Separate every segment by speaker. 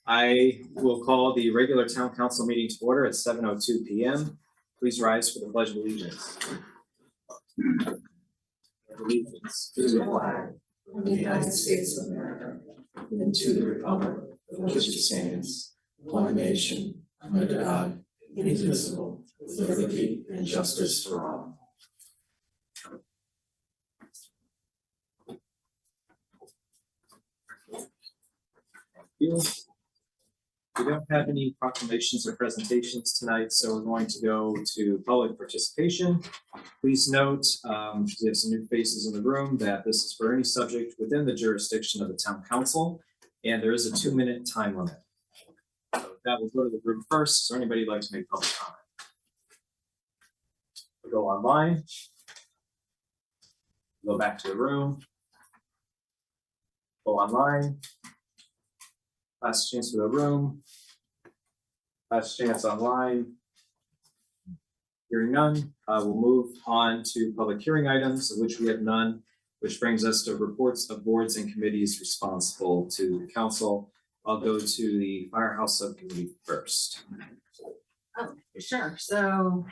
Speaker 1: I will call the regular town council meeting to order at 7:02 p.m. Please rise for the pledge of allegiance. Allegiance to the flag of the United States of America and to the republic for which it stands, one nation, under God, indivisible, with liberty and justice for all. We don't have any proclamations or presentations tonight, so we're going to go to public participation. Please note, we have some new faces in the room, that this is for any subject within the jurisdiction of the town council, and there is a 2-minute time limit. So that will go to the group first. Is there anybody who'd like to make public comment? We'll go online. Go back to the room. Go online. Last chance for the room. Last chance online. Hearing none, we'll move on to public hearing items, of which we have none, which brings us to reports of boards and committees responsible to the council. I'll go to the firehouse subcommittee first.
Speaker 2: Oh, sure. So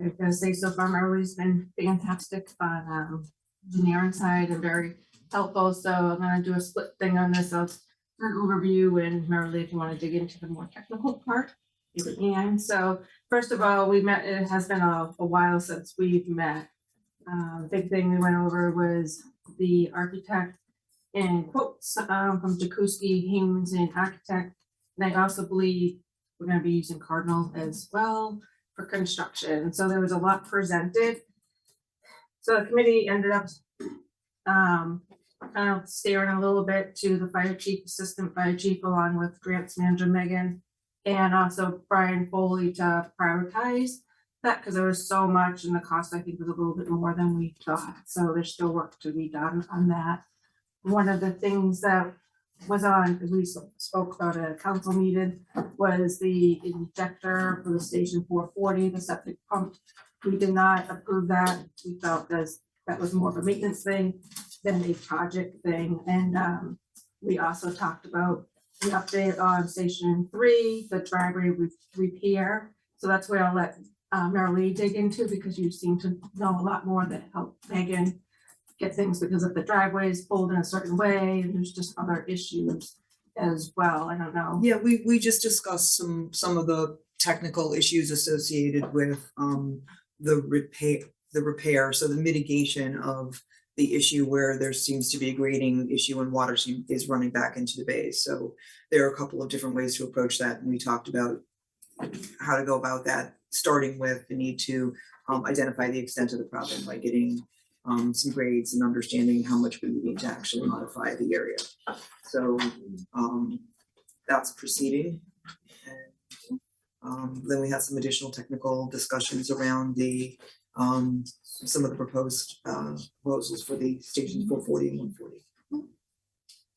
Speaker 2: I'm gonna say so far, Marley's been fantastic on engineering side and very helpful. So I'm gonna do a split thing on this. I'll do an overview, and Marley, if you want to dig into the more technical part, you can. So first of all, we met. It has been a while since we've met. Big thing we went over was the architect and quotes from Jakuski, Haynes, and Architect. And I also believe we're going to be using Cardinal as well for construction. So there was a lot presented. So the committee ended up kind of staring a little bit to the fire chief, assistant fire chief, along with grants manager Megan, and also Brian Foley to prioritize that because there was so much, and the cost I think was a little bit more than we thought. So there's still work to be done on that. One of the things that was on, because we spoke about a council meeting, was the injector for the station 440, the septic pump. We did not approve that. We felt that was more of a maintenance thing than a project thing. And we also talked about the update on station 3, the driveway repair. So that's where I'll let Marilee dig into, because you seem to know a lot more that helped Megan get things, because if the driveway is pulled in a certain way, and there's just other issues as well. I don't know.
Speaker 3: Yeah, we just discussed some of the technical issues associated with the repair, so the mitigation of the issue where there seems to be a grading issue and water is running back into the bay. So there are a couple of different ways to approach that, and we talked about how to go about that, starting with the need to identify the extent of the problem by getting some grades and understanding how much we need to actually modify the area. So that's proceeding. And then we had some additional technical discussions around the some of the proposed proposals for the stations 440 and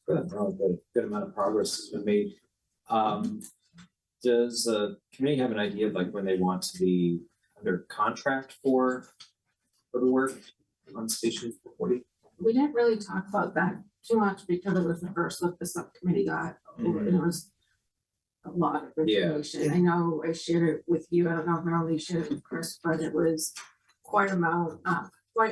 Speaker 3: 140.
Speaker 1: Good amount of progress has been made. Does the committee have an idea of like when they want to be under contract for the work on station 440?
Speaker 2: We didn't really talk about that too much because it was the first look the subcommittee got. And it was a lot of information.
Speaker 3: Yeah.
Speaker 2: I know I shared it with you. I don't know if Marley shared it with Chris, but it was quite a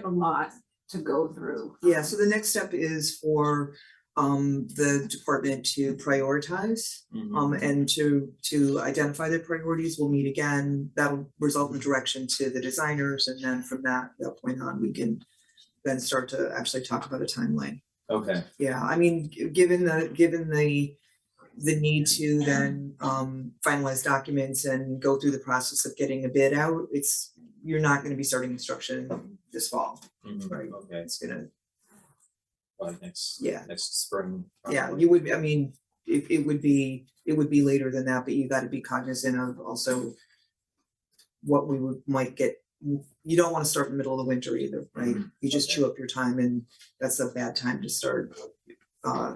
Speaker 2: lot to go through.
Speaker 3: Yeah, so the next step is for the department to prioritize and to identify their priorities. We'll meet again. That'll result in direction to the designers, and then from that point on, we can then start to actually talk about a timeline.
Speaker 1: Okay.
Speaker 3: Yeah, I mean, given the need to then finalize documents and go through the process of getting a bid out, you're not going to be starting construction this fall, right?
Speaker 1: Okay.
Speaker 3: It's gonna.
Speaker 1: Next spring. Probably.
Speaker 3: Yeah, you would. I mean, it would be later than that, but you got to be cognizant of also what we might get. You don't want to start in the middle of the winter either, right? You just chew up your time, and that's a bad time to start.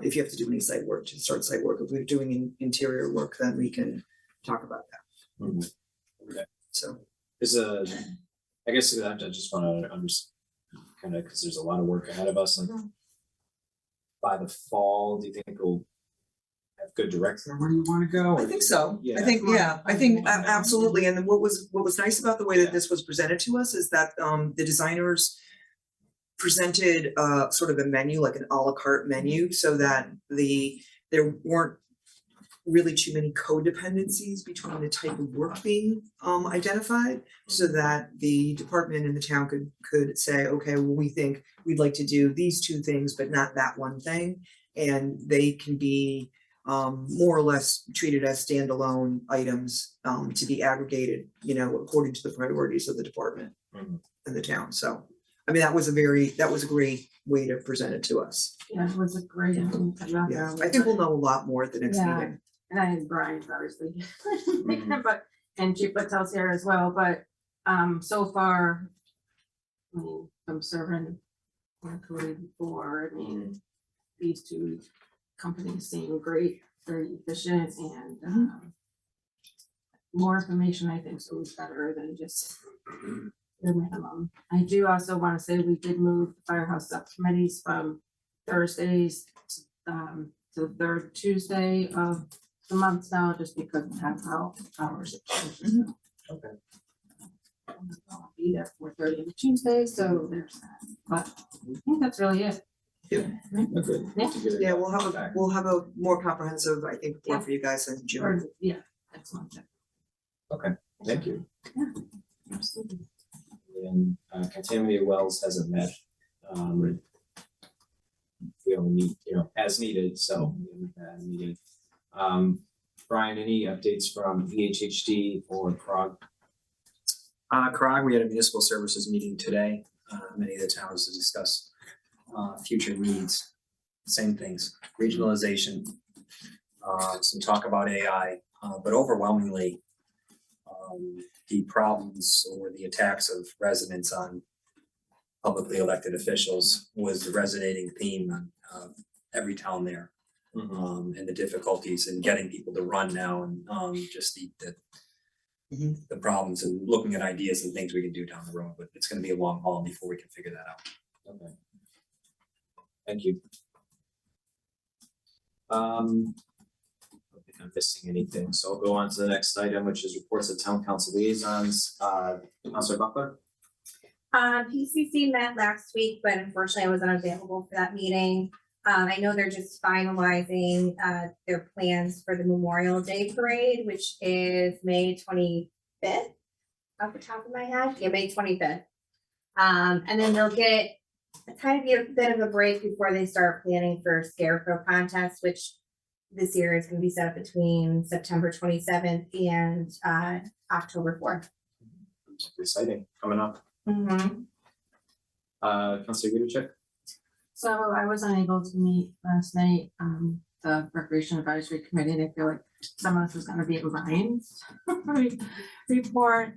Speaker 3: If you have to do any site work, to start site work. If we're doing interior work, then we can talk about that.
Speaker 1: Okay.
Speaker 3: So
Speaker 1: I guess I just want to understand, kind of, because there's a lot of work ahead of us, and by the fall, do you think we'll have a good direction of where you wanna go?
Speaker 3: I think so.
Speaker 1: Yeah.
Speaker 3: I think absolutely. And then what was nice about the way that this was presented to us is that the designers presented sort of a menu, like an a la carte menu, so that there weren't really too many codependencies between the type of work being identified, so that the department and the town could say, okay, well, we think we'd like to do these two things, but not that one thing. And they can be more or less treated as standalone items to be aggregated, according to the priorities of the department
Speaker 1: Mhm.
Speaker 3: and the town. So, I mean, that was a great way to present it to us.
Speaker 2: Yeah, it was a great.
Speaker 3: Yeah, I think we'll know a lot more at the next
Speaker 2: Yeah.
Speaker 3: meeting.
Speaker 2: And I think Brian's obviously, and Chief Patel's here as well, but, so far, I mean, I'm serving on committee before, I mean, these two companies seem great, very efficient, and, more information, I think, is always better than just the minimum. I do also wanna say we did move the firehouse subcommittees from Thursdays, to the third Tuesday of the month now, just because we have hours.
Speaker 1: Okay.
Speaker 2: I'll be there 4:30 on Tuesday, so there's that, but I think that's really it.
Speaker 1: Okay.
Speaker 2: Yeah.
Speaker 3: Yeah, we'll have a more comprehensive, I think, report
Speaker 2: Yeah.
Speaker 3: for you guys in June.
Speaker 2: Or, yeah, excellent.
Speaker 1: Thank you.
Speaker 2: Absolutely.
Speaker 1: And contaminated wells hasn't met. We only meet, as needed, so we haven't had a meeting. Brian, any updates from EHHD or CROG?
Speaker 4: CROG, we had a municipal services meeting today, many of the towns to discuss future needs, same things, regionalization, some talk about AI, but overwhelmingly, the problems or the attacks of residents on publicly elected officials was the resonating theme on every town there. And the difficulties in getting people to run now, and just the problems and looking at ideas and things we can do down the road, but it's gonna be a long haul before we can figure that out.
Speaker 1: Okay. Thank you. I don't think I'm missing anything, so I'll go on to the next item, which is reports of town council liaisons. Councilor Buckler?
Speaker 5: PCC met last week, but unfortunately I wasn't available for that meeting. I know they're just finalizing their plans for the Memorial Day Parade, which is May 25th, off the top of my head. Yeah, May 25th. And then they'll get a tiny bit of a break before they start planning for Scarecrow contest, which this year is going to be set up between September 27th and October 4th.
Speaker 1: Exciting, coming up.
Speaker 5: Mm-hmm.
Speaker 1: Councilor Yudichak?
Speaker 2: So I was unable to meet last night, the Recreation Advisory Committee, and I feel like some of this is gonna be in Brian's report.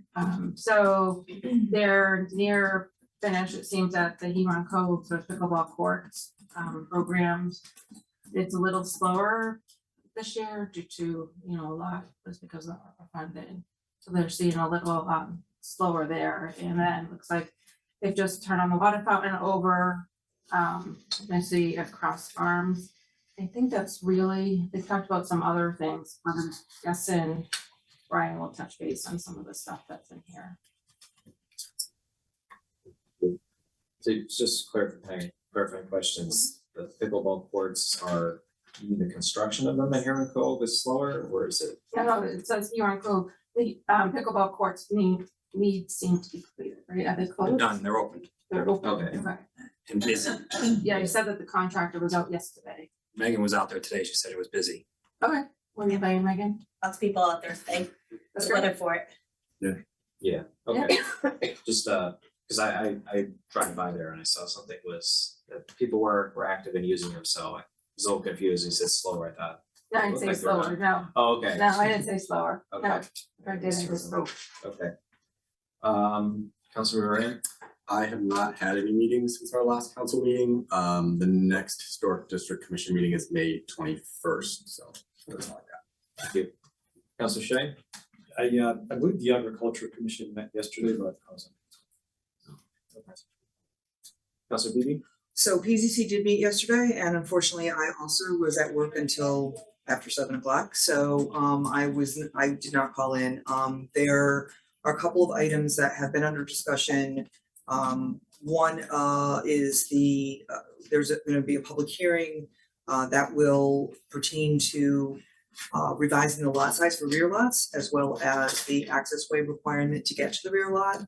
Speaker 2: So they're near finish, it seems, at the Huron Cove, the pickleball courts, programs. It's a little slower this year due to, a lot was because of funding. So they're seeing a little, slower there, and then it looks like they've just turned on the water fountain over, I see across farms. I think that's really, they talked about some other things, but I'm guessing Brian will touch base on some of the stuff that's in here.
Speaker 1: So just clarifying questions, the pickleball courts are, you mean the construction of them at Huron Cove is slower, or is it?
Speaker 2: No, it says Huron Cove, the pickleball courts seem to be completed, right? Are they
Speaker 4: They're
Speaker 2: closed?
Speaker 4: done, they're open
Speaker 2: They're open.
Speaker 1: Okay.
Speaker 4: and busy.
Speaker 2: Yeah, you said that the contractor was out yesterday.
Speaker 4: Megan was out there today, she said it was busy.
Speaker 2: Okay, what are you buying, Megan?
Speaker 6: Lots of people out there today.
Speaker 2: That's
Speaker 6: The
Speaker 2: great.
Speaker 6: weather for it.
Speaker 1: Yeah, okay. Just, cause I drive by there and I saw something that people were active in using them, so I was a little confused. He said slower, I thought.
Speaker 2: No, I didn't
Speaker 1: Looked
Speaker 2: say
Speaker 1: like they were
Speaker 2: slower, no.
Speaker 1: Oh, okay.
Speaker 2: No, I didn't say slower.
Speaker 1: Okay.
Speaker 2: No, I didn't, I just spoke.
Speaker 1: Okay. Councilor Moran?
Speaker 7: I have not had any meetings since our last council meeting. The next historic district commission meeting is May 21st, so that's all I got.
Speaker 1: Thank you. Councilor Shay?
Speaker 8: I believe the agriculture commission met yesterday, but I wasn't.
Speaker 1: Councilor Beebe?
Speaker 3: So PZC did meet yesterday, and unfortunately, I also was at work until after 7 o'clock, so I did not call in. There are a couple of items that have been under discussion. One is there's gonna be a public hearing that will pertain to revising the lot size for rear lots as well as the access way requirement to get to the rear lot.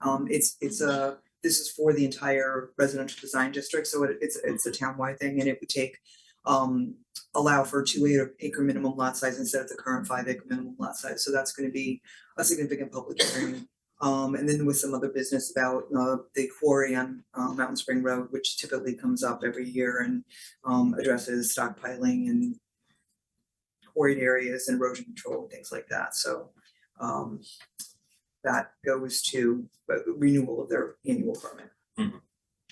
Speaker 3: This is for the entire residential design district, so it's a townwide thing, and it would take allow for a 2 acre minimum lot size instead of the current 5 acre minimum lot size. So that's gonna be a significant public hearing. And then with some other business about the quarry on Mountain Spring Road, which typically comes up every year and addresses stockpiling and quarried areas and erosion control and things like that. So that goes to renewal of their annual permit.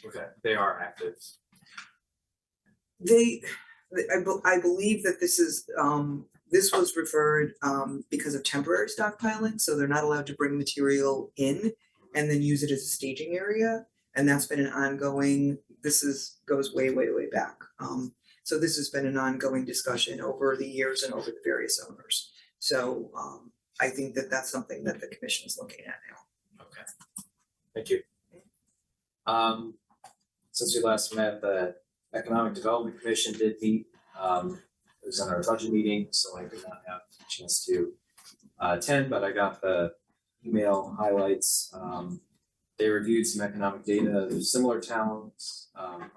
Speaker 1: Okay, they are active.
Speaker 3: I believe that this was referred because of temporary stockpiling, so they're not allowed to bring material in and then use it as a staging area. And that's been an ongoing, goes way, way, way back. So this has been an ongoing discussion over the years and over the various owners. So I think that that's something that the commission is looking at now.
Speaker 1: Okay, thank you. Since we last met, the Economic Development Commission did meet. It was on our budget meeting, so I did not have a chance to attend, but I got the email highlights. They reviewed some economic data, there's similar towns,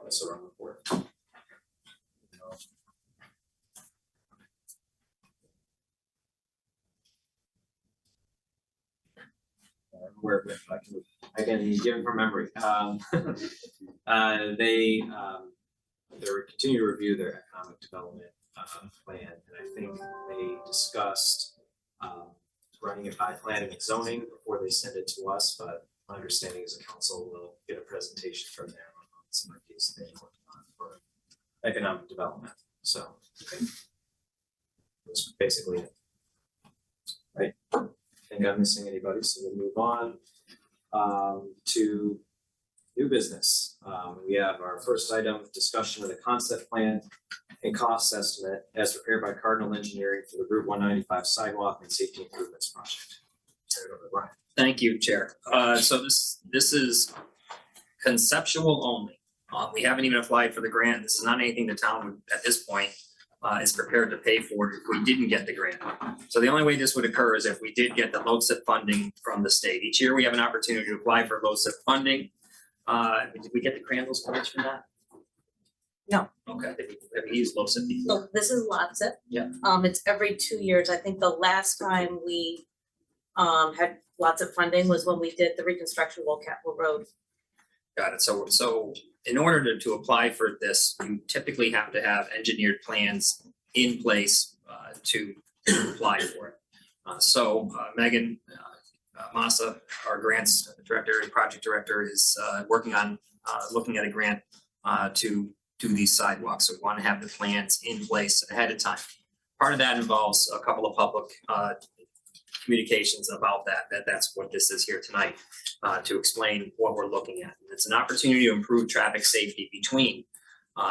Speaker 1: also on the board. Where I can give it from memory. They were continue to review their economic development plan, and I think they discussed running it by planning and zoning before they send it to us, but my understanding is the council will get a presentation from them on some ideas they working on for economic development. So okay. That's basically it. Right. I think I'm missing anybody, so we'll move on to new business. We have our first item, discussion of the concept plan and cost estimate as prepared by Cardinal Engineering for the Route 195 sidewalk and safety improvements project. Turn it over to Brian.
Speaker 4: Thank you, Chair. So this is conceptual only. We haven't even applied for the grant. This is not anything the town would, at this point, is prepared to pay for if we didn't get the grant. So the only way this would occur is if we did get the LoSiP funding from the state. Each year we have an opportunity to apply for LoSiP funding. Did we get the Crandall's grants from that?
Speaker 6: No.
Speaker 4: Okay, have we used LoSiP before?
Speaker 6: So this is LoSiP.
Speaker 4: Yeah.
Speaker 6: It's every 2 years. I think the last time we had lots of funding was when we did the reconstruction of Old Capitol Road.
Speaker 4: Got it. So in order to apply for this, you typically have to have engineered plans in place to apply for it. So Megan Massa, our grants director and project director, is working on looking at a grant to do these sidewalks. So we want to have the plans in place ahead of time. Part of that involves a couple of public communications about that's what this is here tonight, to explain what we're looking at. It's an opportunity to improve traffic safety between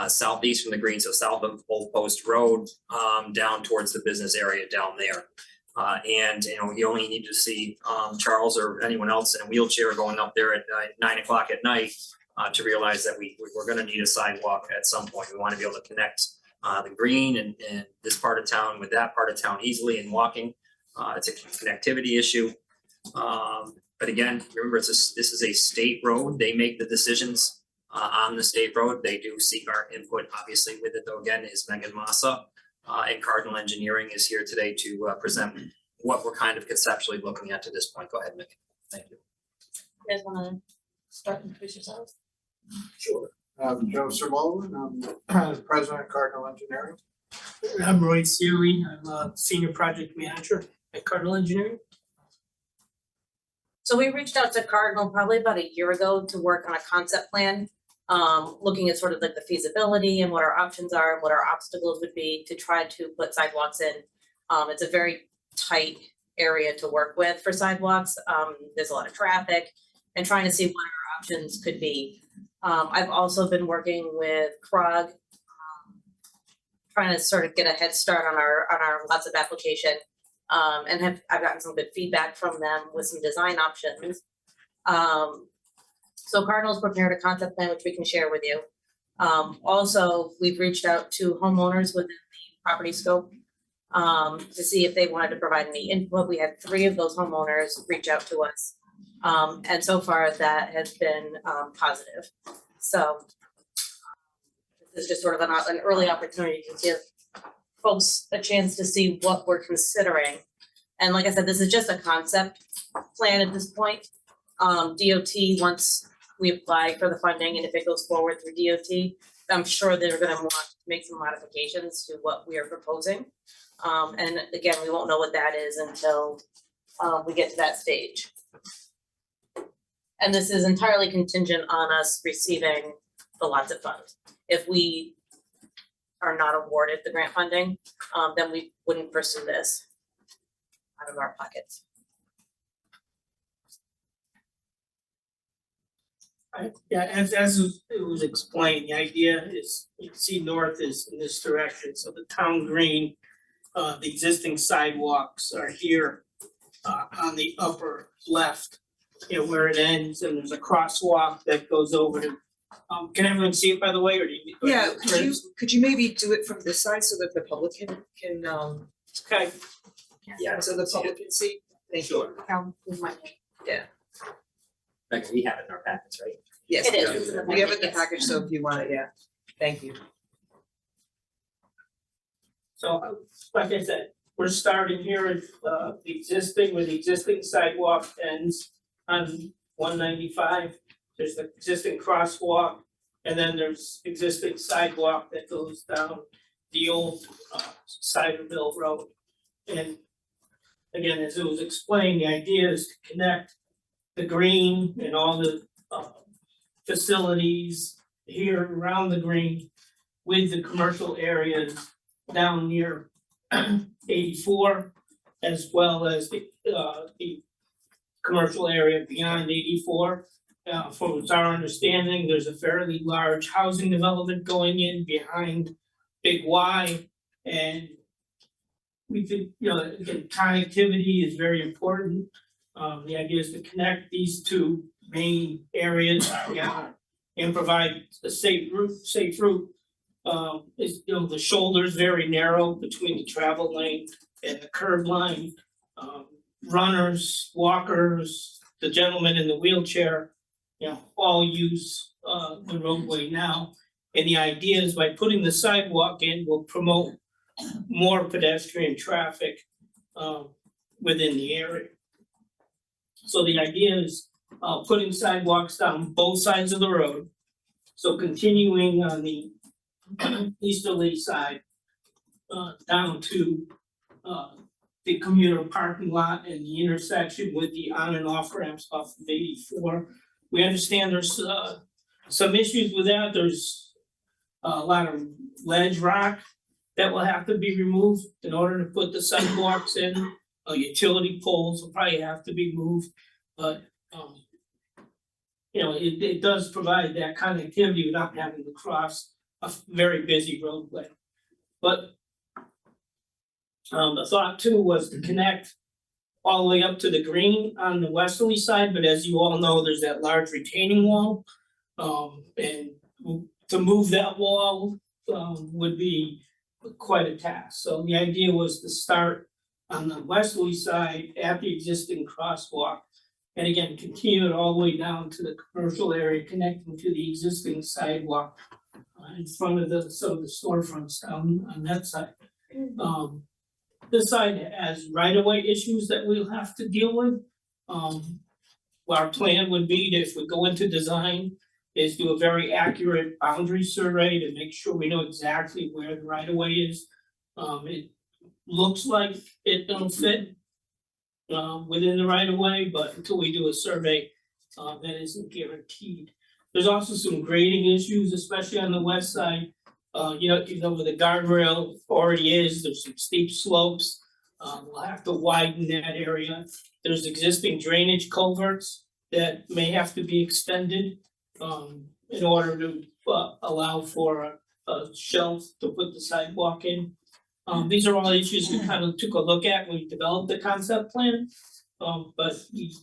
Speaker 4: southeast from the green, so south of Old Post Road, down towards the business area down there. And you only need to see Charles or anyone else in a wheelchair going up there at 9 o'clock at night to realize that we're gonna need a sidewalk at some point. We wanna be able to connect the green and this part of town with that part of town easily and walking. It's a connectivity issue. But again, remember, this is a state road. They make the decisions on the state road. They do seek our input, obviously, with it, though, again, is Megan Massa. And Cardinal Engineering is here today to present what we're kind of conceptually looking at to this point. Go ahead, Megan. Thank you.
Speaker 6: You guys wanna start and introduce yourselves?
Speaker 9: Sure. I'm Joe Sermon. I'm president of Cardinal Engineering.
Speaker 10: I'm Roy Sealy. I'm a senior project manager at Cardinal Engineering.
Speaker 6: So we reached out to Cardinal probably about a year ago to work on a concept plan, looking at sort of like the feasibility and what our options are and what our obstacles would be to try to put sidewalks in. It's a very tight area to work with for sidewalks. There's a lot of traffic and trying to see what our options could be. I've also been working with CROG, trying to sort of get a head start on our lots of application. And I've gotten some good feedback from them with some design options. So Cardinal's prepared a concept plan, which we can share with you. Also, we've reached out to homeowners within the property scope to see if they wanted to provide any input. We had 3 of those homeowners reach out to us. And so far that has been positive. So this is just sort of an early opportunity to give folks a chance to see what we're considering. And like I said, this is just a concept plan at this point. DOT, once we apply for the funding and if it goes forward through DOT, I'm sure they're gonna want to make some modifications to what we are proposing. And again, we won't know what that is until we get to that stage. And this is entirely contingent on us receiving the lots of funds. If we are not awarded the grant funding, then we wouldn't pursue this out of our pockets.
Speaker 10: Yeah, as it was explained, the idea is, you can see north is in this direction, so the town green, the existing sidewalks are here on the upper left, you know, where it ends, and there's a crosswalk that goes over to, can everyone see it, by the way, or do you?
Speaker 3: Yeah, could you maybe do it from this side so that the public can
Speaker 10: Okay,
Speaker 4: Yeah.
Speaker 3: so the public can see? Thank you.
Speaker 4: Like we have it in our packets, right?
Speaker 3: Yes,
Speaker 6: It
Speaker 3: we
Speaker 6: is.
Speaker 3: have it. We have it in the package, so if you want it, yeah, thank you.
Speaker 10: so like I said, we're starting here at the existing, where the existing sidewalk ends on 195. There's the existing crosswalk, and then there's existing sidewalk that goes down the old Ciderville Road. And again, as it was explained, the idea is to connect the green and all the facilities here around the green with the commercial areas down near 84, as well as the commercial area beyond 84. From our understanding, there's a fairly large housing development going in behind Big Y, and we think, you know, again, connectivity is very important. The idea is to connect these 2 main areas together and provide a safe route. Is, you know, the shoulder's very narrow between the travel lane and the curb line. Runners, walkers, the gentleman in the wheelchair, you know, all use the roadway now. And the idea is by putting the sidewalk in, will promote more pedestrian traffic within the area. So the idea is putting sidewalks down both sides of the road. So continuing on the easterly side down to the commuter parking lot and the intersection with the on and off ramps off of 84. We understand there's some issues with that. There's a lot of ledge rock that will have to be removed in order to put the sidewalks in. Utility poles will probably have to be moved, but you know, it does provide that connectivity without having to cross a very busy roadway. But the thought too was to connect all the way up to the green on the westerly side, but as you all know, there's that large retaining wall. And to move that wall would be quite a task. So the idea was to start on the westerly side at the existing crosswalk. And again, continue it all the way down to the commercial area connecting to the existing sidewalk in front of some of the storefronts down on that side. This side has right-of-way issues that we'll have to deal with. Our plan would be to, if we go into design, is do a very accurate boundary survey to make sure we know exactly where the right-of-way is. It looks like it don't fit within the right-of-way, but until we do a survey, that isn't guaranteed. There's also some grading issues, especially on the west side. You know where the guardrail already is, there's some steep slopes. We'll have to widen that area. There's existing drainage culverts that may have to be extended in order to allow for shelf to put the sidewalk in. These are all issues we kind of took a look at when we developed the concept plan. But we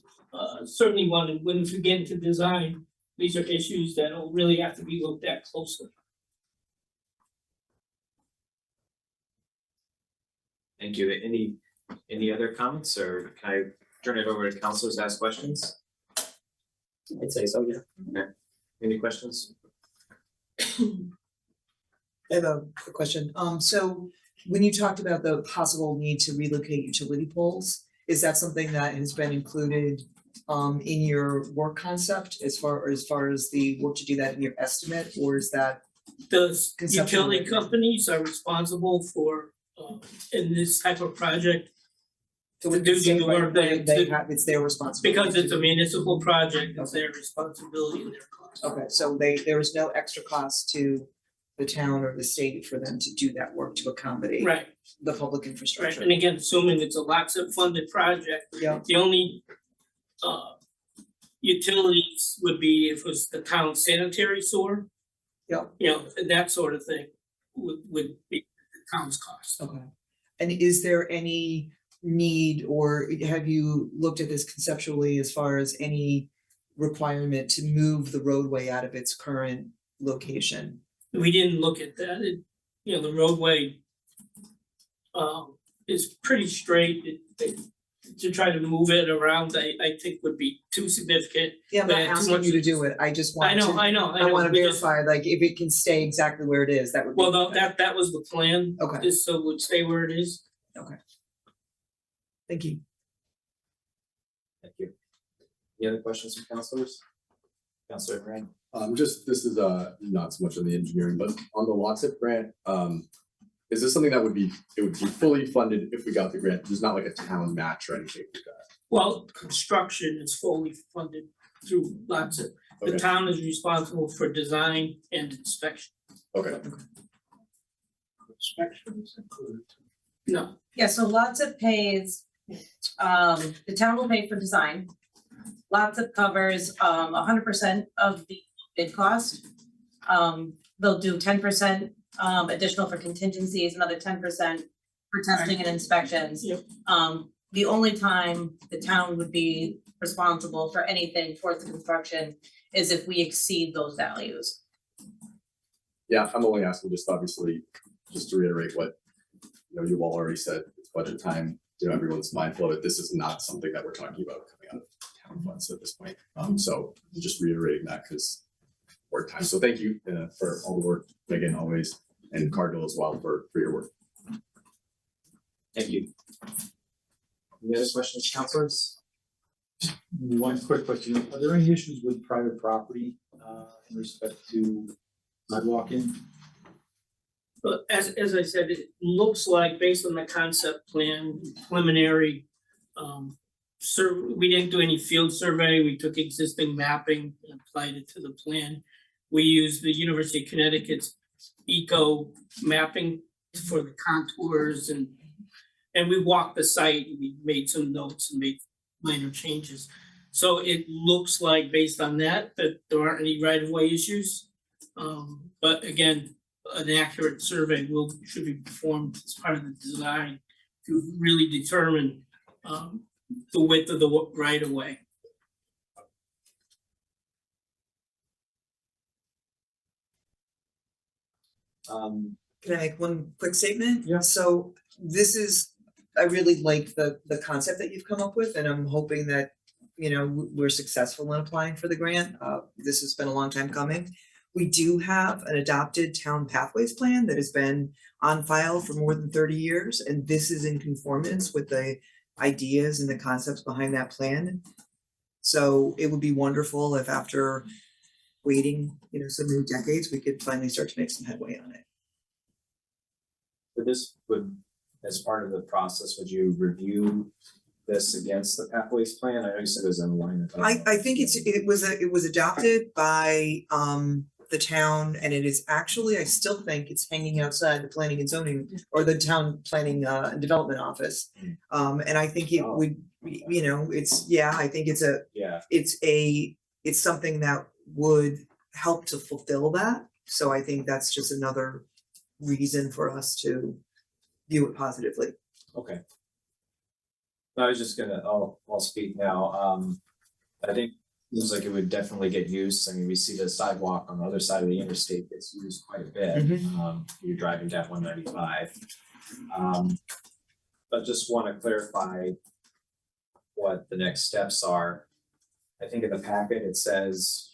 Speaker 10: certainly wanted, when we get into design, these are issues that'll really have to be looked at closely.
Speaker 1: Thank you. Any other comments, or can I turn it over to councilors to ask questions?
Speaker 4: I'd say so, yeah.
Speaker 1: Any questions?
Speaker 3: I have a quick question. So when you talked about the possible need to relocate utility poles, is that something that has been included in your work concept as far as the work to do that in your estimate, or is that?
Speaker 10: The
Speaker 3: Conceptual
Speaker 10: utility
Speaker 3: right now.
Speaker 10: companies are responsible for, in this type of project,
Speaker 3: So
Speaker 10: to do the work
Speaker 3: they have, it's their responsibility.
Speaker 10: because it's a municipal project, it's their responsibility and their cost.
Speaker 3: Okay, so there is no extra cost to the town or the state for them to do that work to accommodate
Speaker 10: Right,
Speaker 3: the public
Speaker 10: right,
Speaker 3: infrastructure.
Speaker 10: and again, assuming it's a lots of funded project,
Speaker 3: Yeah,
Speaker 10: the only utilities would be if it was the town sanitary sewer.
Speaker 3: Yeah.
Speaker 10: You know, and that sort of thing would be the town's cost.
Speaker 3: okay. And is there any need, or have you looked at this conceptually as far as any requirement to move the roadway out of its current location?
Speaker 10: We didn't look at that, you know, the roadway is pretty straight, to try to move it around, I think would be too significant.
Speaker 3: Yeah, I'm not
Speaker 10: Yeah, too
Speaker 3: asking
Speaker 10: much-
Speaker 3: you to do it, I just
Speaker 10: I
Speaker 3: want to.
Speaker 10: know,
Speaker 3: I wanna
Speaker 10: we just-
Speaker 3: verify, like, if it can stay exactly where it is, that would be.
Speaker 10: Well, no, that was the plan.
Speaker 3: Okay.
Speaker 10: Is so it would stay where it is.
Speaker 3: Thank you.
Speaker 1: Thank you. Any other questions from councilors? Councilor Grant?
Speaker 7: Just, this is not so much on the engineering, but on the Lotsip grant, is this something that would be fully funded if we got the grant? There's not like a town match or anything like that?
Speaker 10: Well, construction is fully funded through lots of, the
Speaker 7: Okay.
Speaker 10: town is responsible for design and inspection.
Speaker 7: Okay,
Speaker 9: Inspections included.
Speaker 10: No,
Speaker 6: Yeah, so lots of pays, the town will pay for design. Lots of covers 100% of the bid cost. They'll do 10% additional for contingencies, another 10% for testing and inspections.
Speaker 10: Yep.
Speaker 6: The only time the town would be responsible for anything towards the construction is if we exceed those values.
Speaker 7: yeah, I'm only asking just obviously, just to reiterate what, you've all already said, it's budget time, everyone's mindful of it, this is not something that we're talking about coming out of town funds at this point. So just reiterating that, because work time, so thank you for all the work, Megan, always, and Cardinal as well for your work.
Speaker 1: Thank you. Any other questions, councilors?
Speaker 8: One quick question, are there any issues with private property in respect to sidewalking?
Speaker 10: but as I said, it looks like based on the concept plan, preliminary. We didn't do any field survey, we took existing mapping and applied it to the plan. We used the University of Connecticut's eco mapping for the contours and we walked the site, we made some notes and made minor changes. So it looks like based on that there aren't any right of way issues. But again, an accurate survey should be performed as part of the design to really determine the width of the right of way.
Speaker 1: Um,
Speaker 3: Can I make one quick statement?
Speaker 1: Yeah.
Speaker 3: So this is, I really like the concept that you've come up with, and I'm hoping that, we're successful in applying for the grant. This has been a long time coming. We do have an adopted town pathways plan that has been on file for more than 30 years, and this is in conformance with the ideas and the concepts behind that plan. So it would be wonderful if after waiting, so many decades, we could finally start to make some headway on it.
Speaker 1: but this would, as part of the process, would you review this against the pathways plan? I know you said it was in alignment. but
Speaker 3: I think it was adopted by the town, and it is actually, I still think it's hanging outside the planning and zoning or the town planning and development office. And I think it would, I think
Speaker 1: Yeah,
Speaker 3: it's something that would help to fulfill that. So I think that's just another reason for us to view it positively.
Speaker 1: Okay. I was just gonna, I'll speak now. I think it looks like it would definitely get used. I mean, we see the sidewalk on the other side of the interstate gets used quite a bit. You're driving down 195. But just want to clarify what the next steps are. I think in the packet, it says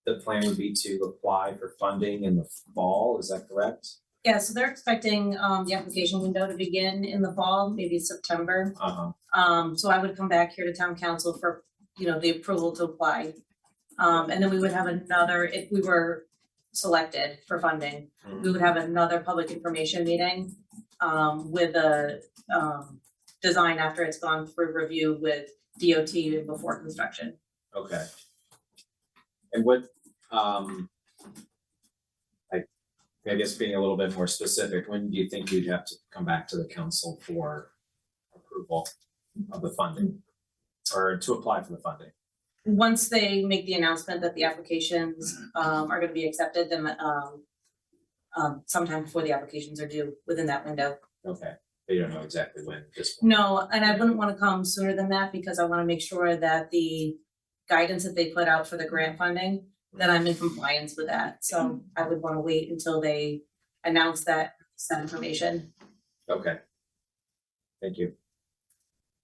Speaker 1: the plan would be to apply for funding in the fall. Is that correct?
Speaker 6: Yeah, so they're expecting the application window to begin in the fall, maybe September. So I would come back here to town council for, you know, the approval to apply. And then we would have another, if we were selected for funding, we would have another public information meeting with a design after it's gone through review with DOT before construction.
Speaker 1: Okay. And what, I guess being a little bit more specific, when do you think you'd have to come back to the council for approval of the funding? Or to apply for the funding?
Speaker 6: Once they make the announcement that the applications are gonna be accepted, then sometime before the applications are due, within that window.
Speaker 1: Okay, but you don't know exactly when at this point.
Speaker 6: No, and I wouldn't wanna come sooner than that because I wanna make sure that the guidance that they put out for the grant funding, that I'm in compliance with that. So I would wanna wait until they announce that information.
Speaker 1: Okay. Thank you.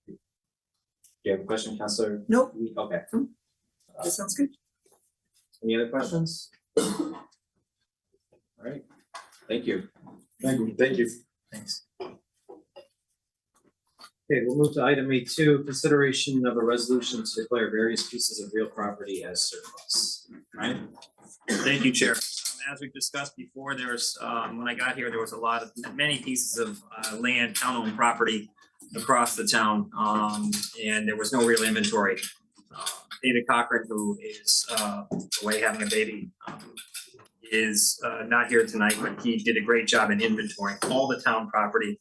Speaker 1: Do you have a question, Counselor?
Speaker 3: Nope,
Speaker 1: Okay.
Speaker 3: that sounds good.
Speaker 1: Any other questions? All right, thank you.
Speaker 7: Thank you.
Speaker 4: Thanks.
Speaker 1: Okay, we'll move to item A2, consideration of a resolution to declare various pieces of real property as surplus. Right?
Speaker 11: Thank you, Chair. As we've discussed before, there's, when I got here, there was many pieces of land, town-owned property across the town, and there was no real inventory. David Cochran, who is away having a baby, is not here tonight, but he did a great job in inventorying all the town property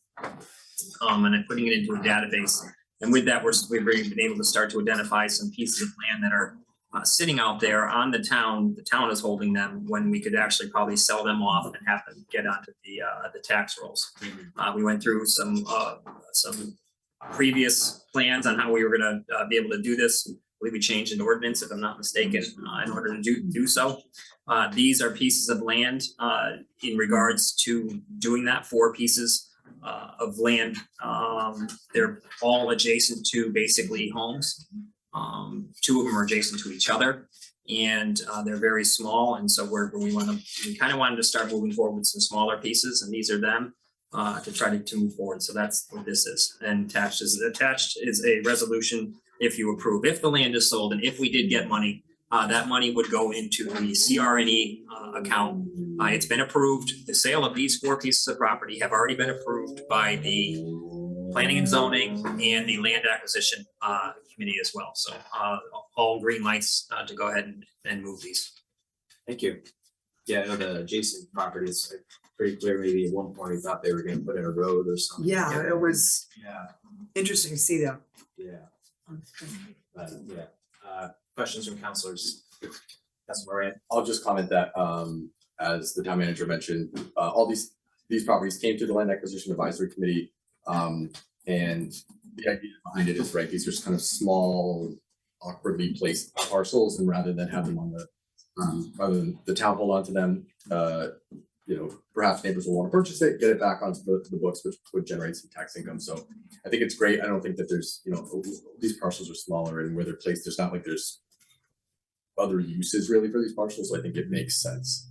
Speaker 11: and then putting it into a database. And with that, we've already been able to start to identify some pieces of land that are sitting out there on the town is holding them, when we could actually probably sell them off and have them get onto the tax rolls. We went through some previous plans on how we were gonna be able to do this. I believe we changed an ordinance, if I'm not mistaken, in order to do so. These are pieces of land in regards to doing that, 4 pieces of land. They're all adjacent to basically homes. 2 of them are adjacent to each other, and they're very small. And so we kind of wanted to start moving forward with some smaller pieces, and these are them to try to move forward. So that's what this is. And attached is a resolution if you approve. If the land is sold and if we did get money, that money would go into the CRNE account. It's been approved. The sale of these 4 pieces of property have already been approved by the Planning and Zoning and the Land Acquisition Committee as well. So all green lights to go ahead and move these.
Speaker 1: Thank you. Yeah, I know the adjacent properties, pretty clear, maybe at one point we thought they were gonna put in a road or something.
Speaker 3: Yeah, it was
Speaker 1: Yeah,
Speaker 3: interesting to see that.
Speaker 1: yeah. Questions from counselors? Councilor Moran?
Speaker 7: I'll just comment that, as the town manager mentioned, all these properties came to the Land Acquisition Advisory Committee. And the idea behind it is, right, these are just kind of small, awkwardly placed parcels, and rather than have them on rather than the town hold on to them, perhaps neighbors will want to purchase it, get it back onto the books, which would generate some tax income. So I think it's great. I don't think that there's, these parcels are smaller, and where they're placed, there's not like there's other uses really for these parcels. So I think it makes sense.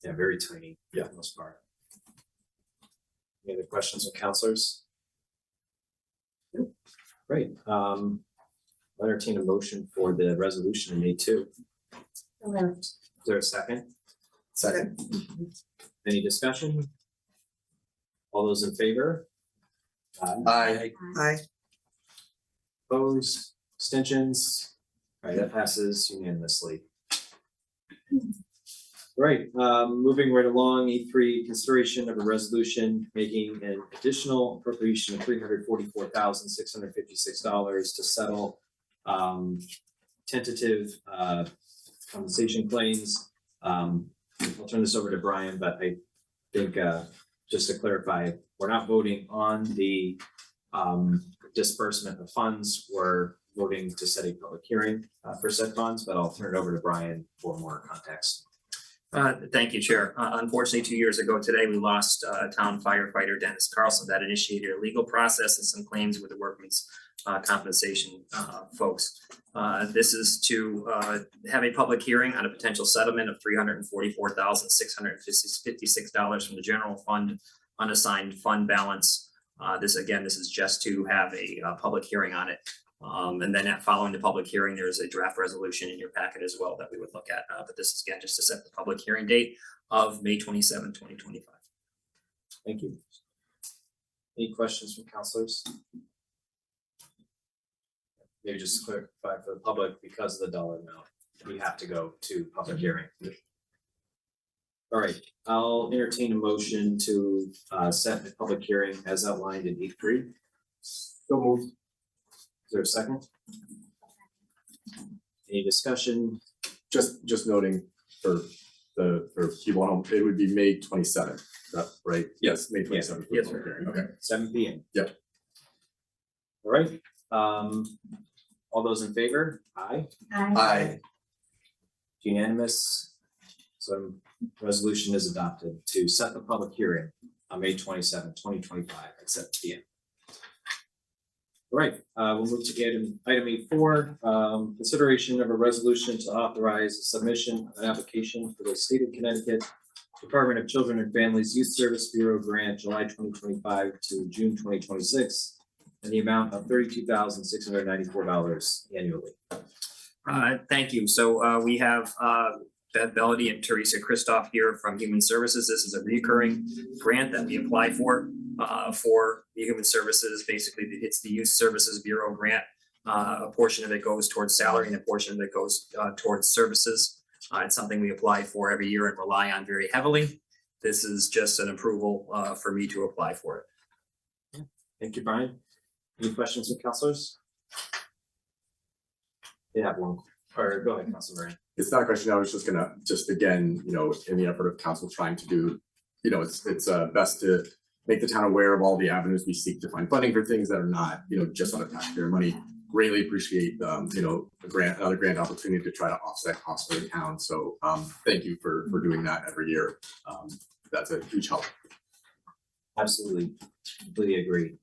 Speaker 1: Yeah, very tiny, for the most part. Any other questions from counselors? Great, I'll entertain a motion for the resolution in A2. Is there a second?
Speaker 7: Second.
Speaker 1: Any discussion? All those in favor?
Speaker 7: Aye.
Speaker 3: Aye.
Speaker 1: Opposed, abstentions? All right, that passes unanimously. Right, moving right along, E3, consideration of a resolution making an additional appropriation of $344,656 to settle tentative compensation claims I'll turn this over to Brian, but I think, just to clarify, we're not voting on the disbursement of funds. We're voting to set a public hearing for said funds, but I'll turn it over to Brian for more context.
Speaker 11: Thank you, Chair. Unfortunately, 2 years ago today, we lost town firefighter Dennis Carlson. That initiated a legal process and some claims with the workman's compensation folks. This is to have a public hearing on a potential settlement of $344,656 from the general fund unassigned fund balance. This is just to have a public hearing on it. And then following the public hearing, there's a draft resolution in your packet as well that we would look at. But this is again just to set the public hearing date of May 27, 2025.
Speaker 1: Thank you. Any questions from counselors? Maybe just clarify for the public, because of the dollar amount, we have to go to public hearing. All right, I'll entertain a motion to set the public hearing as outlined in E3. So moved. Is there a second? Any discussion?
Speaker 7: Just noting for Q1, it would be May 27th, right? Yes, May 27th.
Speaker 11: Yes,
Speaker 7: for the
Speaker 11: sir.
Speaker 7: hearing. Okay.
Speaker 1: 7 p.m.
Speaker 7: Yep.
Speaker 1: All right, all those in favor? Aye.
Speaker 7: Aye.
Speaker 1: Unanimous. So resolution is adopted to set the public hearing on May 27, 2025 at 7 p.m. All right, we'll move to item E4, consideration of a resolution to authorize the submission of an application for the state of Connecticut Department of Children and Families Youth Service Bureau grant July 2025 to June 2026 in the amount of $32,694 annually.
Speaker 11: Thank you. So we have Beth Bellady and Teresa Christoph here from Human Services. This is a recurring grant that we apply for Human Services. Basically, it's the Youth Services Bureau grant. A portion of it goes towards salary and a portion of it goes towards services. It's something we apply for every year and rely on very heavily. This is just an approval for me to apply for it.
Speaker 1: Thank you, Brian. Any questions from counselors? Yeah, one, or go ahead, Councilor Moran.
Speaker 7: It's not a question. I was just gonna, again, in the effort of council trying to do, it's best to make the town aware of all the avenues we seek to find funding for things that are not, just out of taxpayer money. Greatly appreciate, another grant opportunity to try to offset costs for the town. So, thank you for doing that every year. That's a huge help.
Speaker 1: Absolutely, completely agree.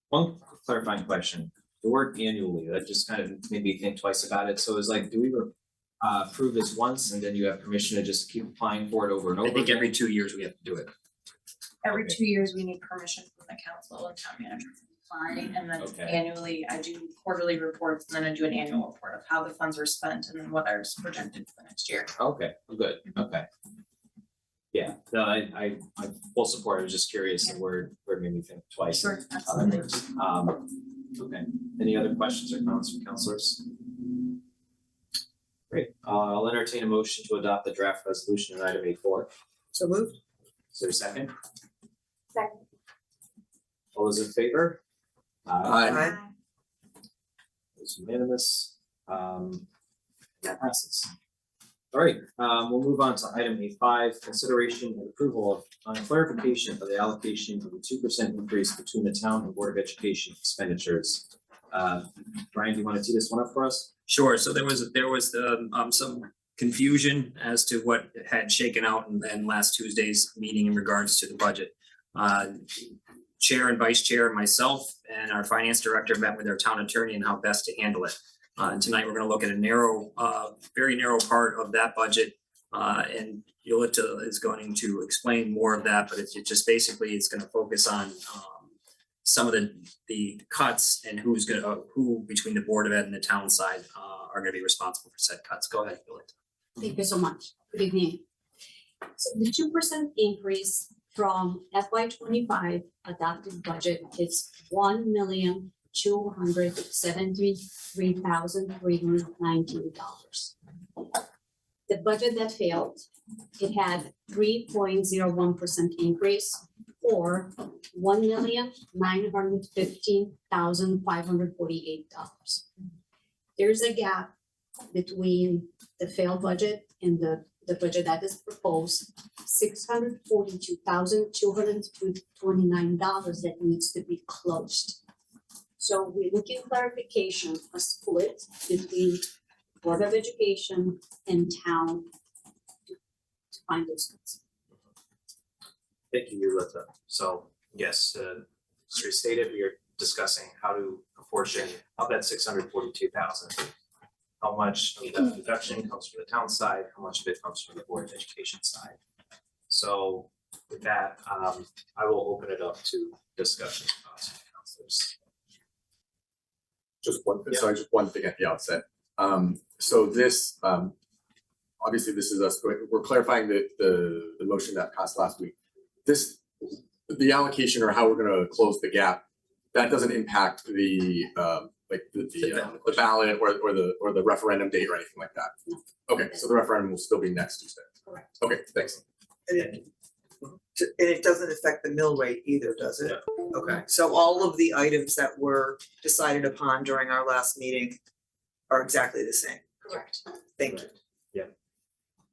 Speaker 1: One clarifying question. The word annually, that just kind of made me think twice about it. So it's like, do we approve this once and then you have permission to just keep applying for it over and over?
Speaker 11: I think
Speaker 1: again?
Speaker 11: every 2 years we have to do it.
Speaker 12: Every
Speaker 1: Okay.
Speaker 12: 2 years, we need permission from the council and town manager to apply, and then
Speaker 1: Okay.
Speaker 12: annually, I do quarterly reports, and then I do an annual report of how the funds were spent and then what is projected for the next year.
Speaker 1: Okay, good, okay. Yeah, no, I full support. I was just curious, the word made me think twice.
Speaker 12: Sure,
Speaker 1: how that
Speaker 12: absolutely.
Speaker 1: works. Okay, any other questions or comments from counselors? Great, I'll entertain a motion to adopt the draft resolution in item A4.
Speaker 3: So moved.
Speaker 1: Is there a second?
Speaker 5: Second.
Speaker 1: All those in favor?
Speaker 3: Aye.
Speaker 1: It's unanimous. That passes. All right, we'll move on to item A5, consideration and approval of clarification of the allocation of the 2% increase between the town and Board of Education expenditures. Brian, do you want to tee this one up for us?
Speaker 11: Sure. So there was some confusion as to what had shaken out in last Tuesday's meeting in regards to the budget. Chair and vice chair and myself and our finance director met with our town attorney on how best to handle it. And tonight we're going to look at a very narrow part of that budget. And Yolita is going to explain more of that, but it's just basically it's going to focus on some of the cuts and who between the Board of Ed and the town side are going to be responsible for said cuts. Go ahead, Yolita.
Speaker 13: Thank you so much. Good evening. So the 2% increase from FY 25 adopted budget is $1,273,319. The budget that failed, it had 3.01% increase or $1,915,548. There's a gap between the failed budget and the budget that is proposed, $642,229 that needs to be closed. So we're looking clarification, a split between Board of Education and town to find those cuts.
Speaker 1: Thank you, Yulita. So yes, as we stated, we are discussing how to apportion of that 642,000. How much of the deduction comes from the town side, how much of it comes from the Board of Education side. So with that, I will open it up to discussion, counselors.
Speaker 7: Just one thing at the outset. So this, obviously this is us, we're clarifying the motion that passed last week. This, the allocation or how we're gonna close the gap, that doesn't impact the the ballot or the referendum date or anything like that.
Speaker 13: No.
Speaker 7: Okay, so the referendum will still be next Tuesday.
Speaker 13: Correct.
Speaker 7: Okay, thanks.
Speaker 3: And it doesn't affect the mill rate either, does it? Okay, so all of the items that were decided upon during our last meeting are exactly the same.
Speaker 13: Correct.
Speaker 3: Thank you.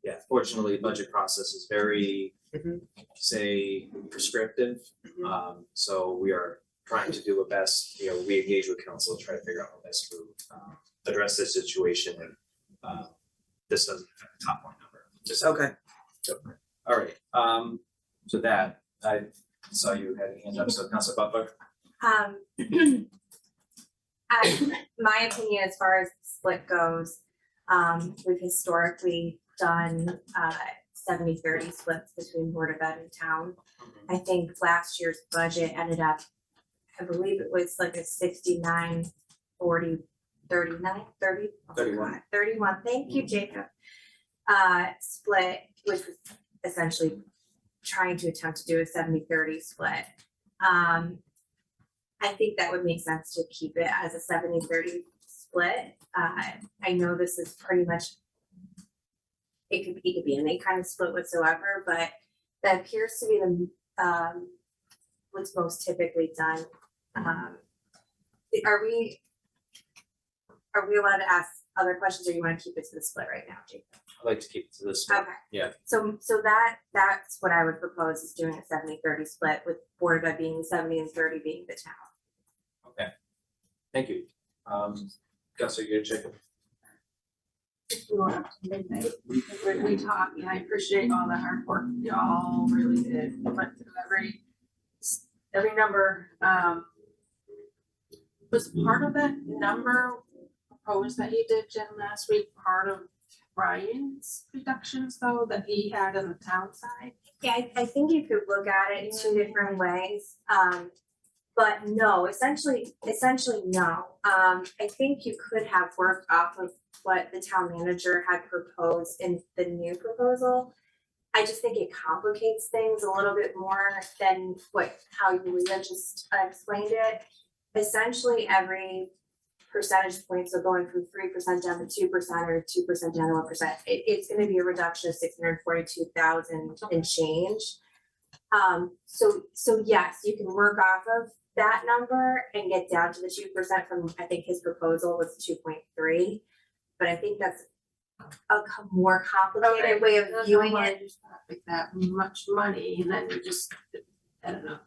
Speaker 1: Yeah, fortunately, budget process is very,
Speaker 3: Mhm.
Speaker 1: say, prescriptive. So we are trying to do our best, we engage with council to try to figure out how best to address this situation and this doesn't affect the top line number. Just
Speaker 3: Okay.
Speaker 1: all right, so that, I saw you had a hand up, so Councilor Butler.
Speaker 5: My opinion as far as the split goes, we've historically done 70-30 splits between Board of Ed and town. I think last year's budget ended up, I believe it was like a 69, 40, 39, 30.
Speaker 1: 31.
Speaker 5: 31, thank you, Jacob. Split, which was essentially trying to attempt to do a 70-30 split. I think that would make sense to keep it as a 70-30 split. I know this is pretty much, it could be any kind of split whatsoever, but that appears to be the what's most typically done. Are we allowed to ask other questions, or you want to keep it to the split right now, Jacob?
Speaker 1: I'd like to keep it to this. Split.
Speaker 5: Okay.
Speaker 1: Yeah.
Speaker 5: So that's what I would propose, is doing a 70-30 split with Board of Ed being 70 and 30 being the town.
Speaker 1: Okay. Thank you. Councilor Jacob.
Speaker 2: We talked, and I appreciate all the hard work y'all really did, went through every number, was part of that number proposed that he did, Jen, last week, part of Brian's reductions though, that he had on the town side?
Speaker 5: Yeah, I think you could look at it two different ways. But no, essentially no. I think you could have worked off of what the town manager had proposed in the new proposal. I just think it complicates things a little bit more than how Yulia just explained it. Essentially, every percentage point, so going from 3% down to 2% or 2% down to 1%, it's gonna be a reduction of 642,000 and change. So yes, you can work off of that number and get down to the 2% from, I think his proposal was 2.3. But I think that's a more complicated way of viewing it.
Speaker 2: Just not like that much money, and then you just, I don't know,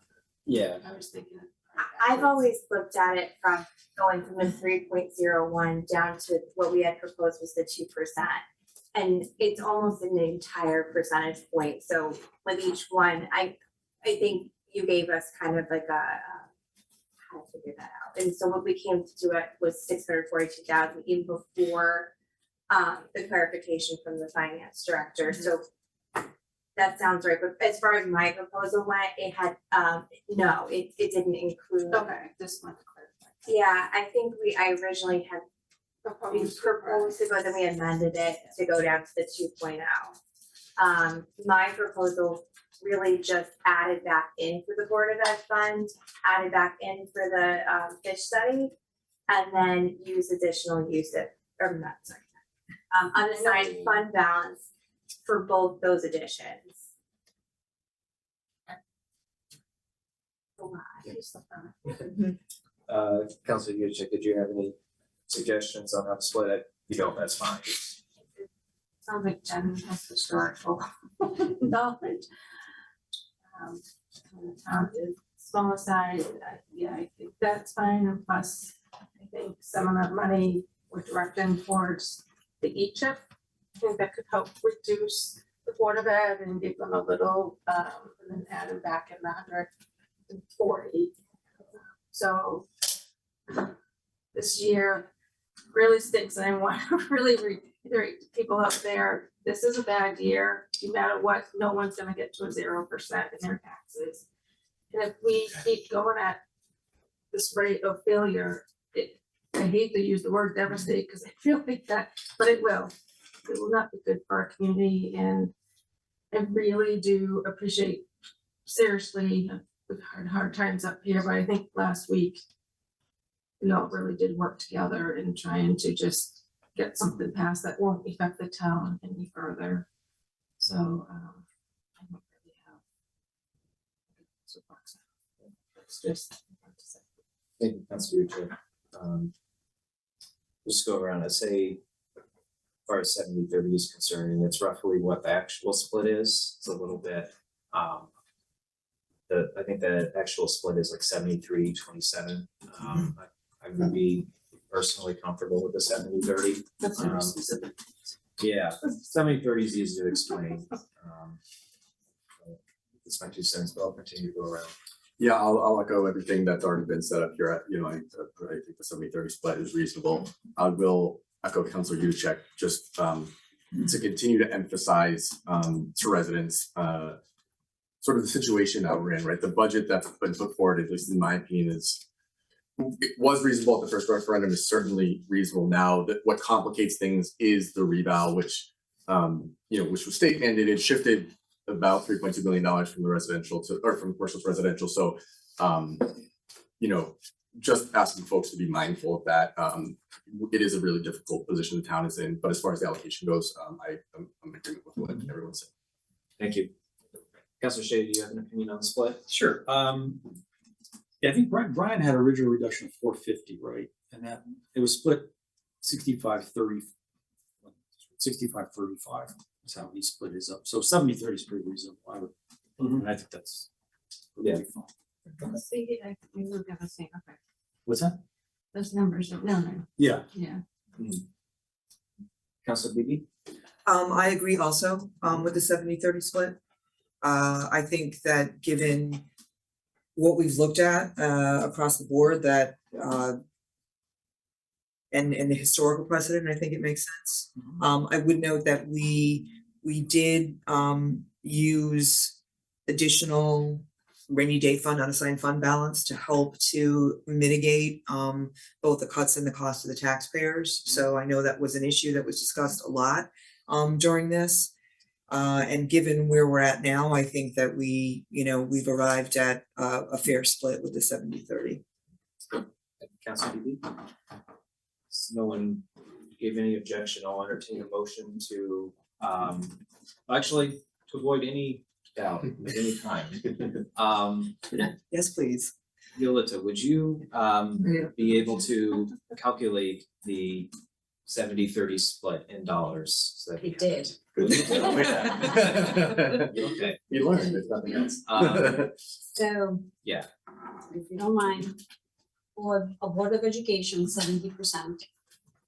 Speaker 1: Yeah.
Speaker 2: I was thinking.
Speaker 5: I've always looked at it from going from the 3.01 down to what we had proposed was the 2%. And it's almost an entire percentage point. So with each one, I think you gave us kind of like how to figure that out. And so what we came to it was 642,000 even before the clarification from the finance director. So that sounds right, but as far as my proposal went, it had, no, it didn't include.
Speaker 2: Okay, this one to clarify.
Speaker 5: Yeah, I think I originally had proposed to go, then we amended it to go down to the 2.0. My proposal really just added back in for the Board of Ed fund, added back in for the fish study, and then use additional unassigned fund balance for both those additions.
Speaker 1: Councilor Yudichak, did you have any suggestions on how to split it? you don't, that's fine.
Speaker 2: Sounds like Jen has historical knowledge. The town is small size, yeah, I think that's fine, and plus, I think some of that money we're directing towards the E-chip. I think that could help reduce the Board of Ed and give them a little, and then add them back in the 140. So this year really stinks, and I want to really reiterate to people out there, this is a bad year. No matter what, no one's gonna get to a 0% in their taxes. And if we keep going at this rate of failure, I hate to use the word devastate, because I feel like that, but it will. It will not be good for our community, and I really do appreciate, seriously, we've had hard times up here, but I think last week we all really did work together in trying to just get something passed that won't affect the town any further. So, I don't really have soapbox. It's just.
Speaker 1: Thank you, Councilor Chair. Just go around and say, as far as 70-30 is concerned, and it's roughly what the actual split is. It's a little bit, I think the actual split is like 73-27. I would be personally comfortable with the 70-30.
Speaker 2: That's very specific.
Speaker 1: Yeah, 70-30 is easy to explain. It's my 2 cents, but I'll continue to go around.
Speaker 7: Yeah, I'll echo everything that's already been set up here. I think the 70-30 split is reasonable. I will echo Councilor Yudichak, just to continue to emphasize to residents sort of the situation that we're in, right? The budget that's been put forward, at least in my opinion, it was reasonable at the first referendum, is certainly reasonable now. That what complicates things is the reval, which which was state mandated, shifted about $3.2 billion from the residential from commercial to residential. So, just asking folks to be mindful of that. It is a really difficult position the town is in, but as far as the allocation goes, I'm in agreement with what everyone said.
Speaker 1: Thank you. Councilor Shea, do you have an opinion on the split?
Speaker 8: Sure. Yeah, I think Brian had original reduction of 450, right? And that it was split 65-30, 65-35 is how he split his up. So 70-30 is pretty reasonable. And I think that's really fine.
Speaker 2: See, we look at the same, okay,
Speaker 8: What's that?
Speaker 2: those numbers, no,
Speaker 8: Yeah.
Speaker 2: yeah.
Speaker 1: Councilor Beebe?
Speaker 3: I agree also with the 70-30 split. I think that given what we've looked at across the board, that and the historical precedent, I think it makes sense. I would note that we did use additional rainy day fund, unassigned fund balance to help to mitigate both the cuts and the cost of the taxpayers. So I know that was an issue that was discussed a lot during this. And given where we're at now, I think that we've arrived at a fair split with the 70-30.
Speaker 1: Councilor Beebe? No one gave any objection. I'll entertain a motion to, actually, to avoid any doubt at any time.
Speaker 3: Yes, please.
Speaker 1: Yolita, would you be able to calculate the 70-30 split in dollars? So that
Speaker 5: He
Speaker 1: we
Speaker 5: did.
Speaker 1: Okay.
Speaker 7: You learned, if nothing else.
Speaker 13: So.
Speaker 1: Yeah.
Speaker 13: If you don't mind, for a Board of Education, 70%.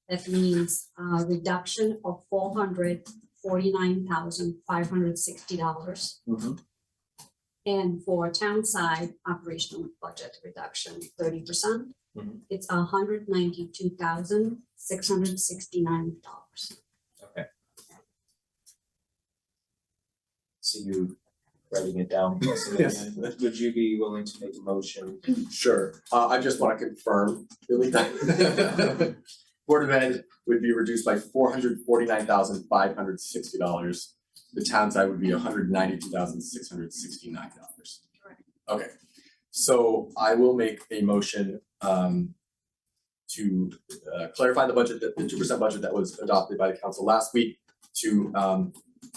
Speaker 13: That means a reduction of $449,560.
Speaker 1: Mhm.
Speaker 13: And for town side operational budget reduction, 30%.
Speaker 1: Mhm.
Speaker 13: It's $192,669.
Speaker 1: Okay. See you writing it down.
Speaker 7: Yes.
Speaker 1: Would you be willing to make a motion?
Speaker 7: Sure, I just want to confirm, really, Board of Ed would be reduced by $449,560. The town side would be $192,669.
Speaker 13: Correct.
Speaker 7: Okay, so I will make a motion to clarify the budget, the 2% budget that was adopted by the council last week, to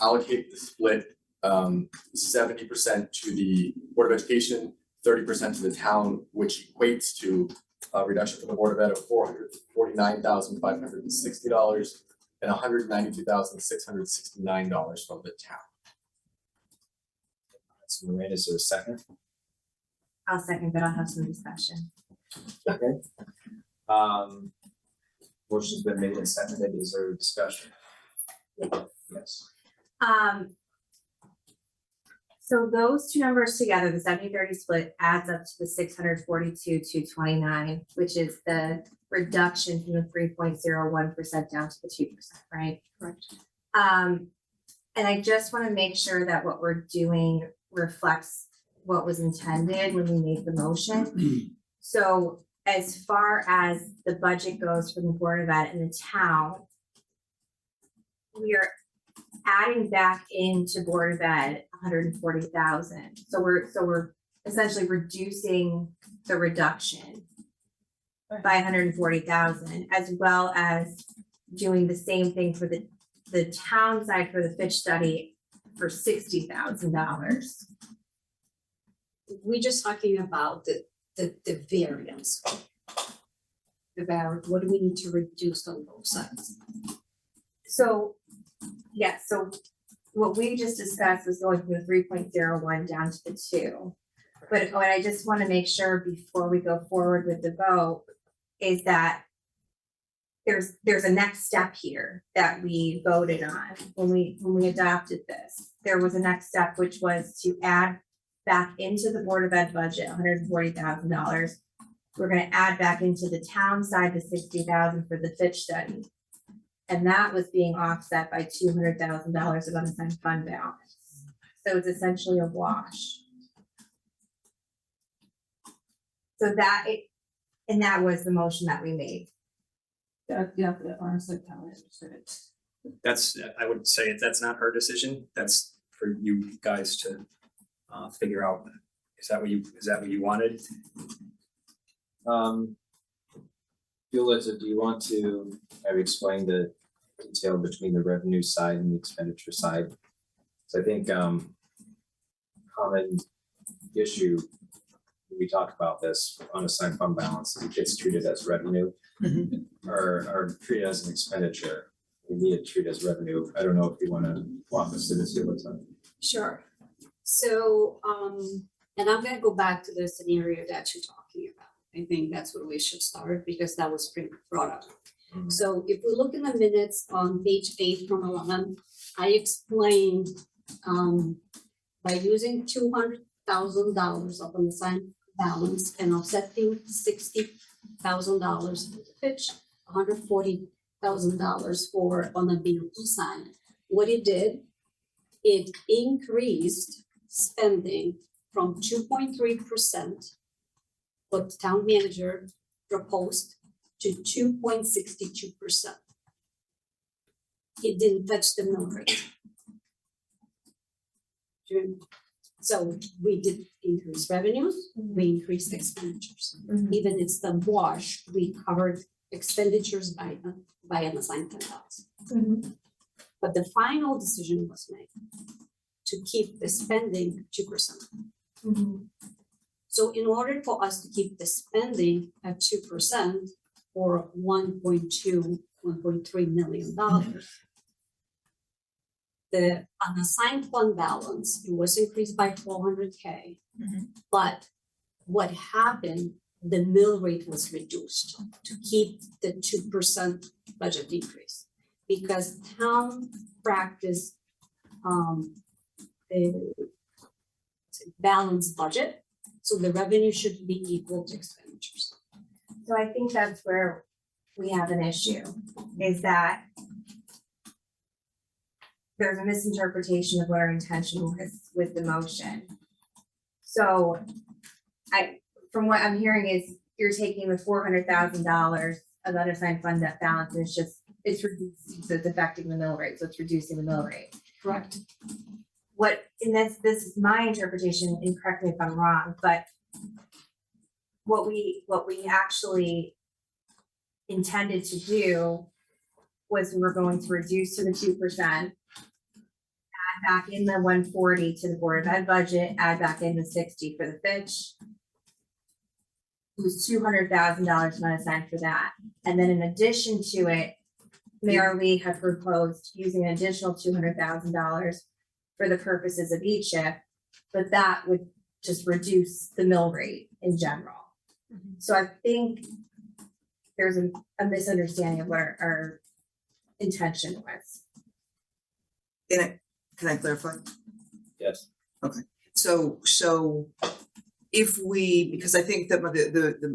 Speaker 7: allocate the split 70% to the Board of Education, 30% to the town, which equates to reduction for the Board of Ed of $449,560 and $192,669 from the town.
Speaker 1: So Miranda, is there a second?
Speaker 5: I'll second, but I'll have some discussion.
Speaker 1: Okay. Motion's been made and seconded. Is there a discussion? Yes.
Speaker 5: So those two numbers together, the 70-30 split adds up to the 642,229, which is the reduction from the 3.01% down to the 2%, right?
Speaker 13: Correct.
Speaker 5: And I just want to make sure that what we're doing reflects what was intended when we made the motion. So as far as the budget goes from the Board of Ed and the town, we are adding back into Board of Ed 140,000. So we're essentially reducing the reduction by 140,000, as well as doing the same thing for the town side for the Fitch study for $60,000.
Speaker 13: We're just talking about the variance. What do we need to reduce on both sides?
Speaker 5: So, yeah, so what we just discussed was going from the 3.01 down to the 2. But what I just want to make sure before we go forward with the vote is that there's a next step here that we voted on when we adopted this. There was a next step, which was to add back into the Board of Ed budget $140,000. We're gonna add back into the town side the $60,000 for the Fitch study. And that was being offset by $200,000 of unassigned fund balance. So it's essentially a wash. So that was the motion that we made.
Speaker 2: Yeah, honestly, how I understood it.
Speaker 11: That's, I would say if that's not her decision, that's for you guys to figure out. Is that what you wanted?
Speaker 1: Violetta, do you want to maybe explain the detail between the revenue side and the expenditure side? So I think common issue when we talk about this unassigned fund balance, it gets treated as revenue or treated as an expenditure. We need to treat it as revenue. I don't know if you want to walk us through this, Violetta.
Speaker 13: Sure. So, and I'm gonna go back to the scenario that you're talking about. I think that's where we should start because that was brought up.
Speaker 1: Mhm.
Speaker 13: So if we look in the minutes on page 8 from 11, I explained, by using $200,000 of unassigned balance and offsetting $60,000 for the Fitch, $140,000 for on the vehicle side. What it did, it increased spending from 2.3%, what the town manager proposed, to 2.62%. It didn't touch the mill rate. So we did increase revenues, we increased expenditures. Even it's the wash, we covered expenditures by unassigned fund balance. But the final decision was made to keep the spending 2%. So in order for us to keep the spending at 2% or $1.3 million, the unassigned fund balance, it was increased by $400K. But what happened, the mill rate was reduced to keep the 2% budget increase. Because town practice a balanced budget, so the revenue should be equal to expenditures.
Speaker 5: So I think that's where we have an issue, is that there's a misinterpretation of what our intention was with the motion. So from what I'm hearing is you're taking the $400,000 of unassigned fund balance and it's reducing, so it's affecting the mill rate, so it's reducing the mill rate.
Speaker 13: Correct.
Speaker 5: And this is my interpretation, and correct me if I'm wrong, but what we actually intended to do was we were going to reduce to the 2%, add back in the 140 to the Board of Ed budget, add back in the 60 for the Fitch. was $200,000 set aside for that. And then in addition to it, Mayor Lee had proposed using an additional $200,000 for the purposes of each shift, but that would just reduce the mill rate in general. So I think there's a misunderstanding of what our intention was.
Speaker 3: Can I clarify?
Speaker 1: Yes.
Speaker 3: So if we, because I think that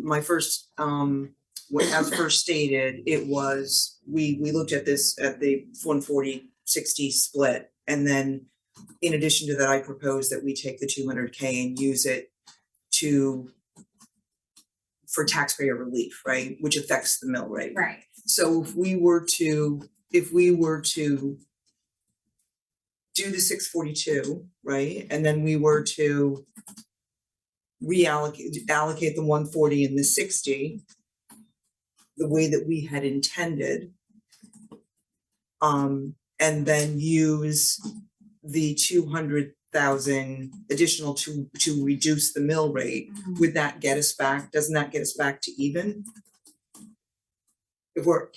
Speaker 3: my first, as first stated, it was, we looked at this at the 140-60 split. And then in addition to that, I proposed that we take the 200K and use it for taxpayer relief, right? Which affects the mill rate.
Speaker 5: Right.
Speaker 3: So if we were to do the 642, right? And then we were to allocate the 140 and the 60 the way that we had intended. And then use the 200,000 additional to reduce the mill rate. Would that get us back? Doesn't that get us back to even? If we're,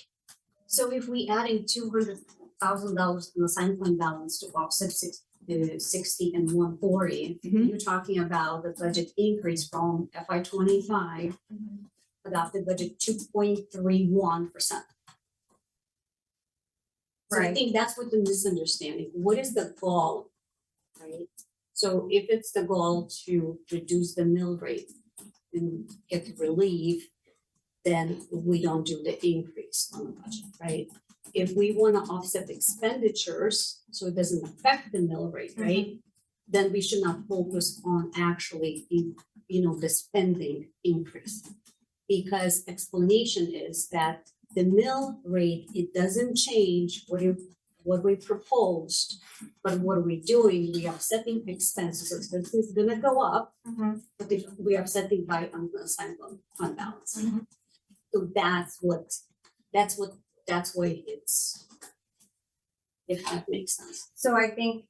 Speaker 13: So if we adding $200,000 in the sign fund balance to offset 60 and 140, you're talking about the budget increase from FY 25, adopted budget 2.31%. So I
Speaker 5: Right.
Speaker 13: think that's what the misunderstanding, what is the goal, right? So if it's the goal to reduce the mill rate and get the relief, then we don't do the increase on the budget, right? If we wanna offset the expenditures, so it doesn't affect the mill rate, right? Then we should not focus on actually, the spending increase. Because explanation is that the mill rate, it doesn't change what we proposed, but what are we doing? We are offsetting expenses, so expenses is gonna go up, but we are offsetting by unassigned fund balance. So that's why it's, if that makes sense.
Speaker 5: So I think,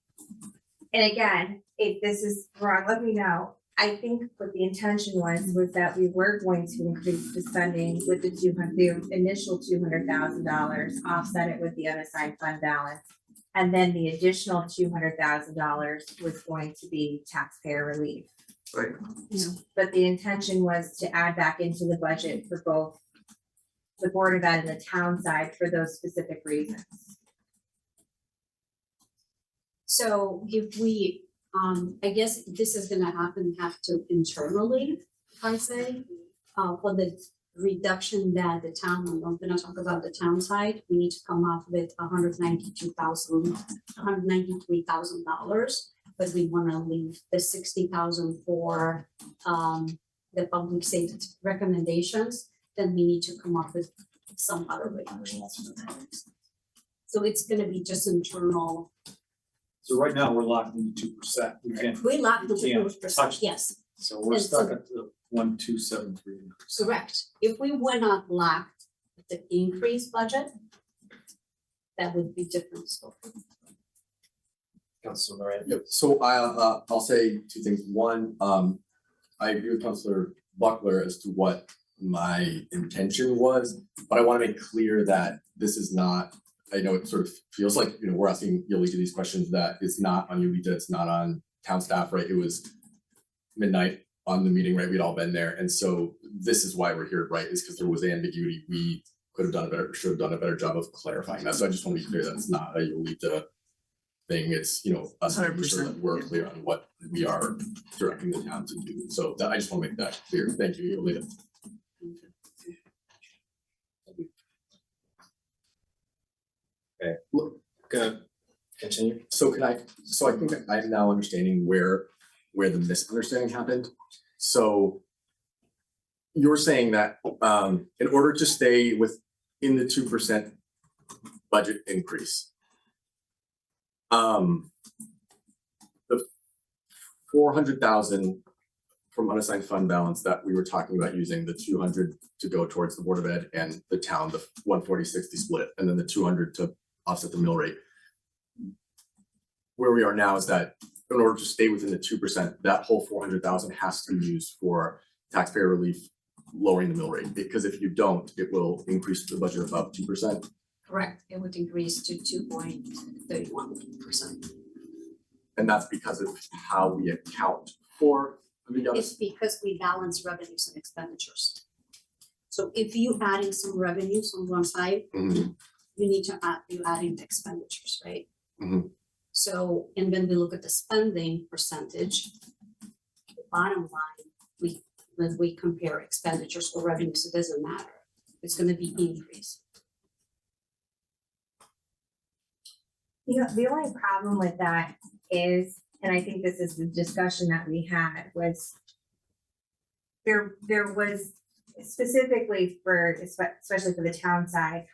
Speaker 5: and again, if this is wrong, let me know. I think what the intention was that we were going to increase the spending with the initial $200,000, offset it with the unassigned fund balance. And then the additional $200,000 was going to be taxpayer relief.
Speaker 3: right,
Speaker 5: But the intention was to add back into the budget for both the Board of Ed and the town side for those specific reasons.
Speaker 13: So if we, I guess this is gonna have to internally, I say, for the reduction that the town, I'm gonna talk about the town side, we need to come up with $193,000, but we wanna leave the 60,000 for, the public safety recommendations, then we need to come up with some other reductions. So it's gonna be just internal.
Speaker 8: So right now, we're locked into 2%. We can't,
Speaker 13: We locked the
Speaker 8: We can't
Speaker 13: 2%,
Speaker 8: touch
Speaker 13: yes,
Speaker 8: so we're
Speaker 13: And so-
Speaker 8: stuck at the 1,273 increase.
Speaker 13: correct. If we were not locked with the increased budget, that would be different story.
Speaker 1: Councilor Moran.
Speaker 7: Yep, so I'll say two things. One, I agree with Councilor Buckler as to what my intention was, but I wanna make clear that this is not, I know it sort of feels like, we're asking Yolita these questions, that it's not on Yolita, it's not on town staff, right? It was midnight on the meeting, right? We'd all been there, and so this is why we're here, right? Is because there was ambiguity. We should have done a better job of clarifying that. So I just want to be clear that it's not a Yolita thing. It's, us making sure that
Speaker 3: 100%,
Speaker 7: we're
Speaker 3: yeah.
Speaker 7: clear on what we are directing the town to do. So I just want to make that clear. Thank you, Yolita.
Speaker 1: Okay,
Speaker 7: Look,
Speaker 1: good. Continue.
Speaker 7: so I think I'm now understanding where the misunderstanding happened. So you're saying that in order to stay within the 2% budget increase, the 400,000 from unassigned fund balance that we were talking about, using the 200 to go towards the Board of Ed and the town, the 140-60 split, and then the 200 to offset the mill rate. Where we are now is that in order to stay within the 2%, that whole 400,000 has to be used for taxpayer relief lowering the mill rate, because if you don't, it will increase the budget about 2%.
Speaker 13: Correct, it would increase to 2.31%.
Speaker 7: And that's because of how we account for the
Speaker 13: It's because we balance revenues and expenditures. So if you adding some revenues on one side,
Speaker 7: Mhm.
Speaker 13: you need to add, you adding the expenditures, right?
Speaker 7: Mhm.
Speaker 13: So, and when we look at the spending percentage, the bottom line, when we compare expenditures or revenues, it doesn't matter. It's gonna be increased.
Speaker 5: The only problem with that is, and I think this is the discussion that we had, was there was specifically for, especially for the town side,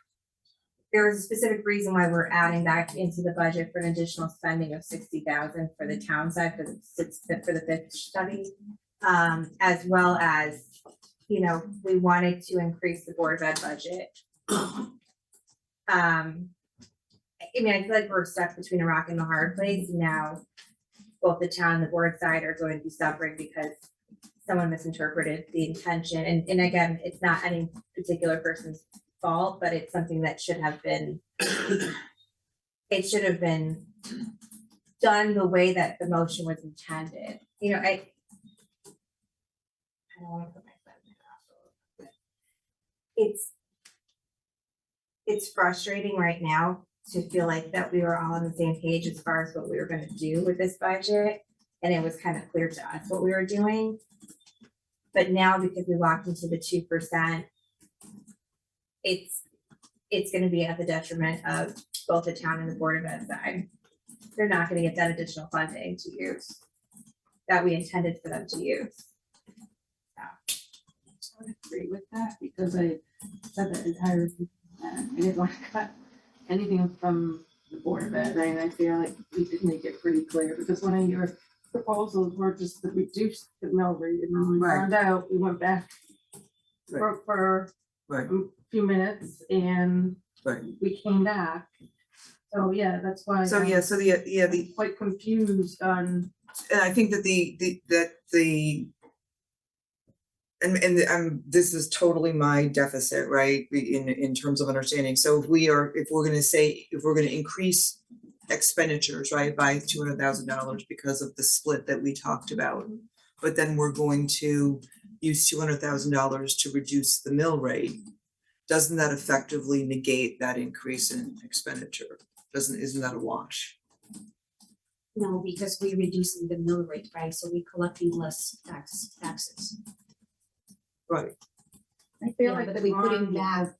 Speaker 5: there was a specific reason why we're adding that into the budget for an additional spending of 60,000 for the town side for the fifth study. As well as, you know, we wanted to increase the Board of Ed budget. I mean, I feel like we're stuck between a rock and a hard place now. Both the town and the board side are going to be suffering because someone misinterpreted the intention. And again, it's not any particular person's fault, but it's something that should have been, it should have been done the way that the motion was intended. You know, I don't wanna put my foot in my mouth, but it's frustrating right now to feel like that we were all on the same page as far as what we were gonna do with this budget. And it was kind of clear to us what we were doing. But now because we walked into the 2%, it's gonna be at the detriment of both the town and the Board of Ed side. They're not gonna get that additional funding to use that we intended for them to use.
Speaker 2: I would agree with that because I said that entire, I didn't want to cut anything from the Board of Ed, and I feel like we did make it pretty clear, because one of your proposals were just to reduce the mill rate, and when we
Speaker 3: Right.
Speaker 2: found out, we went back for
Speaker 3: Right.
Speaker 2: a few minutes, and
Speaker 3: Right.
Speaker 2: we came back. So, yeah, that's why.
Speaker 3: So,
Speaker 2: I'm
Speaker 3: yeah, so the
Speaker 2: quite confused on,
Speaker 3: and I think that this is totally my deficit, right, in terms of understanding. So if we're gonna increase expenditures, right, by $200,000 because of the split that we talked about, but then we're going to use $200,000 to reduce the mill rate, doesn't that effectively negate that increase in expenditure? Isn't that a wash?
Speaker 13: No, because we're reducing the mill rate, right? So we're collecting less taxes.
Speaker 3: Right.
Speaker 2: I feel
Speaker 13: Yeah,
Speaker 2: like
Speaker 13: but
Speaker 2: the
Speaker 13: we putting
Speaker 2: bond
Speaker 13: back, I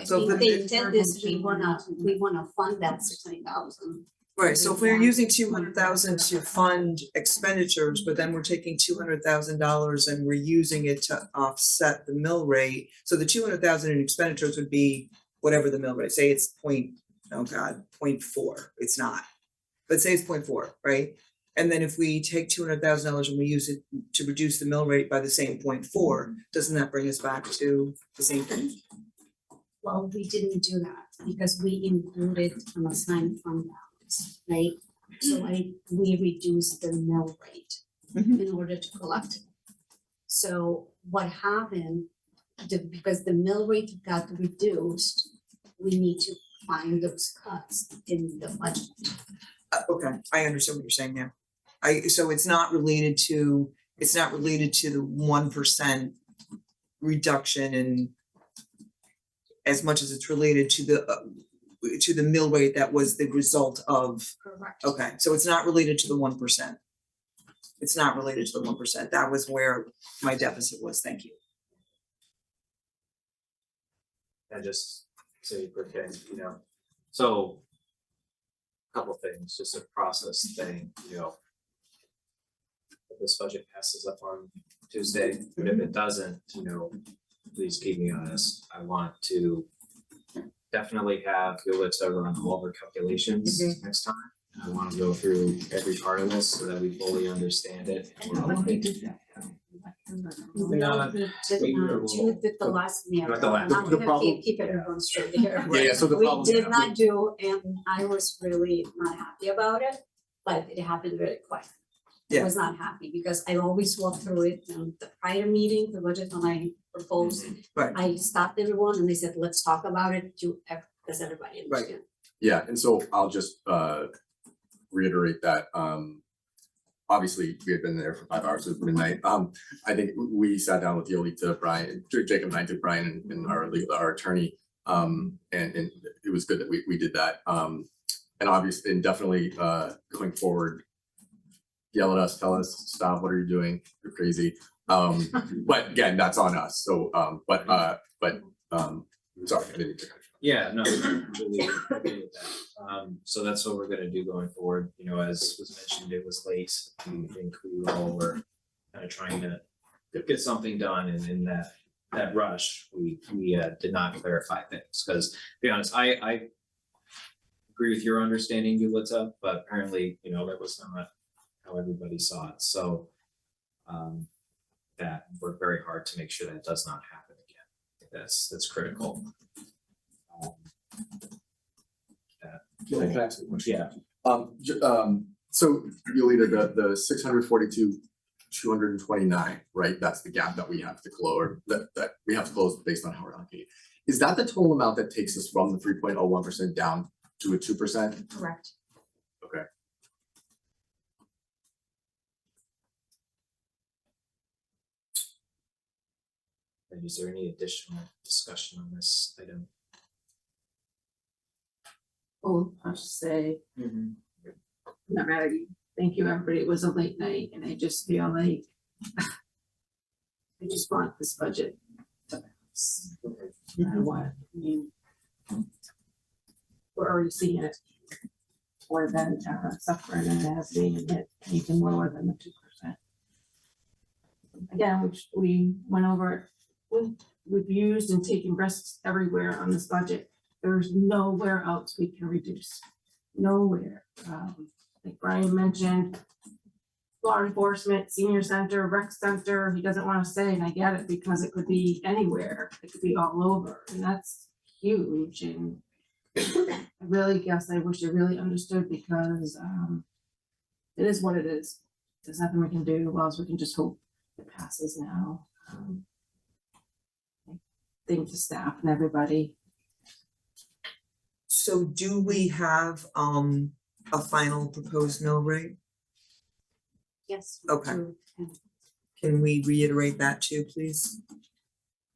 Speaker 3: So
Speaker 13: think
Speaker 3: the-
Speaker 13: the intent is we wanna fund that 600,000.
Speaker 3: Right, so if we're using 200,000 to fund expenditures, but then we're taking $200,000 and we're using it to offset the mill rate. So the 200,000 in expenditures would be whatever the mill rate, say it's 0.4, it's not. But say it's 0.4, right? And then if we take $200,000 and we use it to reduce the mill rate by the same 0.4, doesn't that bring us back to the same thing?
Speaker 13: Well, we didn't do that because we included an assigned fund balance, right? So we reduced the mill rate in order to collect it. So what happened, because the mill rate got reduced, we need to find those cuts in the budget.
Speaker 3: Okay, I understand what you're saying now. So it's not related to the 1% reduction in as much as it's related to the mill rate that was the result of,
Speaker 13: Correct.
Speaker 3: okay, so it's not related to the 1%. It's not related to the 1%. That was where my deficit was, thank you.
Speaker 1: And just say quick, you know, so couple things, just a process thing, you know. If this budget passes up on Tuesday, but if it doesn't, you know, please keep me honest. I want to definitely have Yulitza run all of her calculations next time. I want to go through every part of this so that we fully understand it. And we're all
Speaker 2: we did that.
Speaker 1: Not-
Speaker 13: You did the last meeting.
Speaker 1: Not the last.
Speaker 13: I'm
Speaker 7: The
Speaker 13: gonna
Speaker 7: problem-
Speaker 13: keep everyone straight here.
Speaker 7: Yeah, so the
Speaker 13: We
Speaker 7: problem.
Speaker 13: did not do, and I was really not happy about it, but it happened very quick.
Speaker 3: Yeah.
Speaker 13: was not happy because I always walk through it and the prior meeting, the budget when I proposed,
Speaker 3: Right.
Speaker 13: I stopped everyone and they said, let's talk about it does everybody
Speaker 3: Right.
Speaker 13: understand?
Speaker 7: Yeah, and so I'll just reiterate that obviously we had been there for 5 hours at midnight. I think we sat down with Yolita, Brian, Jacob and I took Brian and our attorney. And it was good that we did that. And obviously and definitely going forward, yell at us, tell us, stop, what are you doing? You're crazy. But again, that's on us. So sorry, I didn't.
Speaker 1: Yeah, no, I completely agree with that. So that's what we're gonna do going forward, you know, as was mentioned, it was late. I think we all were kind of trying to get something done, and in that rush, we did not clarify things, because to be honest, I agree with your understanding, Yulita, but apparently, you know, that was not how everybody saw it, so that worked very hard to make sure that does not happen again. I think that's critical.
Speaker 7: Can I ask a question?
Speaker 1: Yeah.
Speaker 7: So Yolita, the 642, 229, right? That's the gap that we have to close, or that we have to close based on how we're allocating. Is that the total amount that takes us from the 3.01% down to a 2%?
Speaker 12: Correct.
Speaker 7: Okay.
Speaker 1: And is there any additional discussion on this item?
Speaker 2: Oh, I'll just say, not matter, thank you, everybody, it was a late night, and I just feel like I just want this budget to pass, no matter what, I mean, we're already seeing it. Or then, suffering and has been hit anything lower than the 2%. Again, which we went over, we've used and taken risks everywhere on this budget. There's nowhere else we can reduce, nowhere. Like Brian mentioned, law enforcement, senior center, rec center, he doesn't want to say, and I get it, because it could be anywhere, it could be all over, and that's huge. And I really guess I wish I really understood, because it is what it is. There's nothing we can do, well, as we can just hope it passes now. Thank the staff and everybody.
Speaker 3: So do we have a final proposed mill rate?
Speaker 13: Yes.
Speaker 3: Okay.
Speaker 13: to-
Speaker 3: Can we reiterate that too, please?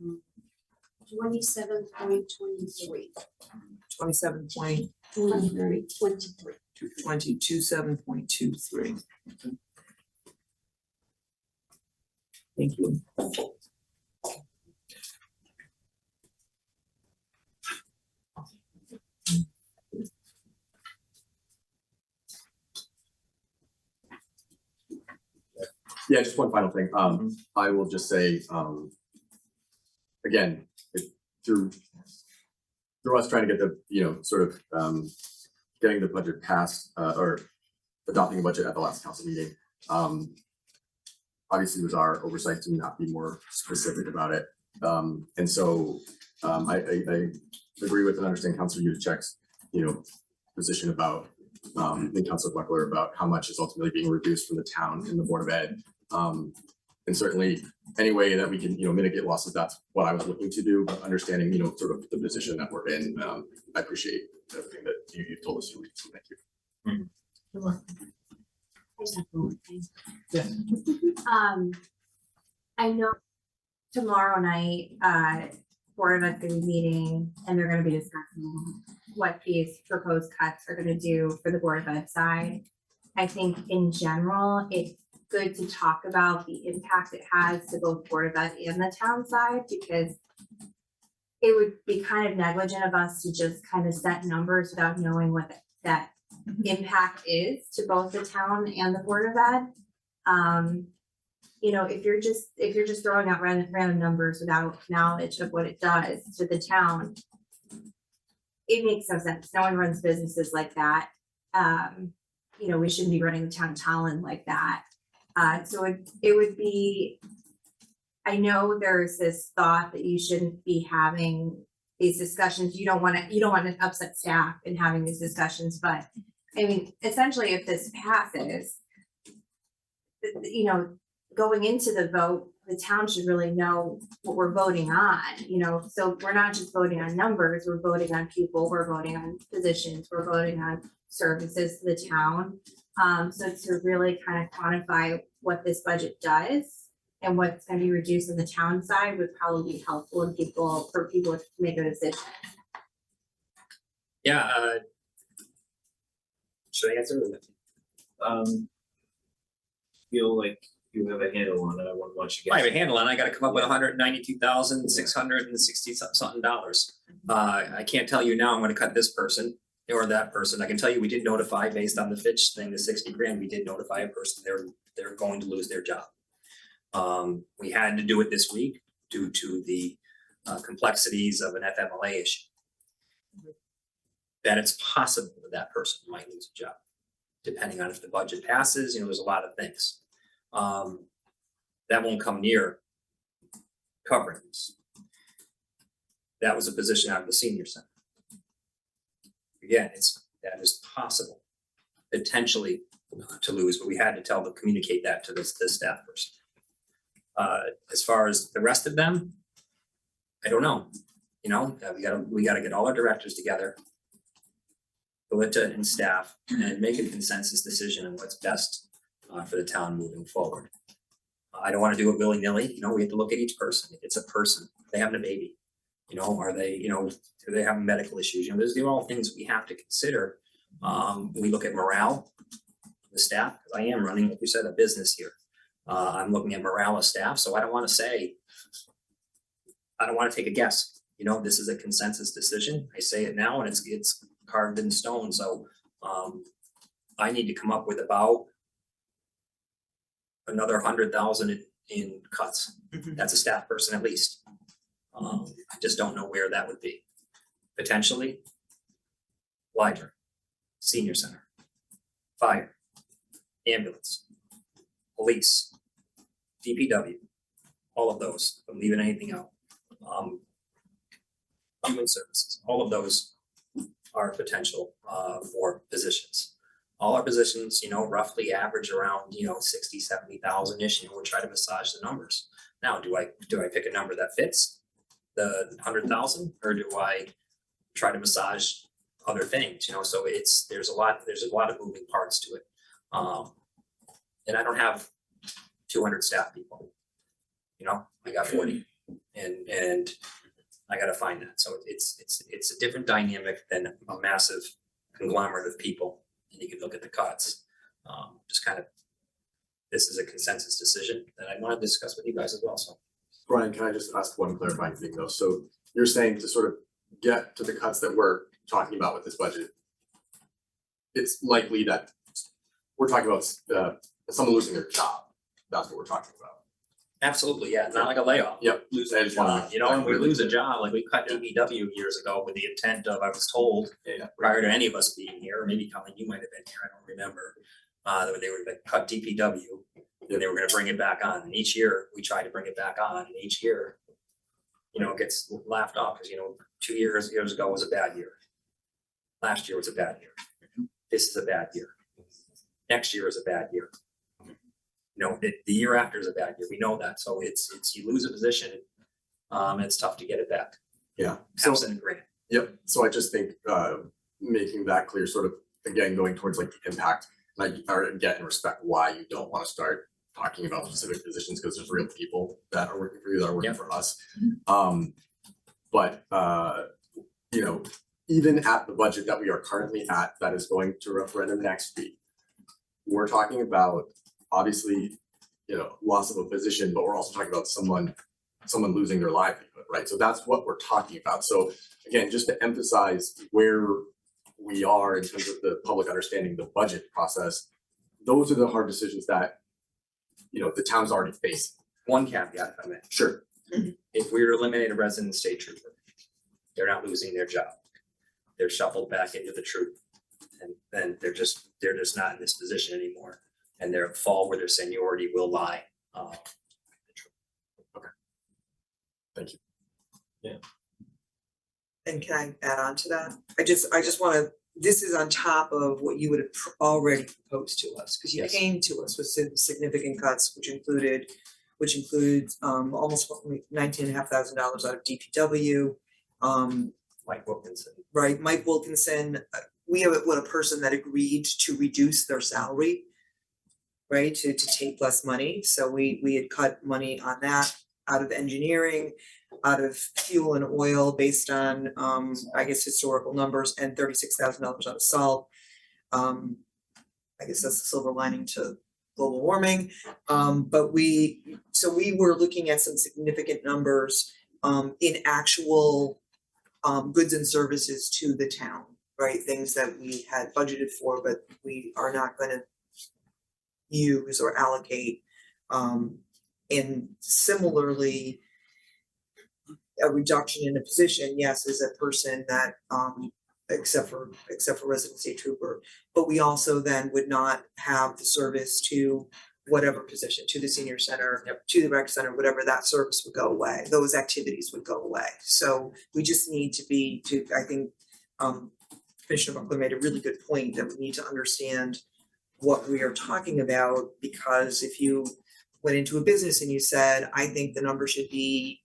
Speaker 13: 27.23.
Speaker 3: 27.23. 27.23. Thank you.
Speaker 7: Yeah, just one final thing. I will just say, again, through us trying to get the, you know, sort of getting the budget passed, or adopting a budget at the last council meeting. Obviously it was our oversight to not be more specific about it. And so I agree with and understand Councilor Yudichek's, you know, position about and Councilor Buckler about how much is ultimately being reduced from the town and the Board of Ed. And certainly any way that we can, you know, mitigate losses, that's what I was looking to do, but understanding, you know, sort of the position that we're in, I appreciate everything that you told us, so thank you.
Speaker 1: Yeah.
Speaker 5: I know tomorrow night, Board of Ed's gonna be meeting, and they're gonna be discussing what these proposed cuts are gonna do for the Board of Ed side. I think in general, it's good to talk about the impact it has to both Board of Ed and the town side, because it would be kind of negligent of us to just kind of set numbers without knowing what that impact is to both the town and the Board of Ed. You know, if you're just throwing out random numbers without knowledge of what it does to the town, it makes no sense. No one runs businesses like that. You know, we shouldn't be running the town of Tolland like that. So it would be, I know there's this thought that you shouldn't be having these discussions. You don't want to upset staff in having these discussions, but I mean, essentially, if this passes, you know, going into the vote, the town should really know what we're voting on, you know, so we're not just voting on numbers, we're voting on people, we're voting on positions, we're voting on services to the town. So to really kind of quantify what this budget does and what's gonna be reduced on the town side would probably be helpful in for people to make a decision.
Speaker 11: Yeah, should I answer?
Speaker 1: Feel like you have a handle on it, I want to watch you
Speaker 11: I
Speaker 1: guys.
Speaker 11: have a handle on it. I gotta come up with $192,660 something. I can't tell you now I'm gonna cut this person or that person. I can tell you we did notify based on the Fitch thing, the 60 grand, we did notify a person, they're going to lose their job. We had to do it this week due to the complexities of an FMLA issue. That it's possible that person might lose a job, depending on if the budget passes, you know, there's a lot of things. That won't come near covering this. That was a position out of the senior center. Again, that is possible, potentially to lose, but we had to communicate that to this staff person. As far as the rest of them, I don't know, you know, we gotta get all our directors together, Belinda and staff, and make a consensus decision on what's best for the town moving forward. I don't wanna do it willy-nilly, you know, we have to look at each person. It's a person, they having a baby, you know, are they, you know, do they have medical issues? You know, these are all things we have to consider. We look at morale, the staff, because I am running, like you said, a business here. I'm looking at morale of staff, so I don't wanna take a guess. You know, this is a consensus decision. I say it now and it's carved in stone, so I need to come up with about another 100,000 in cuts. That's a staff person at least. I just don't know where that would be. Potentially, library, senior center, fire, ambulance, police, DPW, all of those, I'm leaving anything out. Human services, all of those are potential for positions. All our positions, you know, roughly average around, you know, 60, 70,000-ish, you know, we'll try to massage the numbers. Now, do I pick a number that fits the 100,000, or do I try to massage other things, you know? So there's a lot of moving parts to it. And I don't have 200 staff people, you know, I got 40, and I gotta find that. So it's a different dynamic than a massive conglomerate of people. And you can look at the cuts. Just kind of, this is a consensus decision that I want to discuss with you guys as well. So
Speaker 7: Brian, can I just ask one clarifying thing though? So you're saying to sort of get to the cuts that we're talking about with this budget, it's likely that we're talking about someone losing their job. That's what we're talking about.
Speaker 11: absolutely, yeah, it's not like a layoff.
Speaker 7: Yep.
Speaker 11: Lose a job, you know, and we lose a job, like we cut DPW years ago with the intent of, I was told, prior to any of us being here, or maybe Colin, you might have been here, I don't remember. That they were gonna cut DPW, then they were gonna bring it back on, and each year we tried to bring it back on, and each year, you know, it gets laughed off, because, you know, 2 years ago was a bad year. Last year was a bad year. This is a bad year. Next year is a bad year. You know, the year after is a bad year, we know that, so it's you lose a position, it's tough to get it back.
Speaker 7: Yeah.
Speaker 11: Absent a grant.
Speaker 7: Yep, so I just think making that clear, sort of, again, going towards like the impact, like, or get and respect why you don't wanna start talking about specific positions, because there's real people that are working for you, that are working for us. But you know, even at the budget that we are currently at, that is going to referendum next week, we're talking about, obviously, you know, loss of a position, but we're also talking about someone losing their livelihood, right? So that's what we're talking about. So again, just to emphasize where we are in terms of the public understanding the budget process, those are the hard decisions that, you know, the town's already facing.
Speaker 11: One caveat, if I may.
Speaker 7: Sure.
Speaker 11: If we were to eliminate a resident state trooper, they're not losing their job. They're shuffled back into the troop. And then they're just not in this position anymore. And their fall where their seniority will lie.
Speaker 7: Thank you.
Speaker 3: And can I add on to that? I just wanna this is on top of what you would have already proposed to us, because you
Speaker 11: Yes.
Speaker 3: came to us with significant cuts, which includes almost $19,500 out of DPW.
Speaker 4: Mike Wilkinson.
Speaker 3: Right, Mike Wilkinson, we have a person that agreed to reduce their salary, right, to take less money, so we had cut money on that out of engineering, out of fuel and oil based on I guess historical numbers, and $36,000 out of salt. I guess that's the silver lining to global warming. But we were looking at some significant numbers in actual goods and services to the town, right? Things that we had budgeted for, but we are not gonna use or allocate. And similarly, a reduction in a position, yes, is a person that, except for resident state trooper, but we also then would not have the service to whatever position, to the senior center, to the rec center, whatever, that service would go away, those activities would go away. So we just need to, I think, Commissioner Buckler made a really good point that we need to understand what we are talking about, because if you went into a business and you said, I think the number should be,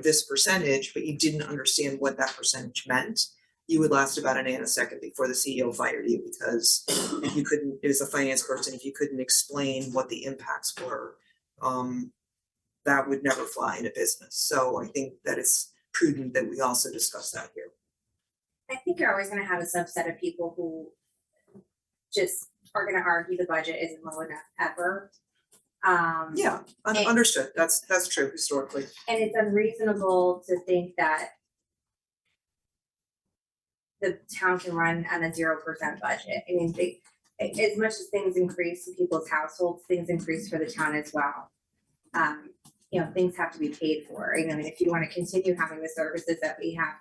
Speaker 3: this percentage, but you didn't understand what that percentage meant, you would last about a nanosecond before the CEO fired you, because if you couldn't, as a finance person, if you couldn't explain what the impacts were, that would never fly in a business. So I think that it's prudent that we also discuss that here.
Speaker 5: I think you're always gonna have a subset of people who just are gonna argue the budget isn't low enough ever.
Speaker 3: Yeah,
Speaker 5: And-
Speaker 3: understood, that's true historically.
Speaker 5: And it's unreasonable to think that the town can run on a 0% budget. I mean, as much as things increase in people's households, things increase for the town as well. Things have to be paid for. I mean, if you wanna continue having the services that we have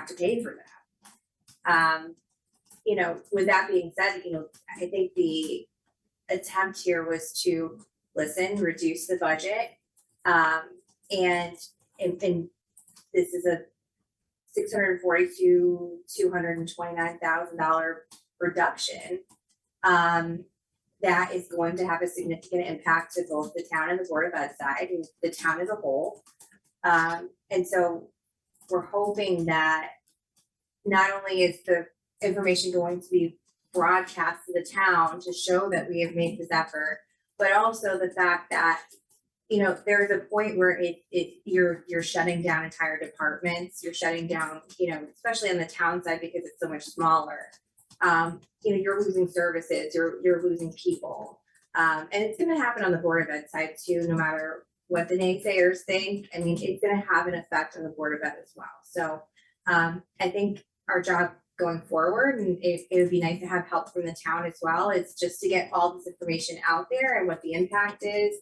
Speaker 5: to pay for that. With that being said, I think the attempt here was to listen, reduce the budget. And this is a $642,229,000 reduction. That is going to have a significant impact to both the town and the Board of Ed side, and the town as a whole. And so we're hoping that not only is the information going to be broadcast to the town to show that we have made this effort, but also the fact that, there's a point where you're shutting down entire departments, you're shutting down, especially on the town side because it's so much smaller. You're losing services, you're losing people. And it's gonna happen on the Board of Ed side too, no matter what the naysayers think. I mean, it's gonna have an effect on the Board of Ed as well. So I think our job going forward, and it would be nice to have help from the town as well, is just to get all this information out there and what the impact is.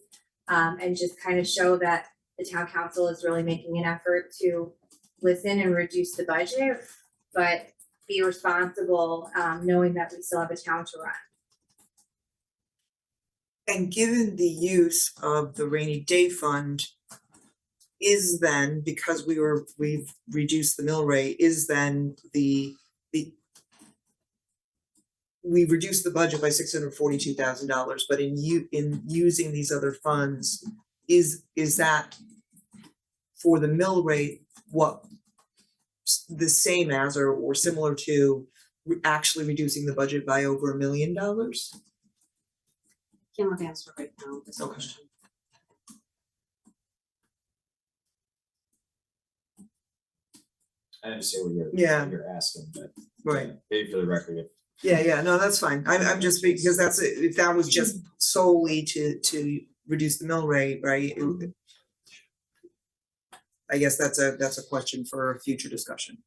Speaker 5: And just kind of show that the town council is really making an effort to listen and reduce the budget, but be responsible, knowing that we still have a town to run.
Speaker 3: And given the use of the rainy day fund is then, because we've reduced the mill rate, is then we reduced the budget by $642,000, but in using these other funds, is that for the mill rate, what the same as or similar to actually reducing the budget by over $1 million?
Speaker 13: Cannot answer right now, this
Speaker 3: Okay.
Speaker 13: question.
Speaker 1: I understand what
Speaker 3: Yeah.
Speaker 1: you're asking, but.
Speaker 3: Right.
Speaker 1: Maybe for the record, if
Speaker 3: Yeah, no, that's fine. I'm just, because that's it, if that was just solely to reduce the mill rate, right? I guess that's a question for a future discussion.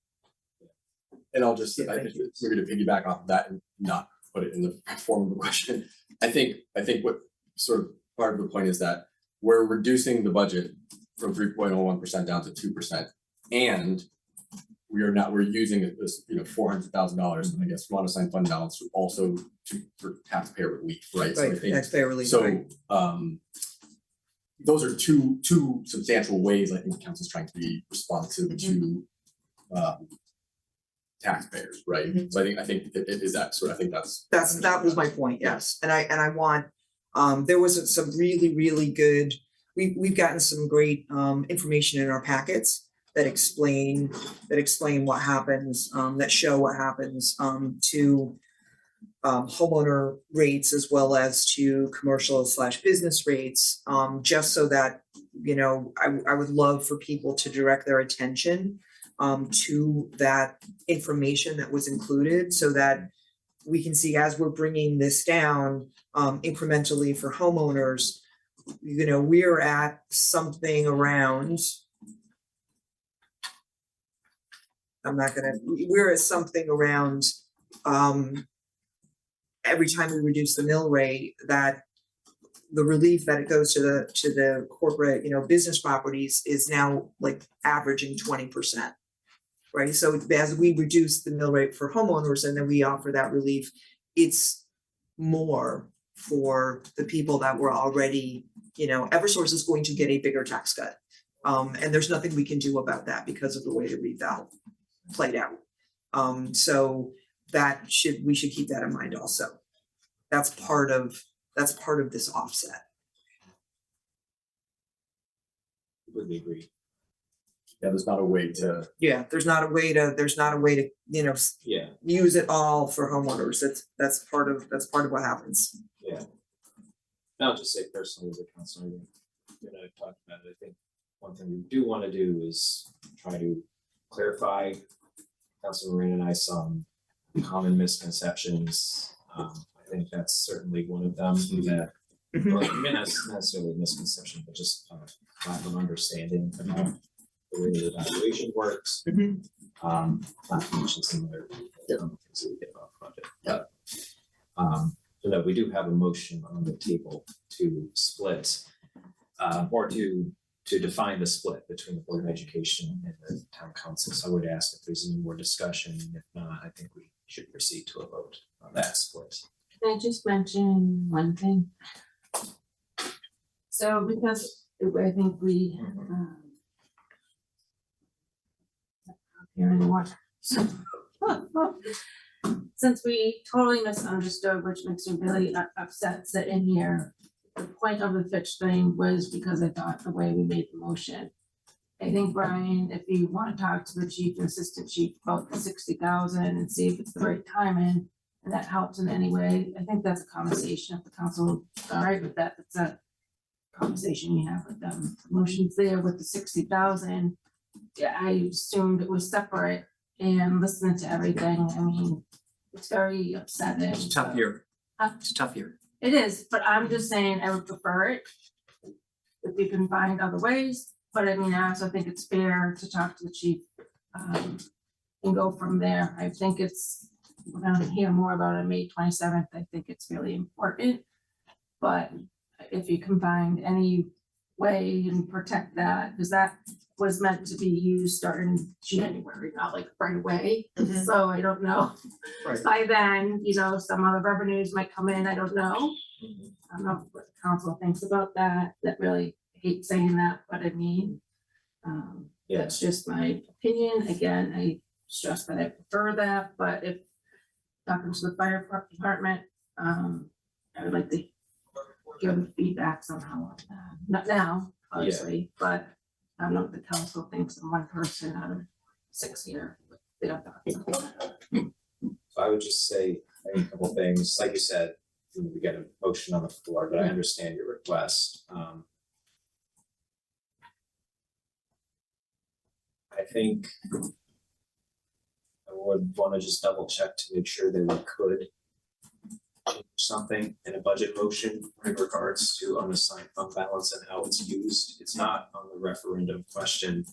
Speaker 7: And I'll just,
Speaker 3: Yeah,
Speaker 7: I
Speaker 3: thank
Speaker 7: think maybe to piggyback off of that and not put it in the form of a question. I think what sort of part of the point is that we're reducing the budget from 3.01% down to 2%. And we're using this, $400,000, I guess, from unassigned fund balance also for taxpayer relief, right? So I
Speaker 3: Right,
Speaker 7: think,
Speaker 3: taxpayer relief, right.
Speaker 7: so, those are two substantial ways I think the council's trying to be responsive to taxpayers, right?
Speaker 3: Mhm.
Speaker 7: So I think it is that, so I think that's.
Speaker 3: That was my point, yes, and I want, there was some really good, we've gotten some great information in our packets that explain what happens, that show what happens to homeowner rates as well as to commercial/business rates, just so that, you know, I would love for people to direct their attention to that information that was included, so that we can see as we're bringing this down incrementally for homeowners, you know, we're at something around, we're at something around every time we reduce the mill rate, that the relief that it goes to the corporate, you know, business properties is now like averaging 20%. Right, so as we reduce the mill rate for homeowners and then we offer that relief, it's more for the people that were already, you know, Eversource is going to get a bigger tax cut. And there's nothing we can do about that because of the way the reval played out. So we should keep that in mind also. That's part of this offset.
Speaker 1: Completely agree.
Speaker 7: Yeah, there's not a way to,
Speaker 3: Yeah, there's not a way to, you know,
Speaker 1: Yeah,
Speaker 3: use it all for homeowners. That's part of what happens.
Speaker 1: yeah. And I'll just say personally as a counselor, when I've talked about it, I think one thing we do want to do is try to clarify Councilor Marina and I some common misconceptions. I think that's certainly one of them that, or not necessarily a misconception, but just lack of understanding about the way the evaluation works. Not to mention some other things that we get off budget, but so that we do have a motion on the table to split or to define the split between the Board of Education and the Town Council. So I would ask if there's any more discussion. If not, I think we should proceed to a vote on that split.
Speaker 2: Can I just mention one thing? So because I think we here anymore. Since we totally misunderstood, which makes me really upset sitting here, the point of the Fitch thing was because I thought the way we made the motion. I think, Brian, if you want to talk to the chief and assistant chief about the 60,000 and see if it's the right timing, and that helps in any way, I think that's a conversation. If the council is all right with that, that's a conversation you have with them. The motion's there with the 60,000. Yeah, I assumed it was separate, and listening to everything, I mean, it's very upsetting.
Speaker 11: It's a tough year.
Speaker 2: Huh?
Speaker 11: It's a tough year.
Speaker 2: It is, but I'm just saying I would prefer it if we can find other ways, but I mean, I also think it's fair to talk to the chief and go from there. I think we're gonna hear more about it on May 27th. I think it's really important. But if you can find any way and protect that, because that was meant to be used starting January, not like right away.
Speaker 3: Mhm.
Speaker 2: So I don't know.
Speaker 1: Right.
Speaker 2: By then, you know, some other revenues might come in, I don't know. I don't know what the council thinks about that. That really, I hate saying that, but I mean, that's just my opinion. Again, I stress that I prefer that, but if talking to the fire department, I would like to give feedback somehow on that. Not now, obviously, but I don't know what the council thinks of one person out of 6 here. Their thoughts on that.
Speaker 1: So I would just say a couple things, like you said, we get a motion on the floor, but I understand your request. I think I would want to just double check to make sure that we could change something in a budget motion in regards to unassigned fund balance and how it's used. It's not on the referendum question.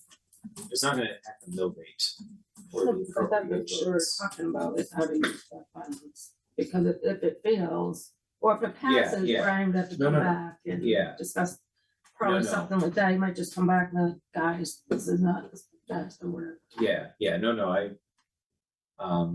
Speaker 1: It's not gonna impact the mill rate. Or the
Speaker 2: But that
Speaker 1: appropriate
Speaker 2: what you're
Speaker 1: votes.
Speaker 2: talking about is how to use that funds, because if it fails, or if it
Speaker 1: Yeah,
Speaker 2: passes,
Speaker 1: yeah.
Speaker 2: Brian would have to
Speaker 1: No,
Speaker 2: come
Speaker 1: no, no.
Speaker 2: back and
Speaker 1: Yeah.
Speaker 2: discuss. Probably
Speaker 1: No.
Speaker 2: something like that, he might just come back and like, guys, this is not the best, or whatever,
Speaker 1: Yeah, no, I,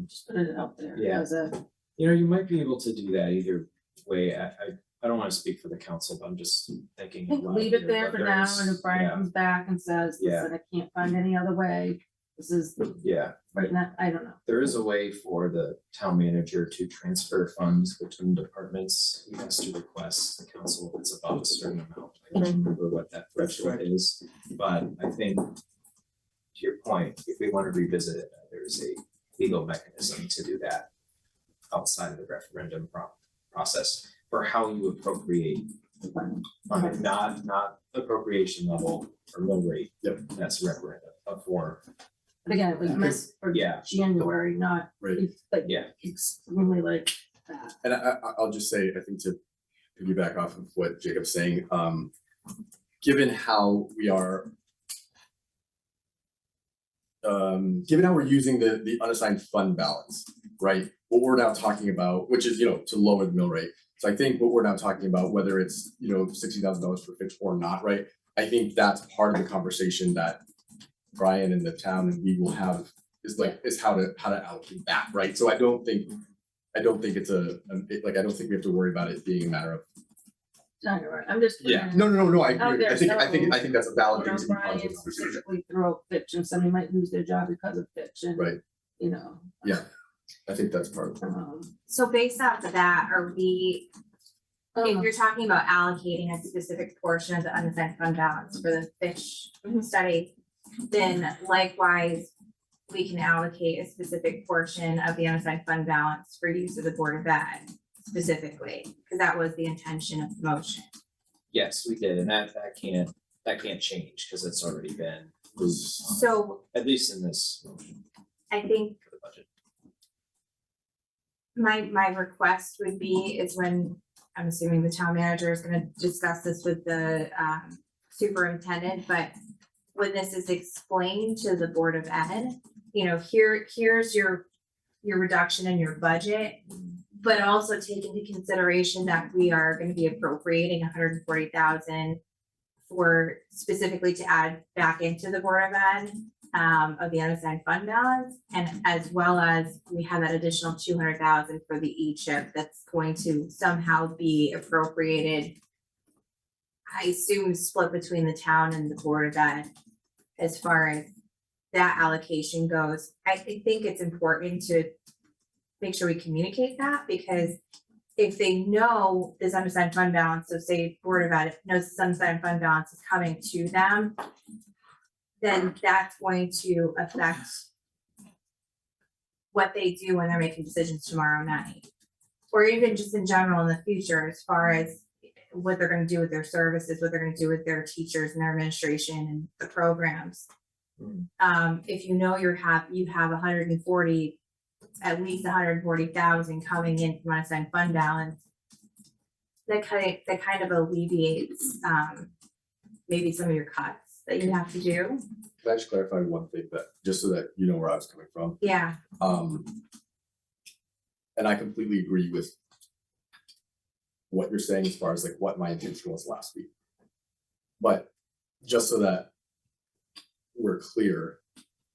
Speaker 2: just put it out there
Speaker 1: Yeah.
Speaker 2: as a.
Speaker 1: you know, you might be able to do that either way. I don't wanna speak for the council, but I'm just thinking. out loud
Speaker 2: Leave it
Speaker 1: here,
Speaker 2: there for
Speaker 1: whether
Speaker 2: now,
Speaker 1: it's-
Speaker 2: and if Brian
Speaker 1: yeah.
Speaker 2: comes back and says,
Speaker 1: Yeah.
Speaker 2: listen, I can't find any other way, This is
Speaker 1: Yeah,
Speaker 2: right now, I don't know.
Speaker 1: there is a way for the town manager to transfer funds between departments. He has to request the council if it's above a certain amount. I don't remember what that threshold is, but I think to your point, if we want to revisit it, there's a legal mechanism to do that outside of the referendum process for how you appropriate money, not appropriation level or mill rate.
Speaker 7: Yep.
Speaker 1: That's referendum for,
Speaker 2: But again, it was meant for
Speaker 1: yeah,
Speaker 2: January, not,
Speaker 7: Right.
Speaker 2: it's like,
Speaker 1: Yeah.
Speaker 2: extremely like that.
Speaker 7: And I'll just say, I think to piggyback off of what Jacob's saying, given how we are given how we're using the unassigned fund balance, right? What we're now talking about, which is, to lower the mill rate. So I think what we're now talking about, whether it's, $60,000 for Fitch or not, right? I think that's part of the conversation that Brian and the town and we will have is how to allocate that, right? So I don't think it's I don't think we have to worry about it being a matter of.
Speaker 2: No, you're right. I'm just.
Speaker 7: No, I
Speaker 2: Out
Speaker 7: agree.
Speaker 2: there,
Speaker 7: I think that's a valid
Speaker 2: You know,
Speaker 7: thing to be part of the
Speaker 2: Brian
Speaker 7: conversation.
Speaker 2: specifically threw out Fitch and somebody might lose their job because of Fitch and.
Speaker 7: Right.
Speaker 2: You know.
Speaker 7: Yeah. I think that's part of it.
Speaker 5: So based off of that, are we, if you're talking about allocating a specific portion of the unassigned fund balance for the fish study, then likewise, we can allocate a specific portion of the unassigned fund balance for use of the Board of Ed specifically, because that was the intention of the motion.
Speaker 1: yes, we did, and that can't change because it's already been,
Speaker 5: So
Speaker 1: at least in this motion
Speaker 5: I think
Speaker 1: for the budget.
Speaker 5: my request would be is when, I'm assuming the town manager is gonna discuss this with the superintendent, but when this is explained to the Board of Ed, here's your reduction in your budget, but also take into consideration that we are gonna be appropriating $140,000 for specifically to add back into the Board of Ed of the unassigned fund balance, and as well as we have that additional 200,000 for the E-chip that's going to somehow be appropriated. I assume split between the town and the Board of Ed as far as that allocation goes. I think it's important to make sure we communicate that, because if they know this unassigned fund balance, so say Board of Ed knows this unassigned fund balance is coming to them, then that's going to affect what they do when they're making decisions tomorrow night. Or even just in general in the future, as far as what they're gonna do with their services, what they're gonna do with their teachers and their administration and the programs. If you know you have 140, at least 140,000 coming in from unassigned fund balance, that kind of alleviates maybe some of your cuts that you have to do.
Speaker 7: Can I just clarify one thing just so that you know where I was coming from?
Speaker 5: Yeah,
Speaker 7: And I completely agree with what you're saying as far as what my intention was last week. But just so that we're clear,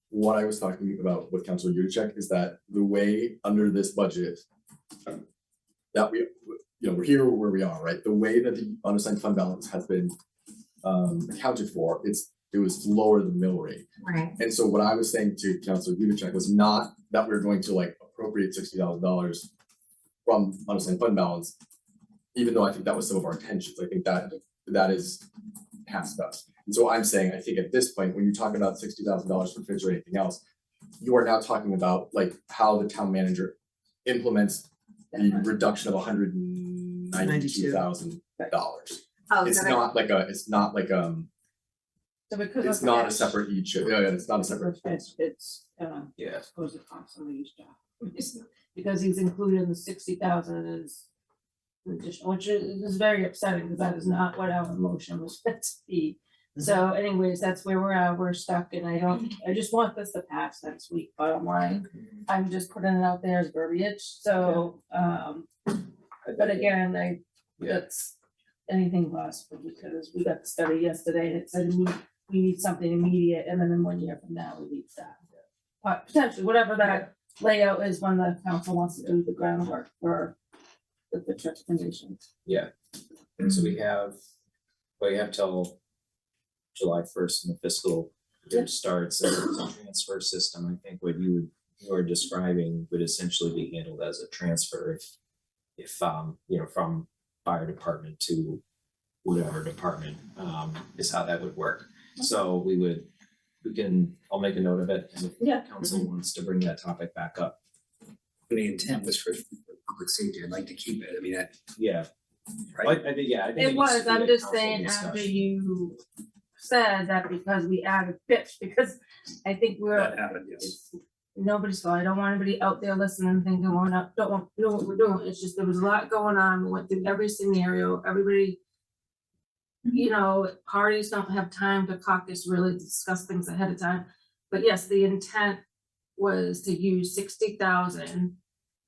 Speaker 7: what I was talking about with Councilor Yudichak is that the way under this budget that we're here where we are, right? The way that the unassigned fund balance has been accounted for, it was lower the mill rate.
Speaker 5: right.
Speaker 7: And so what I was saying to Councilor Yudichak was not that we're going to appropriate $60,000 from unassigned fund balance, even though I think that was some of our intentions. I think that is past us. And so I'm saying, I think at this point, when you talk about $60,000 for Fitch or anything else, you are now talking about how the town manager implements the reduction of $192,000.
Speaker 5: Oh,
Speaker 7: It's
Speaker 5: so that,
Speaker 7: not like it's not a separate each, it's not a separate.
Speaker 2: It's
Speaker 1: Yeah.
Speaker 2: supposed to cost somebody his job. Because he's included in the 60,000 as additional, which is very upsetting, because that is not what our motion was meant to be. So anyways, that's where we're at, we're stuck, and I just want this to pass next week, bottom line. I'm just putting it out there as verbiage, so, but again, that's anything possible, because we got the study yesterday, and it said we need something immediate, and then in 1 year from now, we need that. But potentially, whatever that layout is when the council wants to do the groundwork for the church conditions.
Speaker 1: Yeah, so we have till July 1st in the fiscal year starts, and the transfer system, I think what you are describing would essentially be handled as a transfer if you know, from fire department to whatever department, is how that would work. So I'll make a note of it, and
Speaker 2: Yeah.
Speaker 1: if council wants to bring that topic back up.
Speaker 4: The intent was for public safety, I'd like to keep it, I mean,
Speaker 1: Yeah.
Speaker 4: right?
Speaker 1: I think, yeah, I think.
Speaker 2: It
Speaker 1: needs
Speaker 2: was,
Speaker 1: to be
Speaker 2: I'm
Speaker 1: a
Speaker 2: just
Speaker 1: council
Speaker 2: saying after
Speaker 1: discussion.
Speaker 2: you said that because we added pitch, because I think
Speaker 4: That happened, yes.
Speaker 2: nobody's fault. I don't want anybody out there listening thinking we're not, don't want, know what we're doing. It's just, there was a lot going on. We went through every scenario, everybody. You know, parties don't have time to caucus, really discuss things ahead of time. But yes, the intent was to use 60,000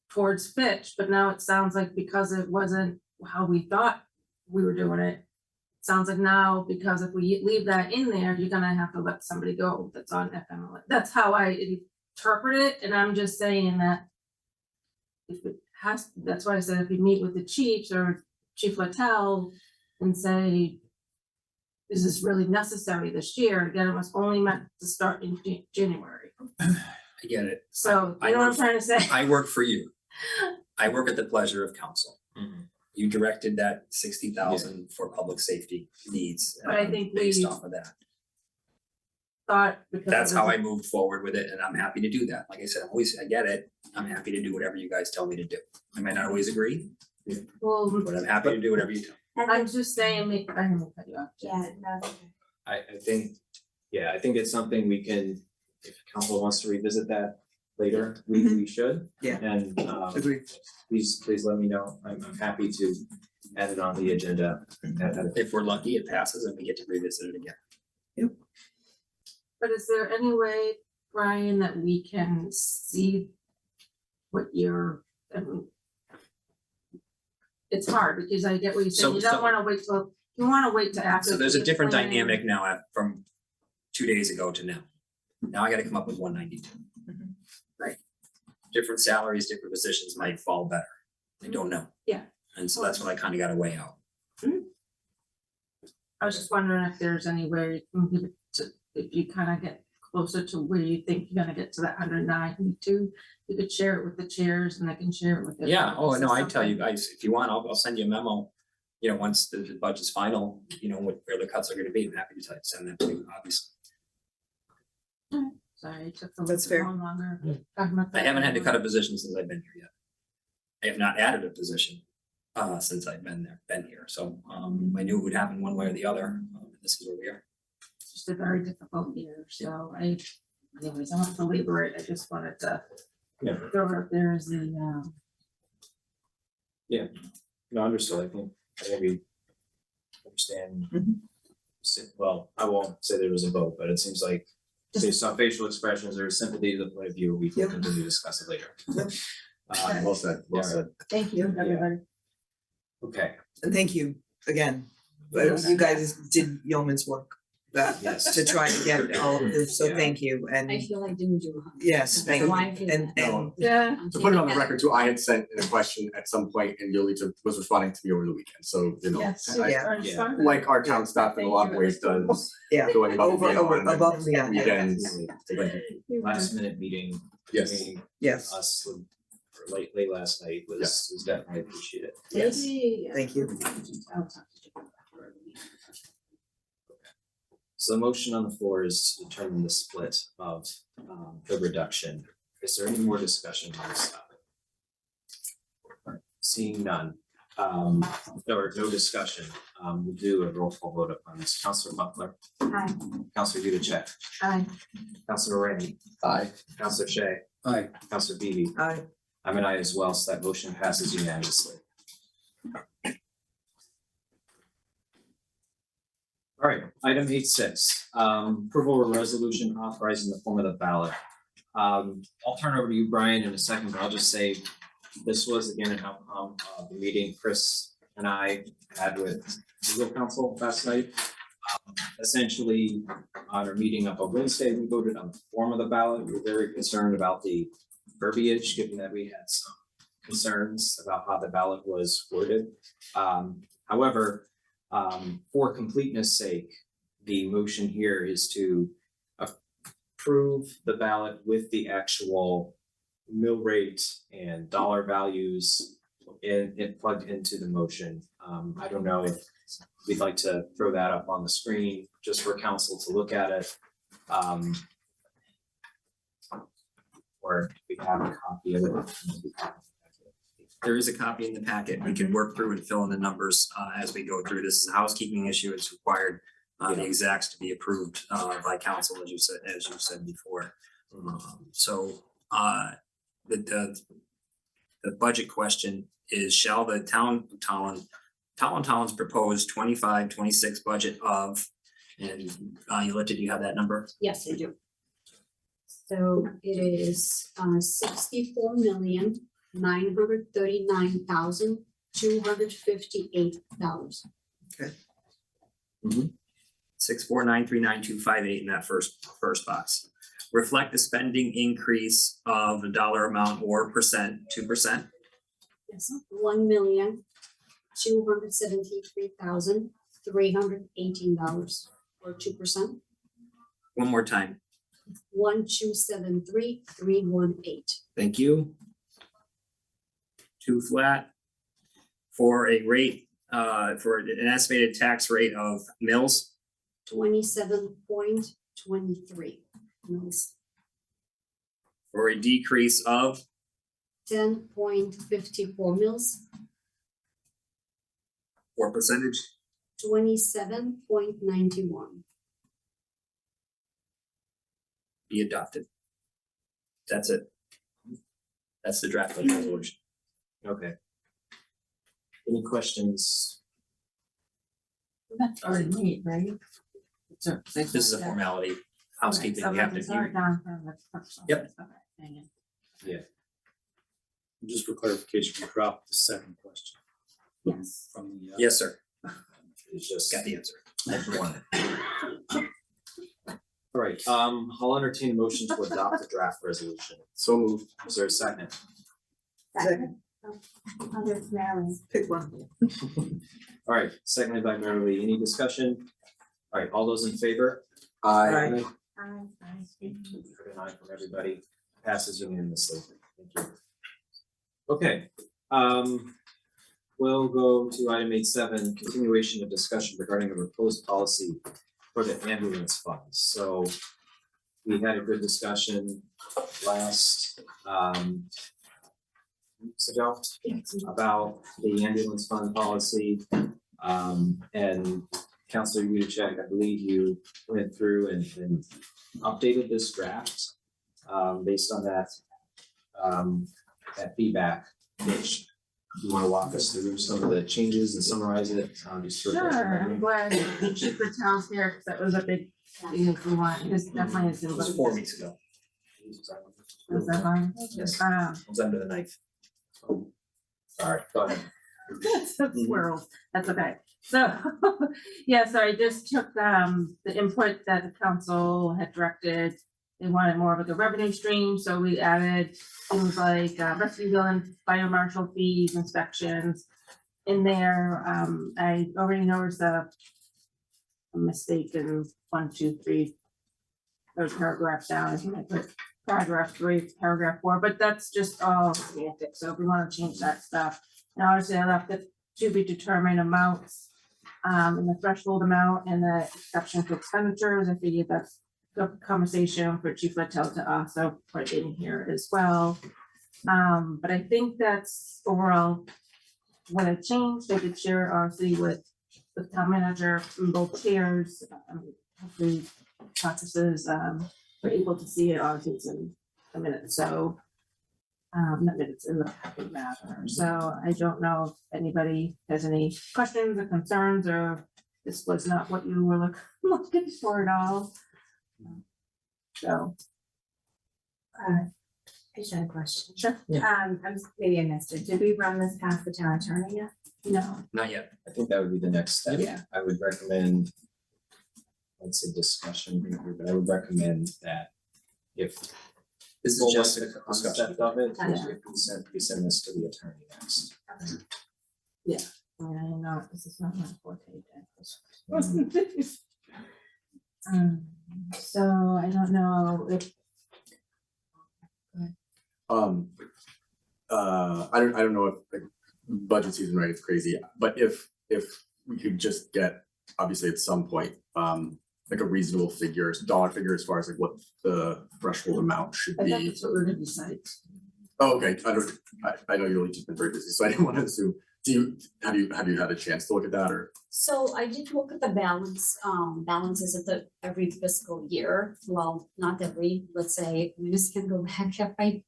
Speaker 2: towards Fitch, but now it sounds like because it wasn't how we thought we were doing it. Sounds like now, because if we leave that in there, you're gonna have to let somebody go that's on FMLA. That's how I interpret it, and I'm just saying that if it has, that's why I said if you meet with the chiefs or Chief Littell and say, is this really necessary this year? Again, it was only meant to start in January.
Speaker 4: I get it.
Speaker 2: So,
Speaker 4: I
Speaker 2: you know what I'm
Speaker 4: work-
Speaker 2: trying to say?
Speaker 4: I work for you. I work at the pleasure of council.
Speaker 1: Mhm.
Speaker 4: You directed that 60,000 for public safety needs.
Speaker 2: But I think
Speaker 4: based
Speaker 2: we-
Speaker 4: off of that.
Speaker 2: Thought because.
Speaker 4: That's how I moved forward with it, and I'm happy to do that. Like I said, I get it. I'm happy to do whatever you guys tell me to do. I might not always agree,
Speaker 2: Well,
Speaker 4: but I'm happy to do whatever you tell.
Speaker 2: I'm just saying, I don't know, cut you off. Jen.
Speaker 5: Yeah, no,
Speaker 1: I think, yeah, I think it's something we can, if council wants to revisit that later, we should.
Speaker 3: Yeah.
Speaker 1: And
Speaker 3: Agreed.
Speaker 1: please let me know. I'm happy to add it on the agenda.
Speaker 4: If we're lucky, it passes and we get to revisit it again.
Speaker 2: But is there any way, Brian, that we can see what you're, it's hard because I get what you're saying. You
Speaker 4: So-
Speaker 2: don't wanna wait till, you wanna wait to after.
Speaker 4: So there's a
Speaker 2: the
Speaker 4: different
Speaker 2: plan.
Speaker 4: dynamic now from 2 days ago to now. Now I gotta come up with 192. Right? Different salaries, different positions might fall better. I don't know.
Speaker 2: Yeah.
Speaker 4: And so that's what I kinda gotta weigh out.
Speaker 2: I was just wondering if there's any way you can give it to, if you kinda get closer to where you think you're gonna get to that 192, you could share it with the chairs and they can share it with the.
Speaker 4: Yeah, oh, no, I tell you guys, if you want, I'll send you a memo. You know, once the budget's final, you know, where the cuts are gonna be, I'm happy to send that to you, obviously.
Speaker 2: Sorry, it took a
Speaker 3: That's
Speaker 2: little
Speaker 3: fair.
Speaker 2: bit longer. talking about
Speaker 4: I
Speaker 2: that.
Speaker 4: haven't had to cut a position since I've been here yet. I have not added a position since I've been here, so I knew it would happen one way or the other, this is where we are.
Speaker 2: It's just a very difficult year, so anyways, I won't belabor it, I just wanted to.
Speaker 1: Yeah.
Speaker 2: Throw it out there as the,
Speaker 1: No, understood. I think we understand.
Speaker 3: Mhm.
Speaker 1: Well, I won't say there was a vote, but it seems like based on facial expressions or sympathy to the point of view, we can
Speaker 3: Yep.
Speaker 1: continue to discuss it later.
Speaker 7: Well said, well said.
Speaker 2: thank you, everybody.
Speaker 1: Okay,
Speaker 3: And thank you again. But you guys did yeoman's work that
Speaker 1: Yes.
Speaker 3: to try to get all of this, so
Speaker 1: Yeah.
Speaker 3: thank you and
Speaker 13: I feel I didn't do.
Speaker 3: yes, thank you.
Speaker 13: Why did
Speaker 3: And
Speaker 7: No,
Speaker 2: Yeah.
Speaker 13: I'm
Speaker 7: to put it on the
Speaker 13: taking that.
Speaker 7: record too, I had sent in a question at some point and Yoli was responding to me over the weekend, so, you know,
Speaker 2: Yes.
Speaker 7: I,
Speaker 3: Yeah.
Speaker 1: Yeah.
Speaker 7: like our town staff in a lot of ways does,
Speaker 3: yeah,
Speaker 7: going above and
Speaker 3: over
Speaker 7: beyond.
Speaker 3: above and beyond.
Speaker 7: Weekends, so thank you.
Speaker 1: last minute meeting.
Speaker 7: Yes.
Speaker 1: between
Speaker 3: Yes,
Speaker 1: Us with, or late last night was definitely appreciated.
Speaker 3: yes, thank you.
Speaker 2: I'll talk to you.
Speaker 1: So the motion on the floor is to determine the split of the reduction. Is there any more discussion on this topic? Seeing none, or no discussion, we'll do a roll call vote upon this. Counselor Buckler,
Speaker 5: Aye.
Speaker 1: Counselor Yudichak,
Speaker 2: Aye.
Speaker 1: Counselor Rainey,
Speaker 7: Aye.
Speaker 1: Counselor Shay,
Speaker 4: Aye.
Speaker 1: Counselor Beebe.
Speaker 3: Aye.
Speaker 1: I'm an aye as well, so that motion passes unanimously. All right, item 8.6, approval of resolution authorizing the form of the ballot. I'll turn over to you, Brian, in a second, but I'll just say this was again an outcome of the meeting Chris and I had with legal counsel last night. Essentially, on our meeting up on Wednesday, we voted on the form of the ballot. We were very concerned about the verbiage, given that we had some concerns about how the ballot was worded. However, for completeness sake, the motion here is to approve the ballot with the actual mill rate and dollar values it plugged into the motion. I don't know if we'd like to throw that up on the screen just for council to look at it. Or we have a copy of it.
Speaker 11: There is a copy in the packet. We can work through and fill in the numbers as we go through. This is a housekeeping issue. It's required the exacts to be approved by council, as you said before. So the budget question is, shall the town of Tolland's proposed 25-26 budget of, and Yolanda, do you have that number?
Speaker 13: Yes, I do. So it is 64,939,258.
Speaker 11: $649399258 in that first box. Reflect the spending increase of a dollar amount or percent, 2%.
Speaker 13: Yes, $1,273,318 or 2%.
Speaker 11: One more time.
Speaker 13: 1,273,318.
Speaker 11: Thank you. 2 flat for a rate, for an estimated tax rate of mills.
Speaker 13: 27.23 mils.
Speaker 11: For a decrease of
Speaker 13: 10.54 mils.
Speaker 11: or percentage.
Speaker 13: 27.91.
Speaker 11: Be adopted. That's it. That's the draft resolution.
Speaker 1: Okay. Any questions?
Speaker 2: That's already made, right?
Speaker 11: This is a formality, housekeeping we have to do. Yep.
Speaker 8: Just for clarification, we dropped the second question
Speaker 2: Yes.
Speaker 8: from the.
Speaker 11: Yes, sir.
Speaker 1: It's just.
Speaker 11: Got the answer.
Speaker 1: All right, I'll entertain a motion to adopt the draft resolution.
Speaker 7: So moved.
Speaker 1: Is there a second?
Speaker 5: Second. Others, Marilyn.
Speaker 3: Pick one.
Speaker 1: All right, seconded by Mary Lee. Any discussion? All right, all those in favor?
Speaker 3: Aye.
Speaker 1: Heard an aye from everybody. Passes unanimously. Thank you. Okay, we'll go to item 8.7, continuation of discussion regarding a proposed policy for the ambulance funds. So we had a good discussion last weeks ago about the ambulance fund policy. And Councilor Yudichak, I believe you went through and updated this draft based on that feedback. Which you want to walk us through some of the changes and summarize it? Just for-
Speaker 2: Sure, I'm glad Chief Patel's here, because that was a big thing if we want, this definitely is.
Speaker 11: It was 4 weeks ago.
Speaker 2: Was that long?
Speaker 11: Yes.
Speaker 2: Wow.
Speaker 11: It was under the knife.
Speaker 1: All right, go ahead.
Speaker 2: Squirrels, that's okay. So, yeah, so I just took the input that the council had directed. They wanted more of a revenue stream, so we added things like rescue bill, fire marshal fees, inspections in there. I already noticed a mistake in 1, 2, 3. Those paragraphs down, I think I put paragraph 3, paragraph 4, but that's just all semantics, so if we wanna change that stuff. And obviously I left the to be determined amounts, and the threshold amount and the exception for expenditures. I figured that's a conversation for Chief Littell to also put in here as well. But I think that's overall what I changed. I did share obviously with the town manager from both chairs, hopefully practices, were able to see it, obviously it's in a minute, so not minutes in the packet matter. So I don't know if anybody has any questions or concerns, or this was not what you were looking for at all. So.
Speaker 5: I just had a question.
Speaker 2: Sure.
Speaker 5: Maybe I missed it. Did we run this past the town attorney yet?
Speaker 2: No.
Speaker 11: Not yet.
Speaker 1: I think that would be the next step.
Speaker 2: Yeah.
Speaker 1: I would recommend, let's say discussion here, but I would recommend that if
Speaker 11: This is
Speaker 1: people like
Speaker 11: just
Speaker 1: the
Speaker 11: a discussion.
Speaker 1: concept of it,
Speaker 2: Yeah.
Speaker 1: if we send this to the attorney next.
Speaker 2: I mean, I know this is not my forte. So I don't know if,
Speaker 7: I don't know if like budget season, right, it's crazy, but if we could just get, obviously at some point, like a reasonable figure, dollar figure as far as like what the threshold amount should
Speaker 3: I thought
Speaker 7: be.
Speaker 3: that's what we're gonna decide.
Speaker 7: Oh, okay, I know you've only just been very busy, so I didn't want to assume, have you had a chance to look at that or?
Speaker 13: So I did look at the balances at every fiscal year, well, not every, let's say, we just can go back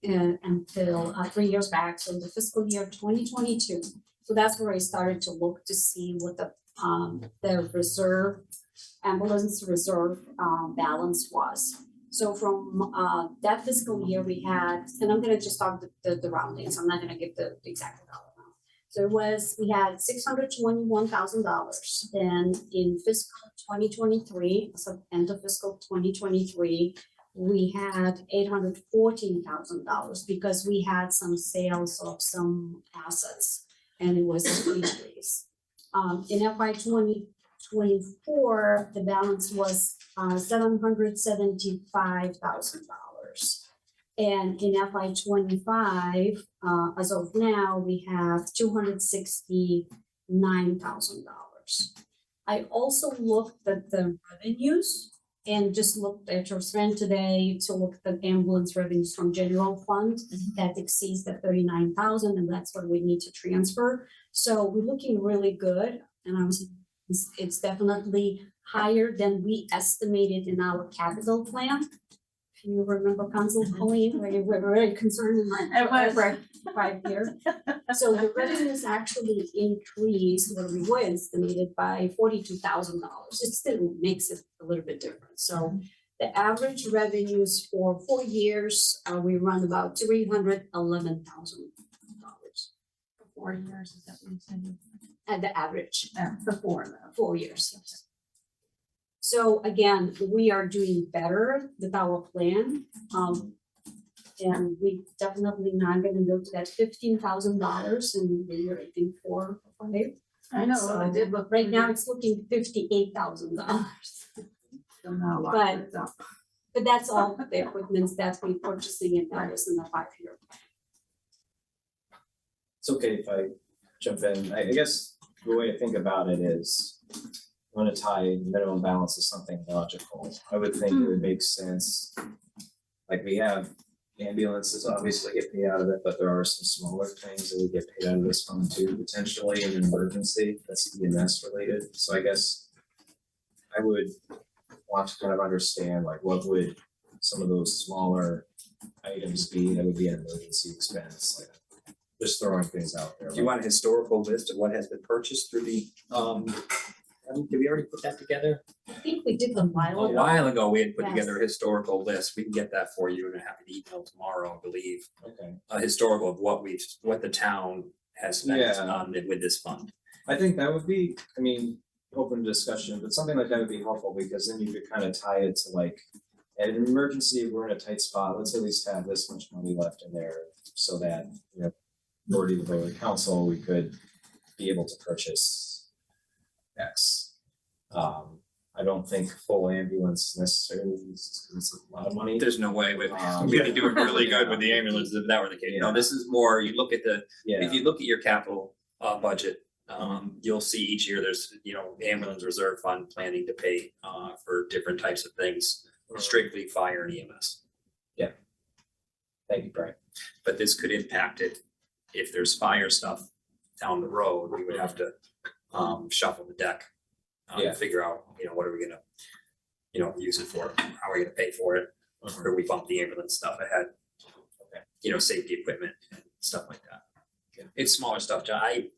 Speaker 13: until 3 years back, so the fiscal year 2022. So that's where I started to look to see what the ambulance reserve balance was. So from that fiscal year, we had, and I'm gonna just talk the roundings, I'm not gonna give the exact dollar amount. So we had $621,000. Then in fiscal 2023, so end of fiscal 2023, we had $814,000 because we had some sales of some assets and it was an increase. In FY 2024, the balance was $775,000. And in FY 25, as of now, we have $269,000. I also looked at the revenues and just looked at your friend today to look at the ambulance revenues from general fund that exceeds the 39,000, and that's what we need to transfer. So we're looking really good, and it's definitely higher than we estimated in our capital plan. If you remember, Council Colleen, we were very concerned in my 5 years. So the revenues actually increased, where we were estimated, by $42,000. It still makes it a little bit different. So the average revenues for 4 years, we run about $311,000.
Speaker 2: for 4 years, is that what you said?
Speaker 13: At the average.
Speaker 2: Before.
Speaker 13: 4 years, yes. So again, we are doing better with our plan. And we definitely not gonna go to that $15,000 in the year, I think, 4 or 5.
Speaker 2: I know,
Speaker 13: So
Speaker 2: I did look.
Speaker 13: right now, it's looking $58,000. But that's all the equipment that we're purchasing, and that was in the 5-year.
Speaker 1: It's okay if I jump in. I guess the way to think about it is, I'm gonna tie minimum balance to something logical. I would think it would make sense. Like we have ambulances obviously get paid out of it, but there are some smaller things that would get paid out of this fund too, potentially in an emergency that's EMS related. So I guess I would want to kind of understand, like, what would some of those smaller items be that would be an emergency expense, like just throwing things out there.
Speaker 11: Do you want a historical list of what has been purchased through the, did we already put that together?
Speaker 13: I think we did a while
Speaker 11: A
Speaker 13: ago.
Speaker 11: while ago, we had put
Speaker 13: Yes.
Speaker 11: together a historical list. We can get that for you and have an email tomorrow, I believe.
Speaker 1: Okay.
Speaker 11: A historical of what the town has spent
Speaker 1: Yeah.
Speaker 11: on with this fund.
Speaker 1: I think that would be, I mean, open discussion, but something like that would be helpful because then you could kind of tie it to like, at an emergency, we're in a tight spot, let's at least have this much money left in there so that, you know, majority of the council, we could be able to purchase X. I don't think full ambulance necessarily is a lot of money.
Speaker 11: There's no way, we'd
Speaker 1: Um,
Speaker 11: be doing really good with the ambulances if that were the case. No, this is more, you look at if
Speaker 1: Yeah,
Speaker 11: you look at your capital budget, you'll see each year there's, ambulance reserve fund planning to pay for different types of things, strictly fire and EMS.
Speaker 1: thank you, Brian.
Speaker 11: But this could impact it. If there's fire stuff down the road, we would have to shuffle the deck.
Speaker 1: Yeah.
Speaker 11: Figure out, what are we gonna, use it for? How are we gonna pay for it? Or do we bump the ambulance stuff ahead? Okay. Safety equipment and stuff like that. It's smaller stuff, John. I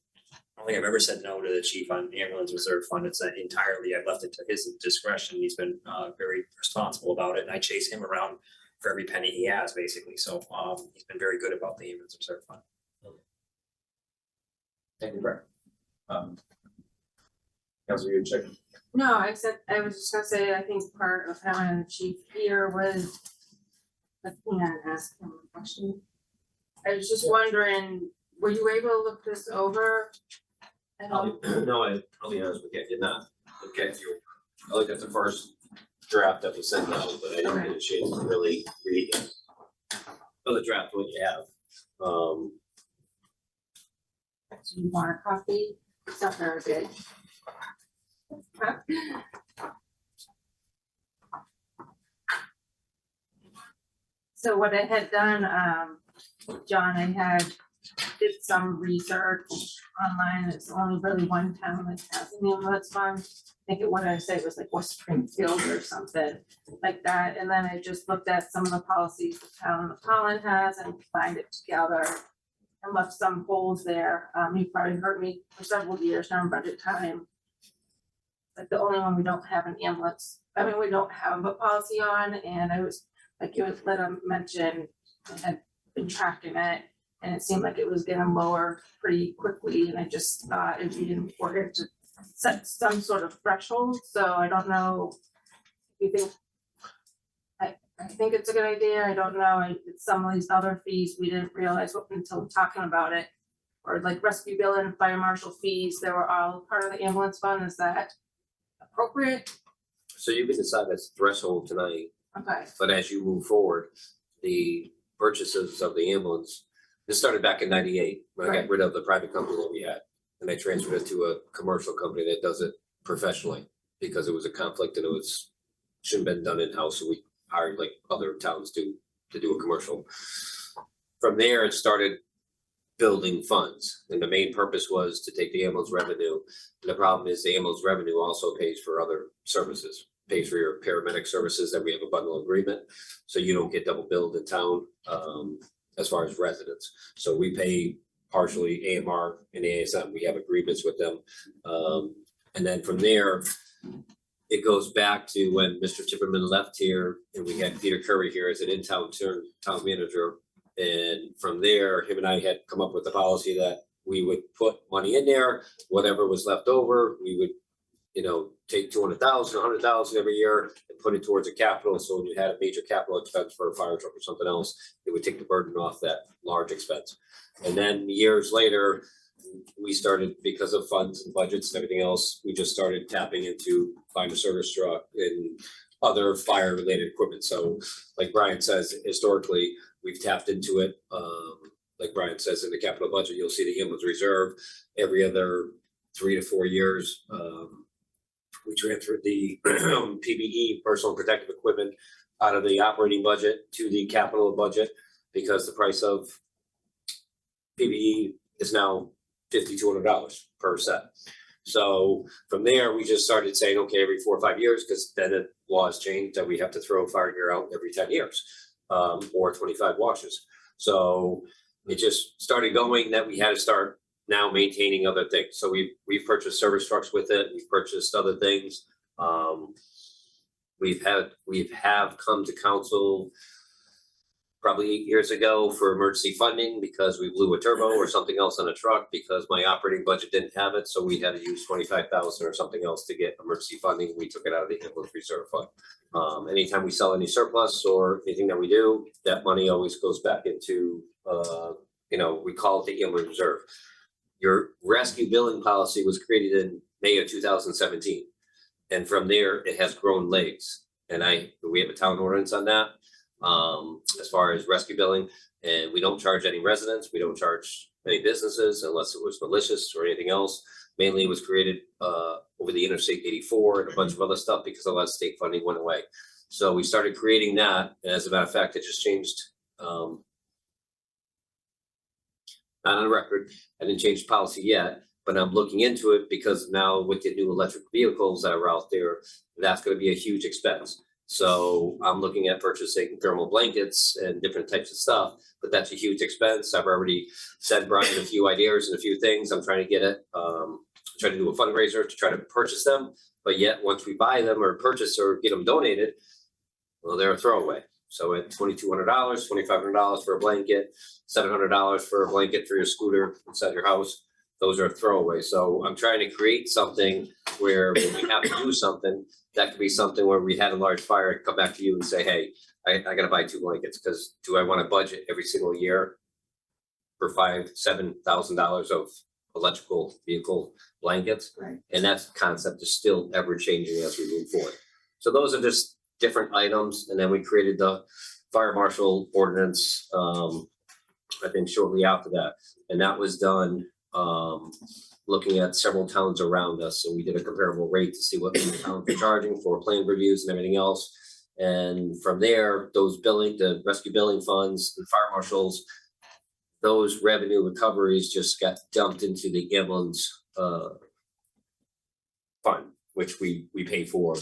Speaker 11: don't think I've ever said no to the chief on the ambulance reserve fund. It's entirely, I've left it to his discretion. He's been very responsible about it, and I chase him around for every penny he has, basically. So he's been very good about the ambulance reserve fund.
Speaker 1: Thank you, Brian. Councilor, you check.
Speaker 2: No, except I was just gonna say, I think part of having a chief here was, I can't ask him a question. I was just wondering, were you able to look this over? at all?
Speaker 14: No, I'll be honest with you, I did not look at you. I looked at the first draft that was sent out, but I didn't get a chance to really read it. The draft what you have.
Speaker 2: Do you want a copy? It's not very big. So what I had done, John, I had did some research online. It's only really one town that has an ambulance fund. I think what I say it was like West Springfield or something like that. And then I just looked at some of the policies the town of Tolland has and combined it together and left some holes there. You probably heard me for several years now in budget time. Like the only one we don't have an ambulance, I mean, we don't have a policy on, and I was, like you had let them mention, I had been tracking it, and it seemed like it was getting lower pretty quickly, and I just thought it'd be important to set some sort of threshold, so I don't know if you think. I think it's a good idea, I don't know, some of these other fees, we didn't realize what until talking about it. Or like rescue bill and fire marshal fees, they were all part of the ambulance fund, is that appropriate?
Speaker 14: So you can decide that's threshold tonight,
Speaker 2: Okay,
Speaker 14: but as you move forward, the purchases of the ambulance, this started back in '98, when I got
Speaker 2: Right.
Speaker 14: rid of the private company that we had. And I transferred it to a commercial company that does it professionally, because it was a conflict and shouldn't have been done in-house, so we hired like other towns to do a commercial. From there, it started building funds, and the main purpose was to take the ambulance revenue. And the problem is the ambulance revenue also pays for other services, pays for your paramedic services that we have a bundle agreement, so you don't get double billed in town, as far as residents. So we pay partially AMR and ASM, we have agreements with them. And then from there, it goes back to when Mr. Tipperman left here and we had Peter Curry here as an in-town town manager. And from there, him and I had come up with the policy that we would put money in there, whatever was left over, we would, take 200,000, 100,000 every year and put it towards a capital. So when you had a major capital expense for a fire truck or something else, it would take the burden off that large expense. And then years later, we started, because of funds and budgets and everything else, we just started tapping into buying a service truck and other fire related equipment. So like Brian says, historically, we've tapped into it. Like Brian says, in the capital budget, you'll see the ambulance reserve every other 3 to 4 years. We transferred the PPE, personal protective equipment, out of the operating budget to the capital budget because the price of PPE is now $5,200 per set. So from there, we just started saying, okay, every 4 or 5 years, because then the laws changed that we have to throw fire gear out every 10 years, or 25 washes. So it just started going that we had to start now maintaining other things. So we've purchased service trucks with it. We've purchased other things. We have come to council probably 8 years ago for emergency funding because we blew a turbo or something else on a truck because my operating budget didn't have it. So we had to use 25,000 or something else to get emergency funding. We took it out of the ambulance reserve fund. Anytime we sell any surplus or anything that we do, that money always goes back into, we call it the ambulance reserve. Your rescue billing policy was created in May of 2017. And from there, it has grown legs. And we have a town ordinance on that. As far as rescue billing, and we don't charge any residents, we don't charge any businesses unless it was malicious or anything else. Mainly it was created over the Interstate 84 and a bunch of other stuff because a lot of state funding went away. So we started creating that, and as a matter of fact, it just changed. Not on record, I didn't change the policy yet, but I'm looking into it because now with the new electric vehicles that are out there, that's gonna be a huge expense. So I'm looking at purchasing thermal blankets and different types of stuff, but that's a huge expense. I've already sent Brian a few ideas and a few things. I'm trying to get it, try to do a fundraiser to try to purchase them. But yet, once we buy them or purchase or get them donated, well, they're a throwaway. So at $2,200, $2,500 for a blanket, $700 for a blanket for your scooter inside your house, those are throwaways. So I'm trying to create something where when we have to do something, that could be something where we had a large fire and come back to you and say, hey, I gotta buy 2 blankets because do I want to budget every single year for $7,000 of electrical vehicle blankets?
Speaker 2: Right.
Speaker 14: And that concept is still ever changing as we move forward. So those are just different items, and then we created the fire marshal ordinance, I think shortly after that. And that was done, looking at several towns around us, and we did a comparable rate to see what the towns were charging for plan reviews and everything else. And from there, those billing, the rescue billing funds, the fire marshals, those revenue recoveries just got dumped into the ambulance fund, which we pay for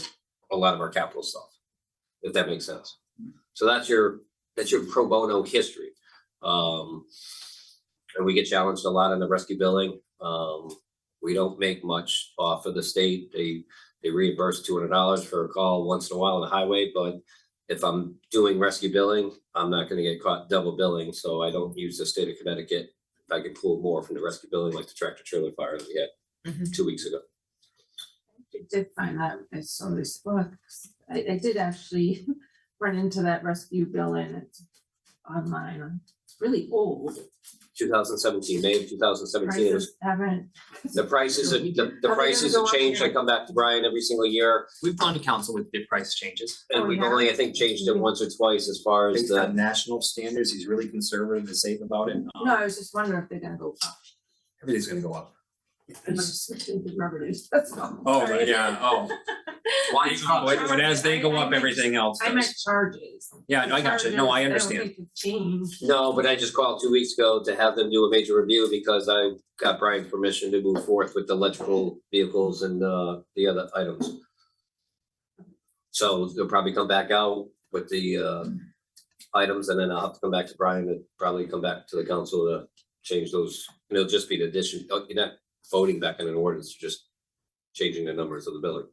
Speaker 14: a lot of our capital stuff, if that makes sense. So that's your pro bono history. And we get challenged a lot on the rescue billing. We don't make much off of the state. They reimburse $200 for a call once in a while on the highway, but if I'm doing rescue billing, I'm not gonna get caught double billing, so I don't use the state of Connecticut. If I can pull more from the rescue billing, like the tractor trailer fire that we had 2 weeks ago.
Speaker 2: I did find that I saw this book. I did actually run into that rescue bill and it's online. It's really old.
Speaker 14: 2017, May of 2017, it was,
Speaker 2: Prices haven't.
Speaker 14: the prices, the
Speaker 2: Are they gonna
Speaker 14: prices
Speaker 2: go
Speaker 14: have
Speaker 2: up
Speaker 14: changed. I
Speaker 2: here?
Speaker 14: come back to Brian every single year.
Speaker 11: We've gone to council with bid price changes.
Speaker 14: And
Speaker 2: Oh,
Speaker 14: we've
Speaker 2: yeah?
Speaker 14: only, I think, changed it once or twice as far as
Speaker 11: He's got
Speaker 14: the,
Speaker 11: national standards, he's really conservative and safe about it.
Speaker 2: No, I was just wondering if they're gonna go up.
Speaker 11: Everything's gonna go up.
Speaker 2: I'm just switching to revenues, that's all.
Speaker 11: Oh,
Speaker 2: Sorry.
Speaker 11: yeah, oh. Why, when as they go up, everything else
Speaker 2: I meant
Speaker 11: does.
Speaker 2: charges.
Speaker 11: Yeah, no, I got you. No, I
Speaker 2: Charges,
Speaker 11: understand.
Speaker 2: don't think have changed.
Speaker 14: no, but I just called 2 weeks ago to have them do a major review because I got Brian's permission to move forth with the electrical vehicles and the other items. So they'll probably come back out with the items, and then I'll have to come back to Brian and probably come back to the council to change those. And it'll just be the addition, you're not voting back on an ordinance, you're just changing the numbers of the billing.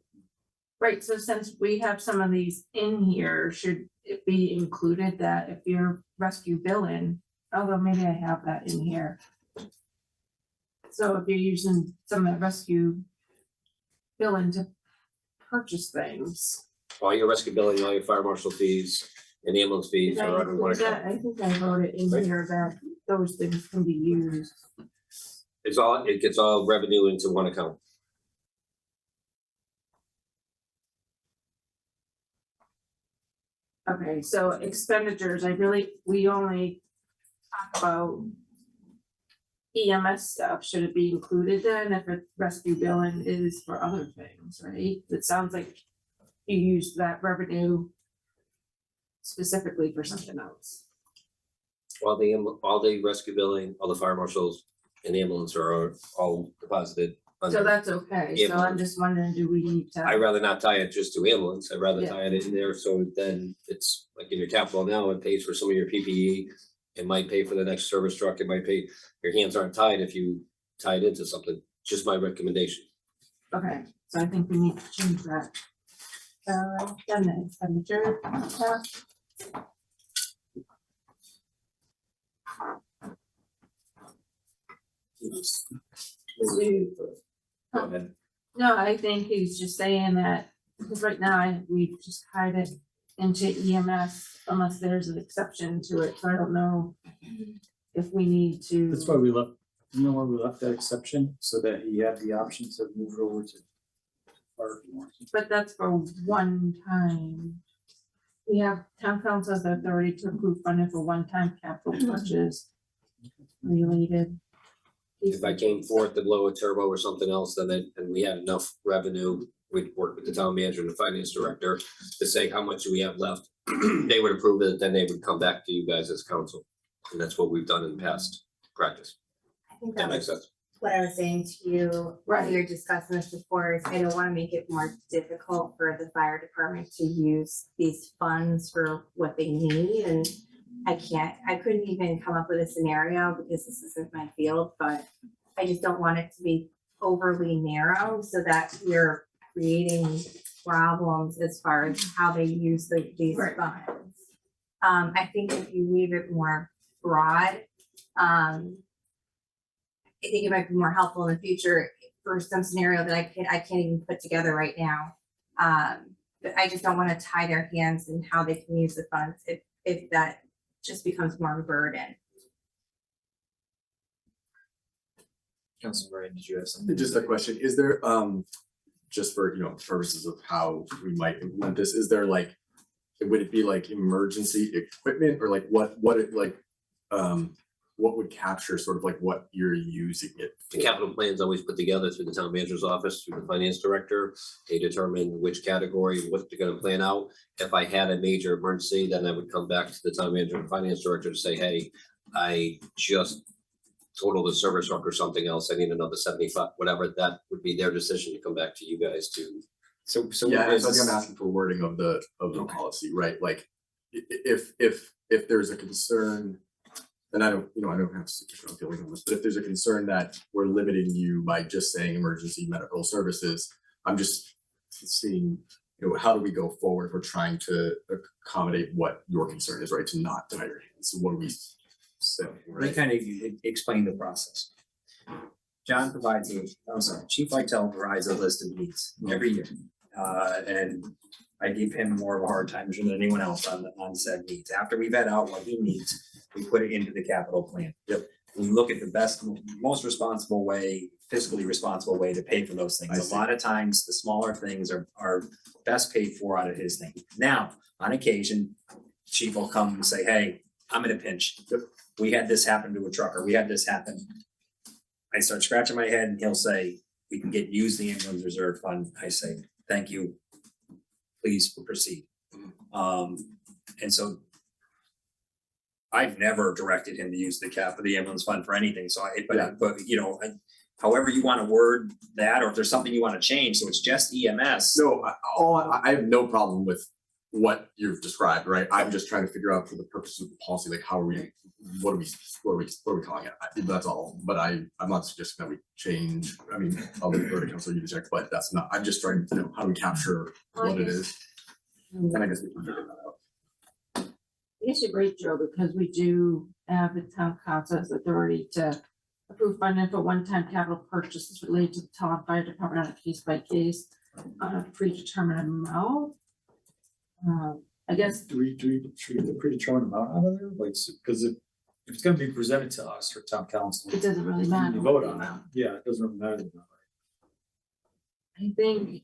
Speaker 2: Right, so since we have some of these in here, should it be included that if you're rescue billing, although maybe I have that in here. So if you're using some of the rescue billing to purchase things.
Speaker 14: All your rescue billing, all your fire marshal fees and ambulance fees
Speaker 2: Did I
Speaker 14: are under one
Speaker 2: include
Speaker 14: account.
Speaker 2: that? I think I wrote it in here that those things can be used.
Speaker 14: It gets all revenue into one account.
Speaker 2: Okay, so expenditures, we only talk about EMS stuff, should it be included then if a rescue billing is for other things, right? It sounds like you use that revenue specifically for something else.
Speaker 14: All the rescue billing, all the fire marshals and ambulance are all deposited
Speaker 2: So
Speaker 14: under.
Speaker 2: that's okay, so I'm just wondering, do we need to?
Speaker 14: I'd rather not tie it just to ambulance. I'd rather
Speaker 2: Yeah.
Speaker 14: tie it in there, so then it's like in your capital now, it pays for some of your PPE. It might pay for the next service truck, it might pay, your hands aren't tied if you tie it into something, just my recommendation.
Speaker 2: Okay, so I think we need to change that. Then the expenditure stuff.
Speaker 14: Go ahead.
Speaker 2: No, I think he's just saying that, because right now we just tied it into EMS unless there's an exception to it, so I don't know if we need to.
Speaker 8: That's why we left, why we left that exception, so that he had the option to move it over to. Or if he wants to.
Speaker 2: But that's for one time. We have town council has the authority to approve funding for one-time capital purchase related.
Speaker 14: If I came forth to blow a turbo or something else, then and we had enough revenue, we'd work with the town manager and the finance director to say how much do we have left. They would approve it, then they would come back to you guys as council. And that's what we've done in past practice.
Speaker 5: I think
Speaker 14: That
Speaker 5: that
Speaker 14: makes
Speaker 5: was
Speaker 14: sense.
Speaker 5: what I was saying to you, when we were discussing this before, is I don't wanna make it more difficult for the fire department to use these funds for what they need, and I couldn't even come up with a scenario because this isn't my field, but I just don't want it to be overly narrow so that you're creating problems as far as how they use these
Speaker 2: Right.
Speaker 5: funds. I think if you leave it more broad, I think it might be more helpful in the future for some scenario that I can't even put together right now. But I just don't wanna tie their hands in how they can use the funds if that just becomes more of a burden.
Speaker 1: Councilman Bryan, did you have something?
Speaker 7: Just a question, is there, just for, purposes of how we might implement this, is there like would it be like emergency equipment or like what what would capture sort of like what you're using it
Speaker 14: The
Speaker 7: for?
Speaker 14: capital plan is always put together through the town manager's office, through the finance director. They determine which category, what they're gonna plan out. If I had a major emergency, then I would come back to the town manager and finance director to say, hey, I just totaled the service truck or something else, I need another 75, whatever, that would be their decision to come back to you guys to.
Speaker 11: So
Speaker 7: Yeah,
Speaker 11: what
Speaker 7: I think
Speaker 11: is-
Speaker 7: I'm asking for wording of the policy, right? Like if there's a concern, and I don't have strong feelings on this, but if there's a concern that we're limiting you by just saying emergency medical services, I'm just seeing, how do we go forward if we're trying to accommodate what your concern is, right? To not tie your hands. So what do we say,
Speaker 4: They
Speaker 7: right?
Speaker 4: kind of explain the process. John provides Chief Lytle provides a list of needs every year. And I give him more of a hard time than anyone else on said needs. After we vet out what he needs, we put it into the capital plan.
Speaker 7: Yep.
Speaker 4: We look at the best, most responsible way, fiscally responsible way to pay for those
Speaker 7: I
Speaker 4: things. A
Speaker 7: see.
Speaker 4: lot of times, the smaller things are best paid for out of his thing. Now, on occasion, Chief will come and say, hey, I'm in a pinch.
Speaker 7: Yep.
Speaker 4: We had this happen to a trucker, we had this happen. I start scratching my head and he'll say, we can use the ambulance reserve fund. I say, thank you. Please proceed. And so I've never directed him to use the ambulance fund for anything. So but however you want to word that, or if there's something you want to change, so it's just EMS.
Speaker 7: No, I have no problem with what you've described, right? I'm just trying to figure out for the purposes of the policy, like what are we calling it? That's all, but I'm not suggesting that we change, I mean, I'll leave it to council you to check, but that's not, I'm just trying to know how do we capture what it is. And I guess we can figure that out.
Speaker 2: I guess you're great, Joe, because we do have the town council's authority to approve funding for one-time capital purchases related to the Tolland Fire Department on a case-by-case on a predetermined amount. I guess,
Speaker 8: Do we should we get a predetermined amount out of there? Like, because if it's gonna be presented to us or town council,
Speaker 2: it doesn't really matter.
Speaker 8: you vote on it. Yeah, it doesn't really matter.
Speaker 2: I think,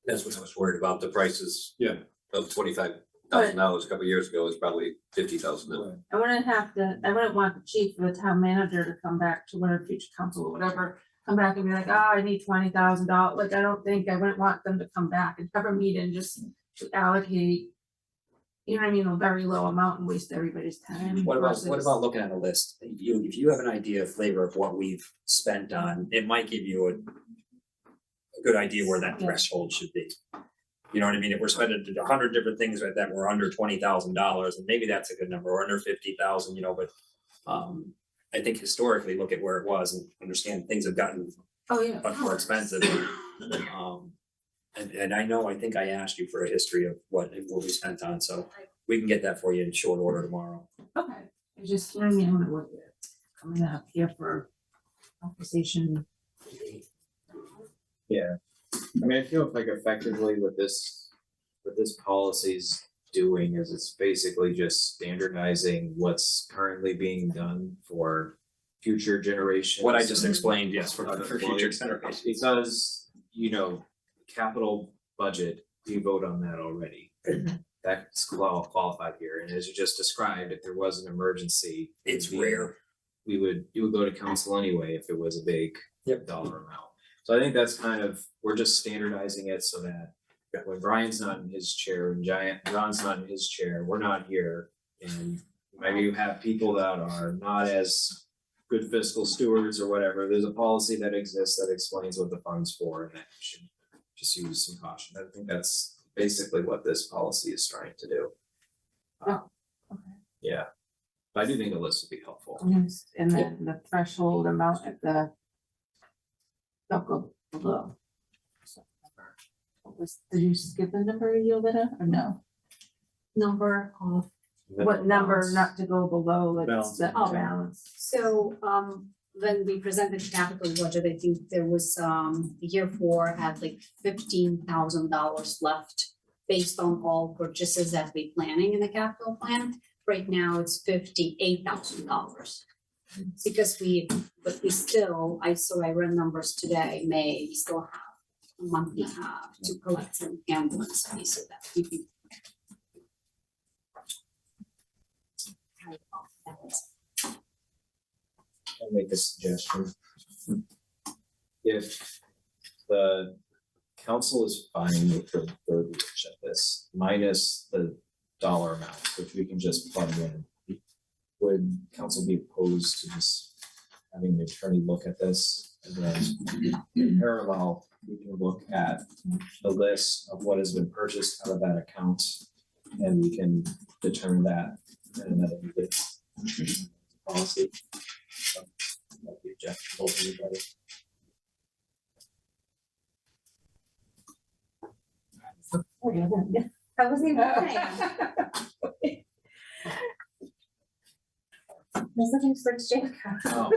Speaker 14: That's what I was worried about, the prices.
Speaker 8: Yeah.
Speaker 14: Of $25,000 a couple of years ago is probably $50,000 now.
Speaker 2: I wouldn't want the chief or the town manager to come back to whatever future council or whatever, come back and be like, I need $20,000. Like, I wouldn't want them to come back and have a meeting just to allocate, you know what I mean, a very low amount and waste everybody's time.
Speaker 4: What about
Speaker 2: versus-
Speaker 4: looking at a list? If you have an idea, flavor of what we've spent on, it might give you a good idea where that threshold should be. You know what I mean? If we're spending 100 different things right that were under $20,000, and maybe that's a good number, or under 50,000, but I think historically, look at where it was and understand things have gotten
Speaker 2: Oh, yeah.
Speaker 4: much more expensive. And I think I asked you for a history of what we spent on, so we can get that for you in short order tomorrow.
Speaker 2: Okay, it's just, you know what I mean, I don't know what you're coming up here for conversation.
Speaker 1: Yeah, I mean, I feel like effectively what this policy's doing is it's basically just standardizing what's currently being done for future generations.
Speaker 4: What I just explained, yes, for
Speaker 1: Well,
Speaker 4: future generations.
Speaker 1: Because, capital budget, we vote on that already. That's qualified here, and as you just described, if there was an emergency.
Speaker 4: It's
Speaker 1: it'd be-
Speaker 4: rare.
Speaker 1: You would go to council anyway if it was a big
Speaker 4: Yep.
Speaker 1: dollar amount. So I think that's we're just standardizing it so that when Brian's not in his chair and John's not in his chair, we're not here. And maybe you have people that are not as good fiscal stewards or whatever. There's a policy that exists that explains what the fund's for and that you should just use some caution. I think that's basically what this policy is trying to do.
Speaker 2: Oh, okay.
Speaker 1: Yeah. But I do think a list would be helpful.
Speaker 2: Yes, and then the threshold amount at don't go below. Did you skip the number, Yolanda, or no?
Speaker 13: Number of,
Speaker 2: What number not to go below, like
Speaker 8: Balance.
Speaker 2: the
Speaker 13: Oh.
Speaker 2: balance?
Speaker 13: so, when we presented the capital budget, I think there was, the year 4 had like $15,000 left based on all purchases that we're planning in the capital plan. Right now, it's $58,000. Because I ran numbers today, May, we still have a month and a half to collect some ambulance fees so that we can.
Speaker 1: I'll make a suggestion. If the council is fine with the verbiage of this, minus the dollar amount, which we can just plug in, would council be opposed to just having the attorney look at this? And then in parallel, we can look at the list of what has been purchased out of that account, and we can determine that in another policy. So, that'd be objectionable to anybody.
Speaker 5: I wasn't even saying. There's nothing for Jacob.
Speaker 1: Oh.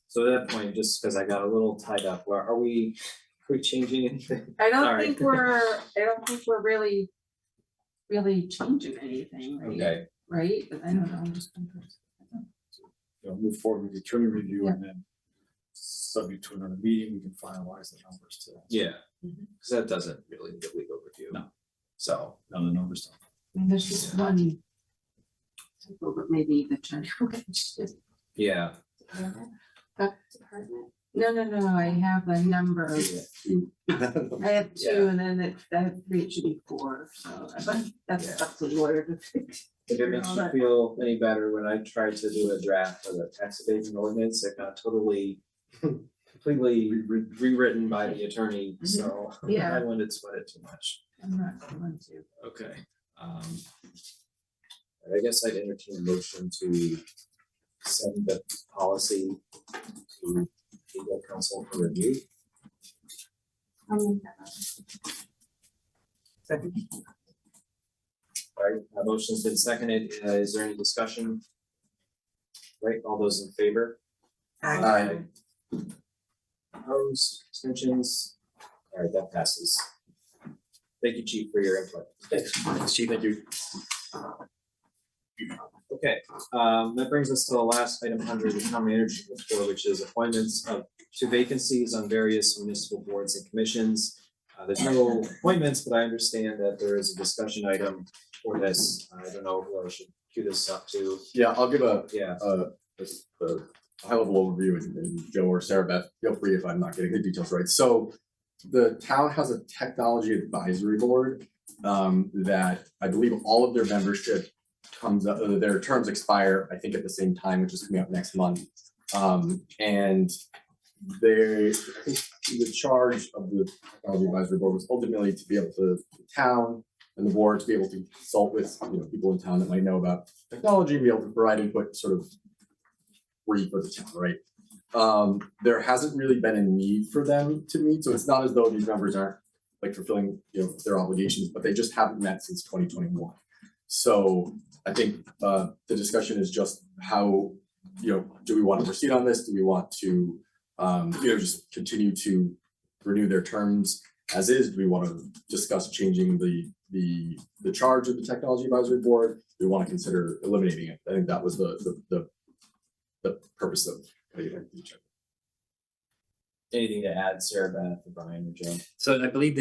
Speaker 1: So at that point, just because I got a little tied up, where are we changing anything?
Speaker 2: I don't
Speaker 1: Sorry.
Speaker 2: think we're really changing anything, right?
Speaker 1: Okay,
Speaker 2: Right, but I don't know, I'm just.
Speaker 8: You know, move forward with the attorney review and then subject to another meeting, we can finalize the numbers to.
Speaker 1: yeah, because that doesn't really need a legal review.
Speaker 8: No.
Speaker 1: So,
Speaker 8: None of the numbers.
Speaker 2: I mean, there's just one. Typo, but maybe the attorney will get it.
Speaker 1: yeah,
Speaker 2: Department? No, I have the number. I have two and then I have three, it should be four, so, but that's up to the lawyer to fix.
Speaker 1: if it makes you feel any better, when I tried to do a draft of the tax evasion ordinance, it got totally completely rewritten by the attorney, so
Speaker 2: Yeah.
Speaker 1: I wouldn't sweat it too much.
Speaker 2: I'm not going to.
Speaker 1: Okay, I guess I'd entertain a motion to send the policy to legal counsel for review.
Speaker 3: Second.
Speaker 1: All right, motion's been seconded. Is there any discussion? Right, all those in favor?
Speaker 3: Aye.
Speaker 1: Opposed, abstentions? All right, that passes. Thank you, Chief, for your input.
Speaker 11: Thanks, Chief. Thank you.
Speaker 1: Okay, that brings us to the last item under the town manager report, which is appointments of two vacancies on various municipal boards and commissions. There's no appointments, but I understand that there is a discussion item for this. I don't know who I should cue this up to.
Speaker 7: Yeah, I'll give a
Speaker 1: Yeah,
Speaker 7: high level overview and Joe or Sarah Beth, feel free if I'm not getting the details right. So the town has a technology advisory board that I believe all of their membership comes up, their terms expire, I think at the same time, which is coming up next month. And they, I think the charge of the technology advisory board was ultimately to be able to, the town and the board to be able to consult with, people in town that might know about technology, be able to provide input sort of free for the town, right? There hasn't really been a need for them to meet, so it's not as though these members aren't like fulfilling, their obligations, but they just haven't met since 2021. So I think the discussion is just how, do we want to proceed on this? Do we want to, just continue to renew their terms as is? Do we want to discuss changing the charge of the technology advisory board? Do we want to consider eliminating it? I think that was the purpose of putting it in each other.
Speaker 1: anything to add, Sarah Beth, or Brian, or Joe?
Speaker 11: So I believe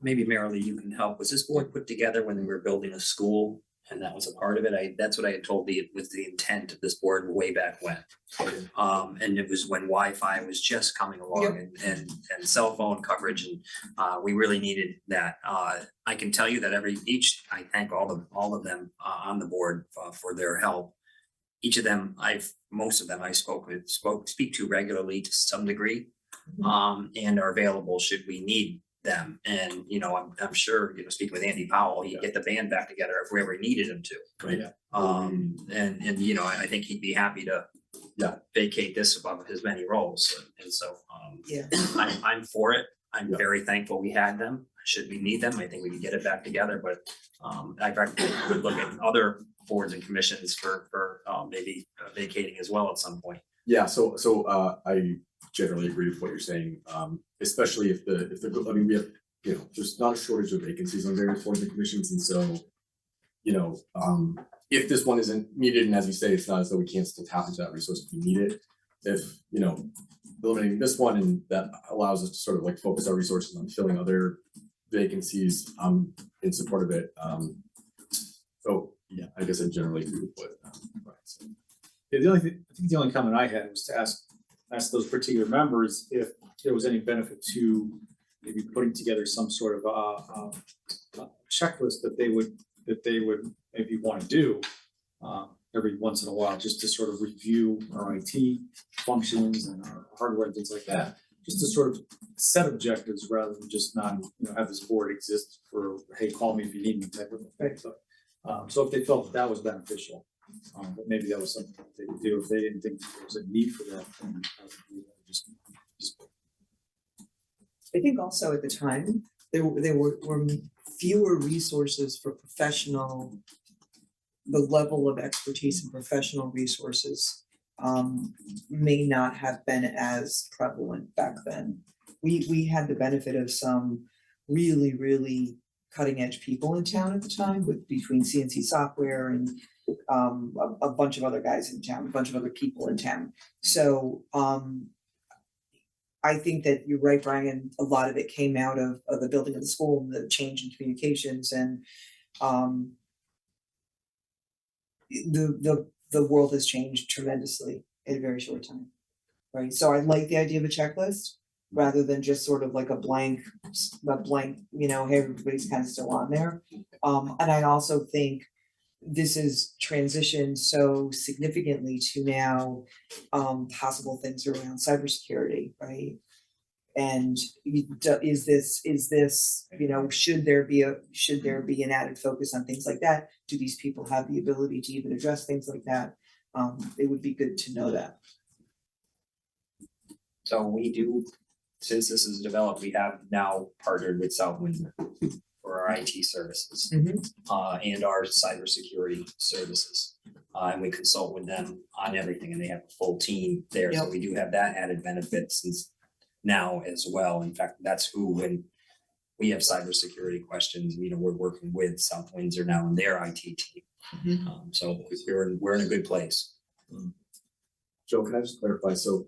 Speaker 11: maybe Marilee, you can help. Was this board put together when we were building a school? And that was a part of it. That's what I had told was the intent of this board way back when. And it was when Wi-Fi was just coming along and cell phone coverage, and we really needed that. I can tell you that I thank all of them on the board for their help. Each of them, most of them I speak to regularly to some degree, and are available should we need them. And, I'm sure, speaking with Andy Powell, he'd get the band back together if we ever needed him to.
Speaker 7: Right.
Speaker 11: And I think he'd be happy to vacate this above his many roles. And so, I'm for it. I'm very thankful we had them. Should we need them, I think we can get it back together, but I would look at other boards and commissions for maybe vacating as well at some point.
Speaker 7: Yeah, so I generally agree with what you're saying, especially if we have, there's not a shortage of vacancies on various boards and commissions, and so, if this one isn't needed, and as you say, it's not as though we can't still tap into that resource if we need it. If, eliminating this one, and that allows us to sort of like focus our resources on filling other vacancies, in support of it. So, yeah, I guess I generally agree with what, Brian said.
Speaker 8: Yeah, the only thing, I think the only comment I had was to ask those particular members if there was any benefit to maybe putting together some sort of checklist that they would maybe want to do every once in a while, just to sort of review our IT functions and our hardware and things like that, just to sort of set objectives rather than just not, have this board exist for, hey, call me if you need me type of thing. So if they felt that was beneficial, but maybe that was something that they could do if they didn't think there was a need for that. Then just
Speaker 3: I think also at the time, there were fewer resources for the level of expertise and professional resources may not have been as prevalent back then. We had the benefit of some really, really cutting edge people in town at the time between CNC Software and a bunch of other guys in town, a bunch of other people in town. So I think that you're right, Brian, a lot of it came out of the building of the school and the change in communications, and the world has changed tremendously in a very short time. Right. So I like the idea of a checklist rather than just sort of like a blank, hey, everybody's kind of still on there. And I also think this is transitioned so significantly to now possible things around cybersecurity, right? And is this, should there be an added focus on things like that? Do these people have the ability to even address things like that? It would be good to know that.
Speaker 11: So we do, since this is developed, we have now partnered with South Windsor for our IT services. And our cybersecurity services. And we consult with them on everything, and they have a full team there, so we do have that added benefit since now as well. In fact, that's who, when we have cybersecurity questions, we're working with South Windsor now and their IT team. So we're in a good place.
Speaker 7: Joe, can I just clarify? So,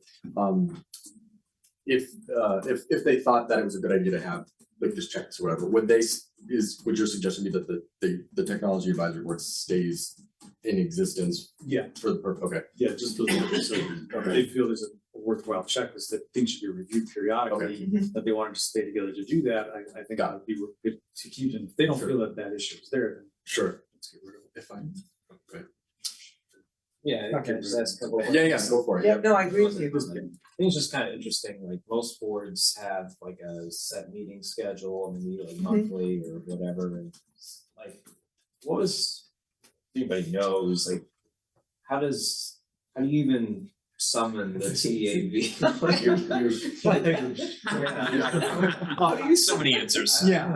Speaker 7: if they thought that it was a good idea to have like this checks or whatever, would your suggestion be that the technology advisory board stays in existence?
Speaker 8: Yeah.
Speaker 7: For the purpose, okay.
Speaker 8: Yeah, just those numbers, so they feel there's a worthwhile checklist that things should be reviewed periodically, that they wanted to stay together to do that. I think that would be good to keep them. If they don't feel that issue is there, then
Speaker 7: sure,
Speaker 8: let's get rid of it.
Speaker 7: If I, okay.
Speaker 1: Yeah, I can just ask a couple.
Speaker 7: Yeah, go for it.
Speaker 3: Yeah, no, I agree with you.
Speaker 1: I think it's just kind of interesting, like most boards have like a set meeting schedule and meet like monthly or whatever, and like, anybody knows, like, how do you even summon the TAV?
Speaker 11: So many answers.
Speaker 7: Yeah,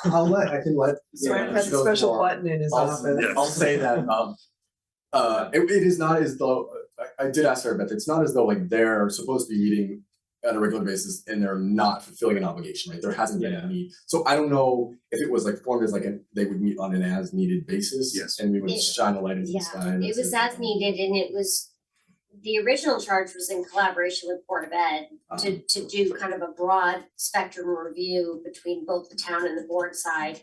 Speaker 7: I can let.
Speaker 3: Brian has a special button in his office.
Speaker 7: I'll say that, it is not as though, I did ask her, but it's not as though like they're supposed to be meeting on a regular basis and they're not fulfilling an obligation, right? There hasn't been a need. So I don't know if it was like formed as like they would meet on an as needed basis. Yes. And we would shine a light into the sky. And
Speaker 15: it was as needed, and it was, the original charge was in collaboration with Board of Ed to do kind of a broad spectrum review between both the town and the board side.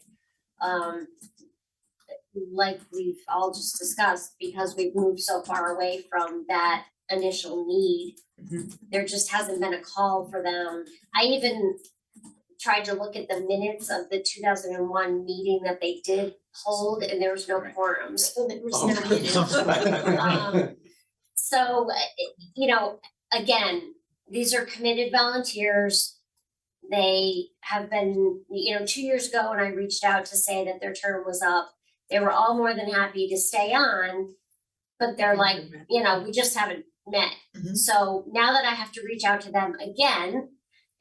Speaker 15: Like we've all just discussed, because we've moved so far away from that initial need, there just hasn't been a call for them. I even tried to look at the minutes of the 2001 meeting that they did hold, and there was no quorum, so there was no minutes. So, again, these are committed volunteers. They have been, 2 years ago when I reached out to say that their term was up, they were all more than happy to stay on, but they're like, we just haven't met. So now that I have to reach out to them again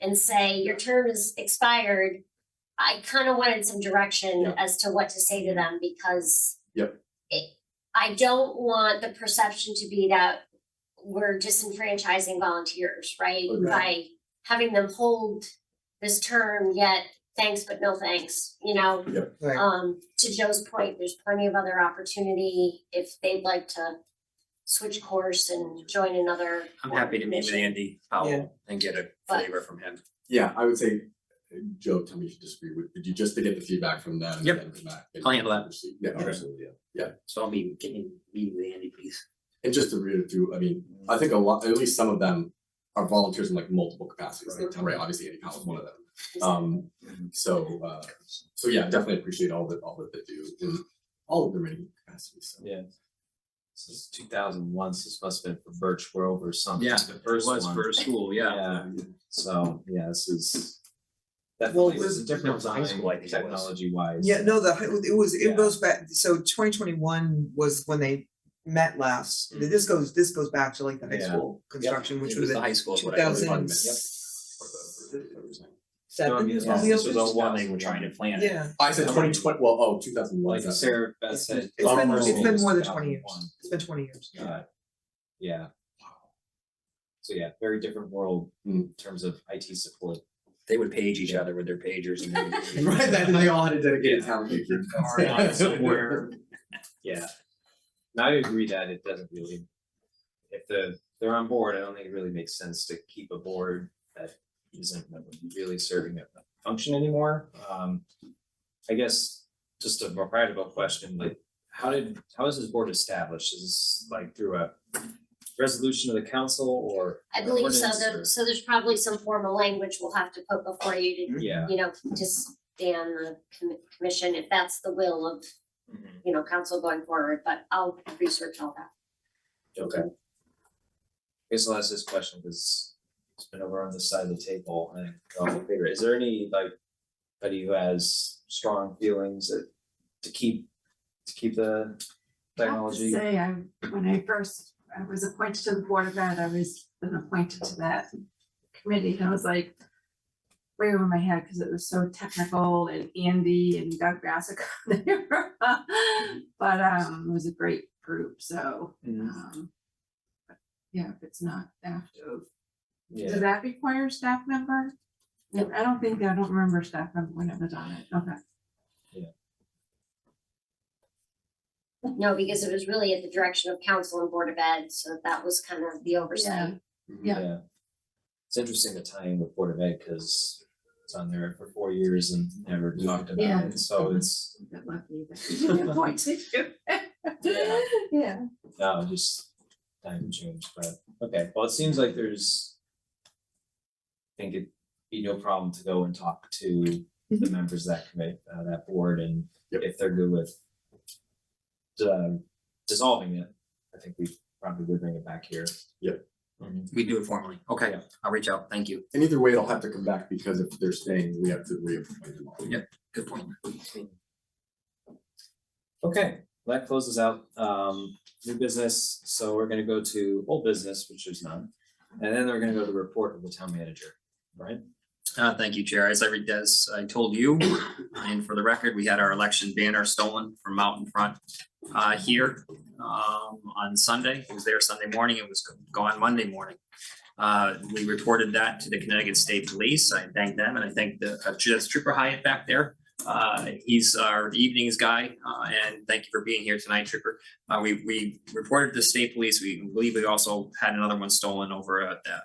Speaker 15: and say, your term is expired, I kind of wanted some direction as to what to say to them, because I don't want the perception to be that we're disenfranchising volunteers, right? By having them hold this term, yet thanks but no thanks, To Joe's point, there's plenty of other opportunity if they'd like to switch course and join another.
Speaker 11: I'm happy to meet with
Speaker 15: mission.
Speaker 11: Andy Powell and get a
Speaker 15: But-
Speaker 11: flavor from him.
Speaker 7: Yeah, I would say, Joe, tell me if you disagree with, did you just to get the feedback from them? and
Speaker 11: Yep.
Speaker 7: then come back and
Speaker 11: I'll handle that.
Speaker 7: proceed? Yeah,
Speaker 11: Okay.
Speaker 7: absolutely, yeah.
Speaker 11: So I'll be getting meeting with Andy, please.
Speaker 7: And just to read it through, I mean, I think a lot, at least some of them are volunteers in like multiple capacities, like, right, obviously Andy Powell's one of them. So yeah, definitely appreciate all that they do in all of their many capacities, so.
Speaker 1: Yeah. This is 2001, so this must have been for Birch Grove or something.
Speaker 11: Yeah,
Speaker 1: the first one.
Speaker 11: It was for school, yeah.
Speaker 1: Yeah, so, yeah, this is.
Speaker 3: Well,
Speaker 1: Definitely
Speaker 3: it
Speaker 1: was a different
Speaker 11: was high school, I think it was.
Speaker 1: technology wise.
Speaker 3: Yeah, no, it
Speaker 1: Yeah.
Speaker 3: goes back, so 2021 was when they met last. This goes back to like the high
Speaker 1: Yeah.
Speaker 3: school construction, which
Speaker 11: It
Speaker 3: was
Speaker 11: the
Speaker 3: in
Speaker 11: high school is what I was
Speaker 3: 2007.
Speaker 11: This was all one they were trying to plan.
Speaker 3: Yeah,
Speaker 7: I said 2020, well, 2001.
Speaker 1: Like Sarah Beth said.
Speaker 3: it's been more than
Speaker 1: 2001.
Speaker 3: 20 years. It's been 20 years.
Speaker 1: Yeah. So yeah, very different world in terms of IT support.
Speaker 11: They would page each other with their pagers and then.
Speaker 7: Right, then they all had a dedicated talent.
Speaker 1: Somewhere. Yeah. No, I agree that it doesn't really, if they're on board, I don't think it really makes sense to keep a board that isn't really serving a function anymore. I guess just a more practical question, like, how is this board established? Is this like through a resolution of the council or?
Speaker 15: I believe so,
Speaker 1: ordinance,
Speaker 15: so there's probably some formal language we'll have to put before you
Speaker 1: or-
Speaker 15: to,
Speaker 1: Yeah.
Speaker 15: you know, to stay on the commission, if that's the will of,
Speaker 1: Mhm.
Speaker 15: you know, council going forward, but I'll research all that.
Speaker 1: Okay. I guess I'll ask this question because it's been over on this side of the table and I'll figure, is there any like, anybody who has strong feelings that to keep the technology?
Speaker 2: I have to say, when I was appointed to the Board of Ed, I was been appointed to that committee, and I was like way over my head, because it was so technical, and Andy and Doug Bassick there. But it was a great group, so but yeah, if it's not active.
Speaker 1: Yeah.
Speaker 2: Does that require staff member?
Speaker 15: No.
Speaker 2: I don't remember staff member, we haven't done it, okay.
Speaker 15: No, because it was really at the direction of council and board of ed, so that was kind of the oversight.
Speaker 2: Yeah.
Speaker 1: It's interesting to tie in with Board of Ed because it's on there for 4 years and never talked about
Speaker 2: Yeah.
Speaker 1: it, so it's,
Speaker 2: Got lucky that you appointed you.
Speaker 1: Yeah.
Speaker 2: Yeah.
Speaker 1: no, just time change, but, okay, well, it seems like there's. I think it'd be no problem to go and talk to the members of that committee, that board, and
Speaker 7: Yep.
Speaker 1: if they're good with. Dissolving it, I think we probably would bring it back here.
Speaker 7: Yep.
Speaker 1: Mhm.
Speaker 11: We do it formally. Okay, I'll reach out. Thank you.
Speaker 7: And either way, it'll have to come back because if they're staying, we have to reappoint them all.
Speaker 11: Yep. Good point.
Speaker 1: Okay, that closes out new business, so we're gonna go to old business, which is none. And then we're gonna go to the report of the town manager, right?
Speaker 11: Thank you, Chair. As I told you, and for the record, we had our election banner stolen from Mountain Front here on Sunday. It was there Sunday morning. It was gone Monday morning. We reported that to the Connecticut State Police. I thank them and I thank that's Trooper Hyatt back there. He's our evenings guy, and thank you for being here tonight, Trooper. We reported to the state police. We believe we also had another one stolen over at that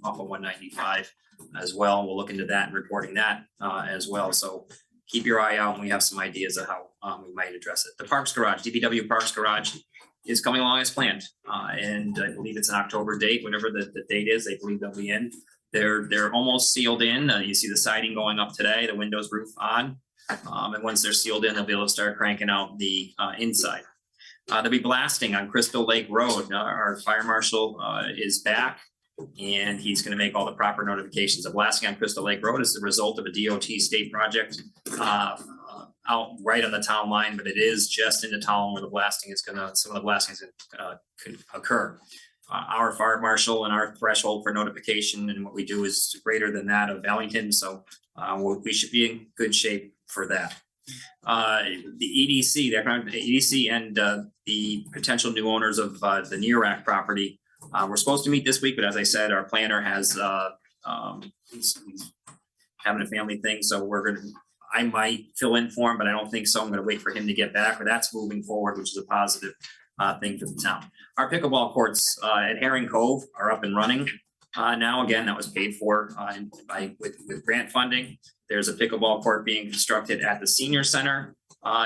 Speaker 11: off of 195 as well. We'll look into that and reporting that as well. So keep your eye out and we have some ideas of how we might address it. The Parks Garage, DPW Parks Garage is coming along as planned. And I believe it's an October date, whatever the date is, they believe they'll be in. They're almost sealed in. You see the siding going up today, the windows roof on. And once they're sealed in, they'll be able to start cranking out the inside. They'll be blasting on Crystal Lake Road. Our fire marshal is back and he's gonna make all the proper notifications. The blasting on Crystal Lake Road is the result of a DOT state project out right on the town line, but it is just in the town where some of the blasting is gonna could occur. Our fire marshal and our threshold for notification and what we do is greater than that of Ellington, so we should be in good shape for that. The EDC, and the potential new owners of the Nearac property, we're supposed to meet this week, but as I said, our planner has he's having a family thing, so I might fill in for him, but I don't think so. I'm gonna wait for him to get back, but that's moving forward, which is a positive. thing for the town. Our pickleball courts at Herring Cove are up and running. Now, again, that was paid for with grant funding. There's a pickleball court being constructed at the senior center,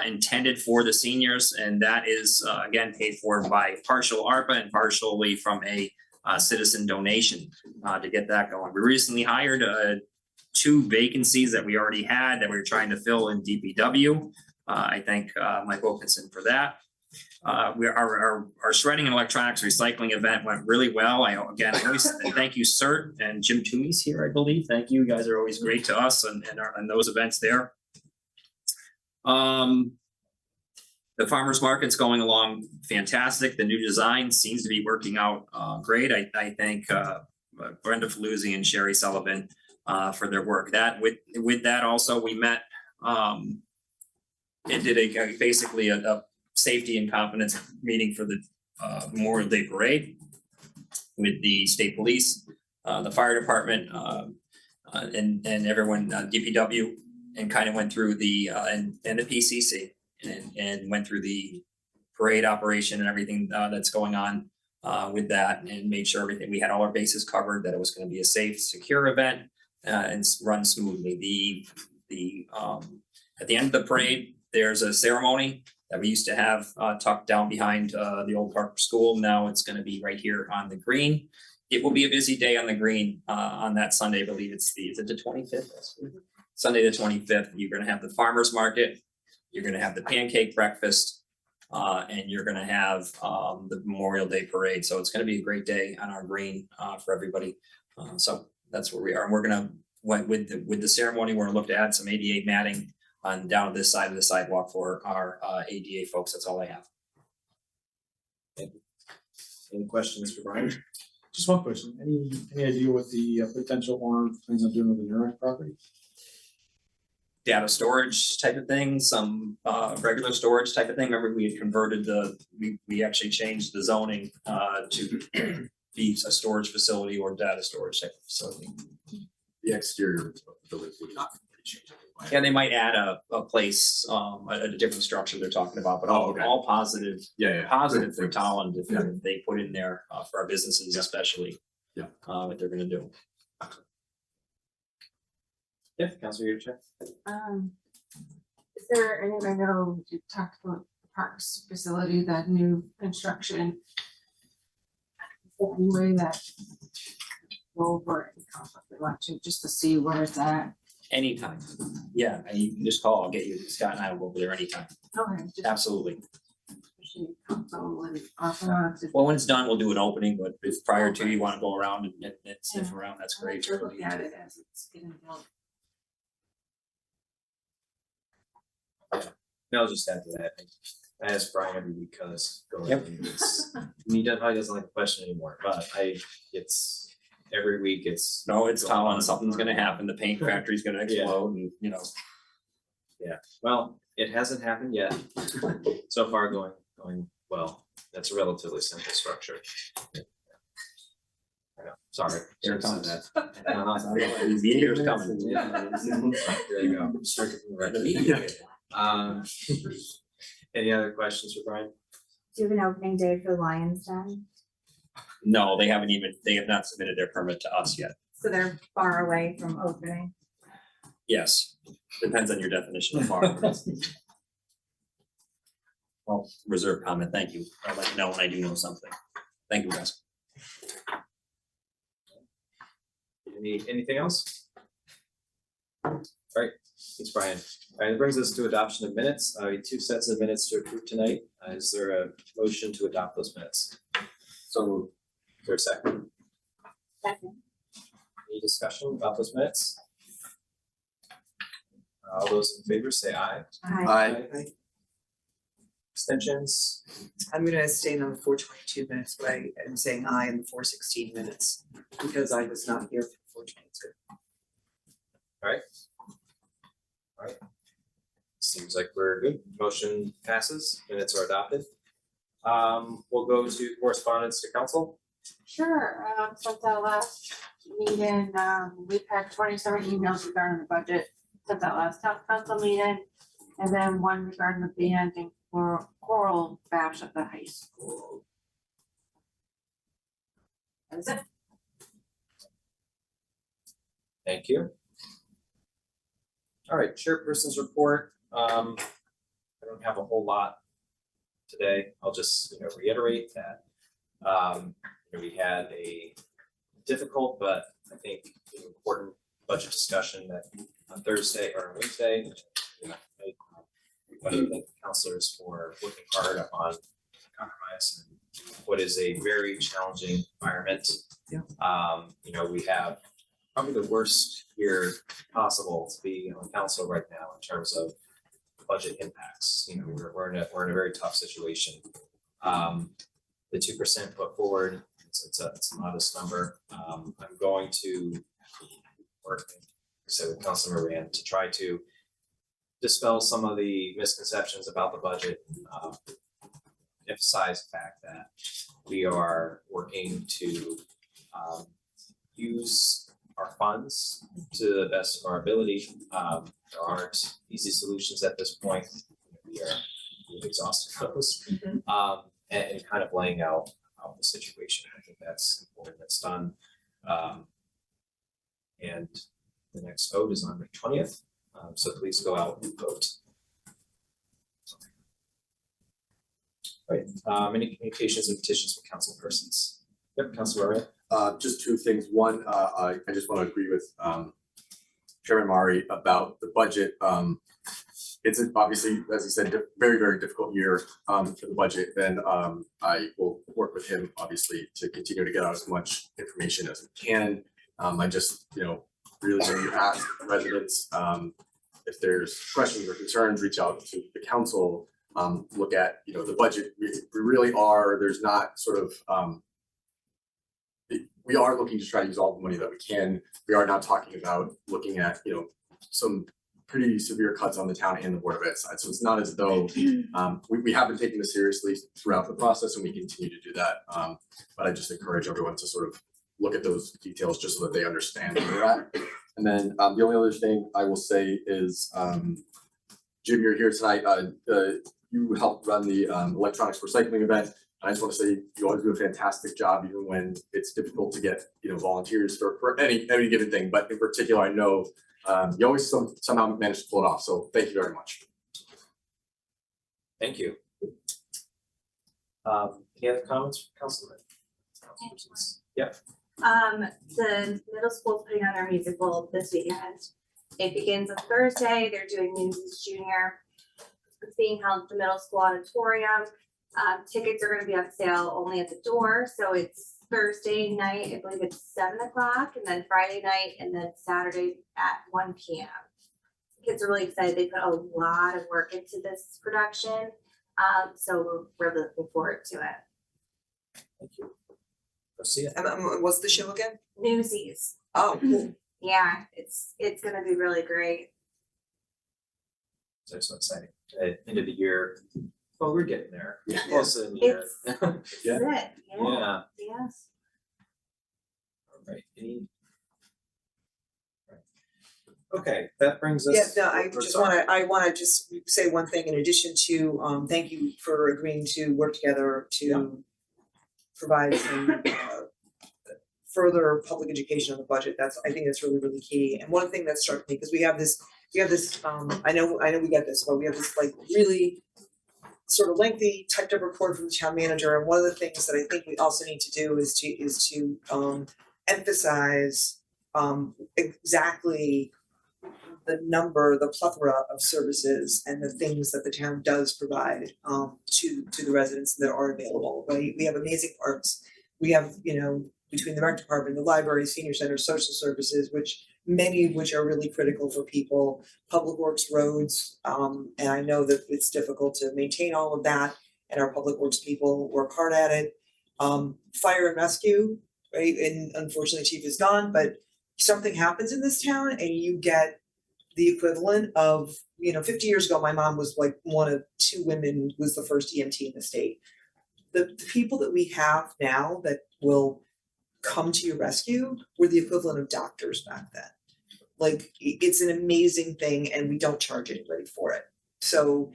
Speaker 11: intended for the seniors, and that is again paid for by partial ARPA and partially from a citizen donation to get that going. We recently hired 2 vacancies that we already had that we were trying to fill in DPW. I thank Mike Wilkinson for that. Our shredding and electronics recycling event went really well. I always thank you, Sir, and Jim Toomey's here, I believe. Thank you. You guys are always great to us and those events there. The farmer's market's going along fantastic. The new design seems to be working out great. I thank Brenda Faluzzi and Sherry Sullivan for their work. That with that also, we met and did basically a safety and confidence meeting for the Memorial Day Parade with the state police, the fire department, and everyone, DPW, and kind of went through the and the PCC and went through the parade operation and everything that's going on with that, and made sure everything, we had all our bases covered, that it was going to be a safe, secure event and run smoothly. At the end of the parade, there's a ceremony that we used to have tucked down behind the old Parker School. Now it's going to be right here on the green. It will be a busy day on the green on that Sunday. I believe is it the 25th? Sunday the 25th. You're going to have the farmers market. You're going to have the pancake breakfast, and you're going to have the Memorial Day Parade. So it's going to be a great day on our green for everybody. So that's where we are. And we're going to, with the ceremony, we're going to look to add some ADA matting on down this side of the sidewalk for our ADA folks. That's all I have.
Speaker 1: Any questions for Brian?
Speaker 8: Just one question, any idea what the potential owner plans on doing with the Neuron property?
Speaker 11: Data storage type of thing, some regular storage type of thing. Remember, we had converted we actually changed the zoning to be a storage facility or data storage type of facility.
Speaker 7: The exterior of the building would not really change anything.
Speaker 11: Yeah, they might add a place, a different structure they're talking about, but all positive. Positive for Tolland if they put in there for our businesses especially.
Speaker 7: Yeah.
Speaker 11: What they're gonna do.
Speaker 1: Yeah, Councilor, your check.
Speaker 2: Is there any, I know you talked about the parks facility, that new construction. Any way that go over it, if we want to, just to see where it's at.
Speaker 11: Anytime. Yeah, and you can just call, I'll get you, Scott and I will go over there anytime.
Speaker 2: Okay. Just
Speaker 11: Absolutely.
Speaker 2: appreciate council and authorize it.
Speaker 11: Well, when it's done, we'll do an opening, but if prior to you wanna go around and sniff
Speaker 2: Yeah.
Speaker 11: around, that's
Speaker 2: I'll
Speaker 11: great.
Speaker 2: look at it as it's getting built.
Speaker 1: And I'll just add to that. I ask Brian every week because going,
Speaker 11: Yep.
Speaker 1: he probably doesn't like the question anymore, but it's every week it's.
Speaker 11: No, it's
Speaker 1: going on.
Speaker 11: Tolland, something's gonna happen, the paint factory's gonna explode and, you know.
Speaker 1: Well, it hasn't happened yet. So far going well. That's a relatively simple structure. I know, sorry.
Speaker 11: Here it
Speaker 1: should've
Speaker 11: comes.
Speaker 1: said that.
Speaker 11: These years coming.
Speaker 1: Yeah. There you go. Strike it from the record. Any other questions for Brian?
Speaker 5: Do you have an opening day for the Lions Den?
Speaker 11: No, they have not submitted their permit to us yet.
Speaker 5: So they're far away from opening.
Speaker 11: Yes, depends on your definition of farm. Well, reserve comment, thank you. I'll let you know when I do know something. Thank you, guys.
Speaker 1: Anything else? All right, thanks, Brian. All right, that brings us to adoption of minutes. We have 2 sets of minutes to approve tonight. Is there a motion to adopt those minutes? So, is there a second?
Speaker 5: Second.
Speaker 1: Any discussion about those minutes? All those in favor say aye.
Speaker 5: Aye.
Speaker 1: Extensions?
Speaker 3: I'm gonna abstain on the 422 minutes, but I am saying aye in the 416 minutes because I was not here for 422.
Speaker 1: All right. Seems like we're good. Motion passes, minutes are adopted. We'll go to correspondence to council.
Speaker 2: Sure, since our last meeting, we've had 27 emails regarding the budget since our last town council meeting. And then one regarding the band and choral bash at the high school. That's it.
Speaker 1: Thank you. All right, chairperson's report. I don't have a whole lot today. I'll just, reiterate that. We had a difficult, but I think important budget discussion that on Thursday or on Wednesday. I thank the counselors for working hard on compromise and what is a very challenging environment.
Speaker 3: Yeah.
Speaker 1: We have probably the worst year possible to be on council right now in terms of budget impacts. We're in a very tough situation. The 2% put forward, it's a modest number. I'm going to work, with Councilor Rand to try to dispel some of the misconceptions about the budget. Emphasize the fact that we are working to use our funds to the best of our ability. There aren't easy solutions at this point. We've exhausted those. And kind of laying out the situation. I think that's important. That's done. And the next vote is on May 20th. So please go out and vote. All right. Any communications and petitions from council persons? Yep, Councilor Ray.
Speaker 7: Just two things. One, I just want to agree with Chairman Mari about the budget. It's obviously, as he said, very, very difficult year for the budget. And I will work with him, obviously, to continue to get out as much information as we can. I just, really ask residents if there's questions or concerns, reach out to the council. Look at, the budget. We really are. There's not sort of. We are looking to try to use all the money that we can. We are not talking about looking at, some pretty severe cuts on the town and the Board of Ed side. So it's not as though we have been taking this seriously throughout the process and we continue to do that. But I just encourage everyone to sort of look at those details just so that they understand where we're at. And then the only other thing I will say is, Jim, you're here tonight. You helped run the electronics recycling event. I just want to say you always do a fantastic job, even when it's difficult to get volunteers for any given thing. But in particular, I know you always somehow manage to pull it off. So thank you very much.
Speaker 1: Thank you. Any other comments from councilmen? Yeah.
Speaker 5: The middle school's putting on their musical this weekend. It begins on Thursday. They're doing Newsies Junior. It's being held at the middle school auditorium. Tickets are gonna be on sale only at the door, so it's Thursday night, I believe it's 7 o'clock, and then Friday night, and then Saturday at 1 p.m. Kids are really excited. They put a lot of work into this production, so we're really looking forward to it.
Speaker 1: Thank you. Go see it.
Speaker 3: What's the show again?
Speaker 5: Newsies.
Speaker 3: Oh, cool.
Speaker 5: Yeah, it's gonna be really great.
Speaker 1: So exciting. End of the year. Well, we're getting there.
Speaker 7: Yeah.
Speaker 1: Close in the year.
Speaker 5: It's
Speaker 1: Yeah.
Speaker 5: it,
Speaker 1: Yeah.
Speaker 5: yes.
Speaker 1: All right. Okay, that brings us.
Speaker 3: Yeah, no, I wanna just say one thing in addition to, thank you for agreeing to work together to provide some further public education on the budget. I think that's really, really key. And one thing that struck me, because we have this, I know we get this, but we have this like really sort of lengthy typed up report from the town manager. And one of the things that I think we also need to do is to emphasize exactly the plethora of services and the things that the town does provide to the residents that are available, right? We have amazing parks. We have, between the rec department, the library, senior center, social services, many of which are really critical for people, public works, roads, and I know that it's difficult to maintain all of that, and our public works people work hard at it. Fire and rescue, right? And unfortunately, chief is gone, but something happens in this town and you get the equivalent of, 50 years ago, my mom was like one of 2 women who was the first EMT in the state. The people that we have now that will come to your rescue were the equivalent of doctors back then. Like, it's an amazing thing and we don't charge anybody for it. So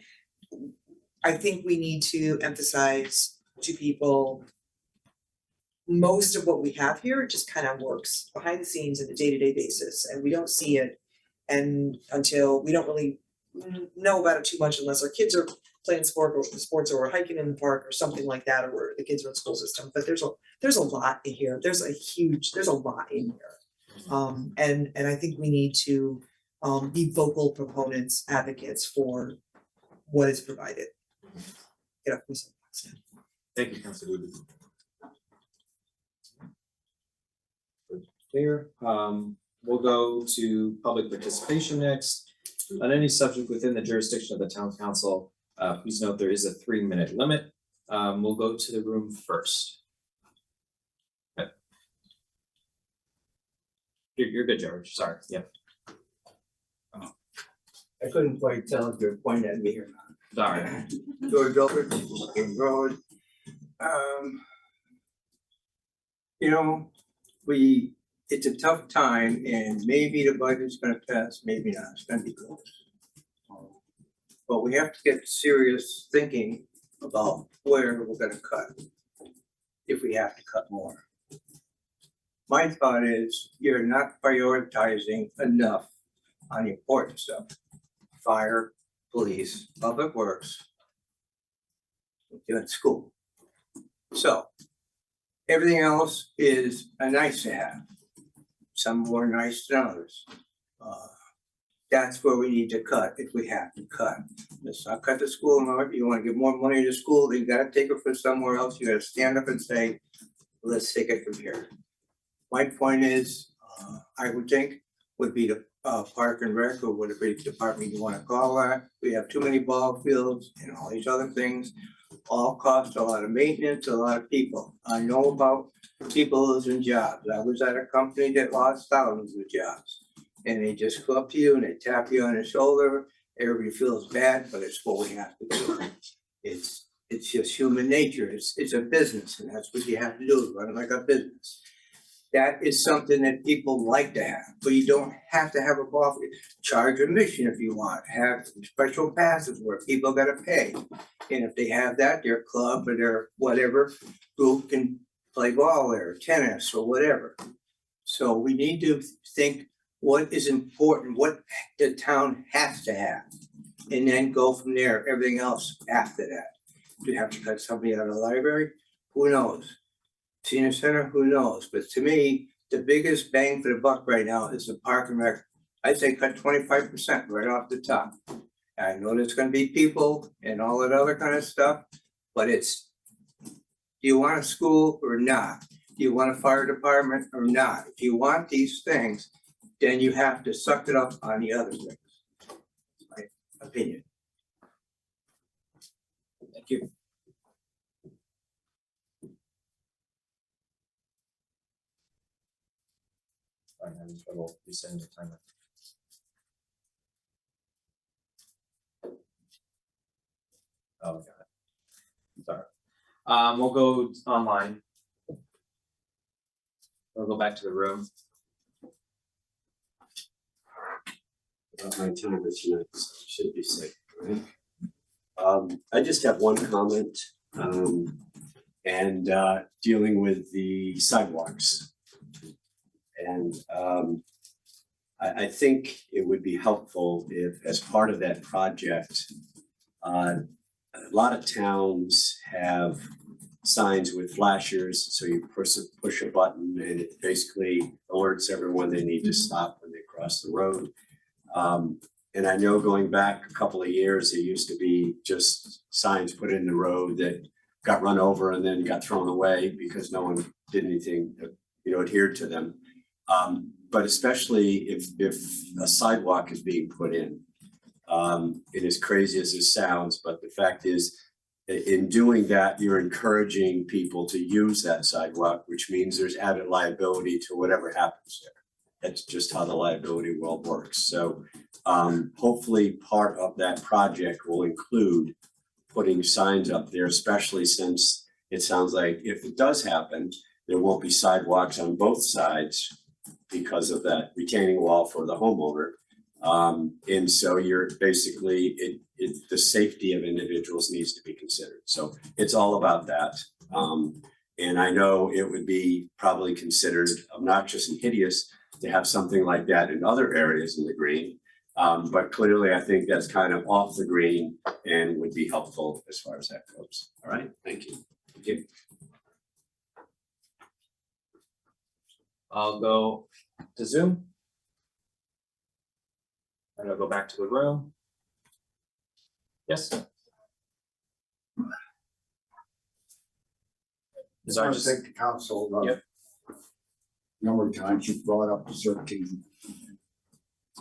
Speaker 3: I think we need to emphasize to people most of what we have here just kind of works behind the scenes on a day-to-day basis, and we don't see it and until we don't really know about it too much unless our kids are playing sports or we're hiking in the park or something like that, or the kids are in school system. But there's a lot in here. There's a lot in here. And I think we need to be vocal proponents, advocates for what is provided. Get off my soapbox.
Speaker 1: Thank you, Councilor Wood. Clear, we'll go to public participation next. On any subject within the jurisdiction of the town council, please note there is a 3-minute limit. We'll go to the room first. Okay. You're good, George, sorry, yeah.
Speaker 9: I couldn't quite tell if you're pointing at me or not.
Speaker 1: Sorry.
Speaker 9: George Gilbert, King Road. You know, it's a tough time and maybe the budget's gonna pass, maybe not, it's gonna be close. But we have to get serious thinking about where we're gonna cut, if we have to cut more. My thought is, you're not prioritizing enough on the important stuff. Fire, police, public works, you're at school. So, everything else is a nice to have. Some more nice than others. That's where we need to cut if we have to cut. Let's not cut the school more. You wanna give more money to school, then you gotta take it from somewhere else. You gotta stand up and say, let's take it from here. My point is, I would think would be the park and rec or whatever department you wanna call that. We have too many ball fields and all these other things. All cost a lot of maintenance, a lot of people. I know about people losing jobs. I was at a company that lost thousands of jobs. And they just go up to you and they tap you on the shoulder. Everybody feels bad, but it's what we have to do. It's just human nature. It's a business and that's what you have to do, run it like a business. That is something that people like to have, but you don't have to have a ball field. Charge admission if you want, have special passes where people gotta pay. And if they have that, their club or their whatever group can play ball there, tennis or whatever. So we need to think what is important, what the town has to have. And then go from there, everything else after that. Do you have to cut somebody out of the library? Who knows? Senior center, who knows? But to me, the biggest bang for the buck right now is the park and rec. I'd say cut 25% right off the top. I know there's gonna be people and all that other kind of stuff, but it's, do you want a school or not? Do you want a fire department or not? If you want these things, then you have to suck it up on the other things. My opinion.
Speaker 1: Thank you. I'm having trouble resetting the timer. Oh, got it. Sorry. We'll go online. We'll go back to the room.
Speaker 16: About my time with you, should be safe, right? I just have one comment, and dealing with the sidewalks. And I think it would be helpful if, as part of that project, a lot of towns have signs with flashers, so you push a button and it basically alerts everyone they need to stop when they cross the road. And I know going back a couple of years, there used to be just signs put in the road that got run over and then got thrown away because no one did anything, adhered to them. But especially if a sidewalk is being put in, it is crazy as it sounds, but the fact is, in doing that, you're encouraging people to use that sidewalk, which means there's added liability to whatever happens there. That's just how the liability world works. So hopefully part of that project will include putting signs up there, especially since it sounds like if it does happen, there won't be sidewalks on both sides because of that retaining wall for the homeowner. And so you're basically, the safety of individuals needs to be considered. So it's all about that. And I know it would be probably considered obnoxious and hideous to have something like that in other areas in the green. But clearly, I think that's kind of off the green and would be helpful as far as that goes. All right, thank you. Thank you.
Speaker 1: I'll go to Zoom. And I'll go back to the room. Yes.
Speaker 17: I just want to thank the council.
Speaker 1: Yep.
Speaker 17: Number of times you brought up the CERT.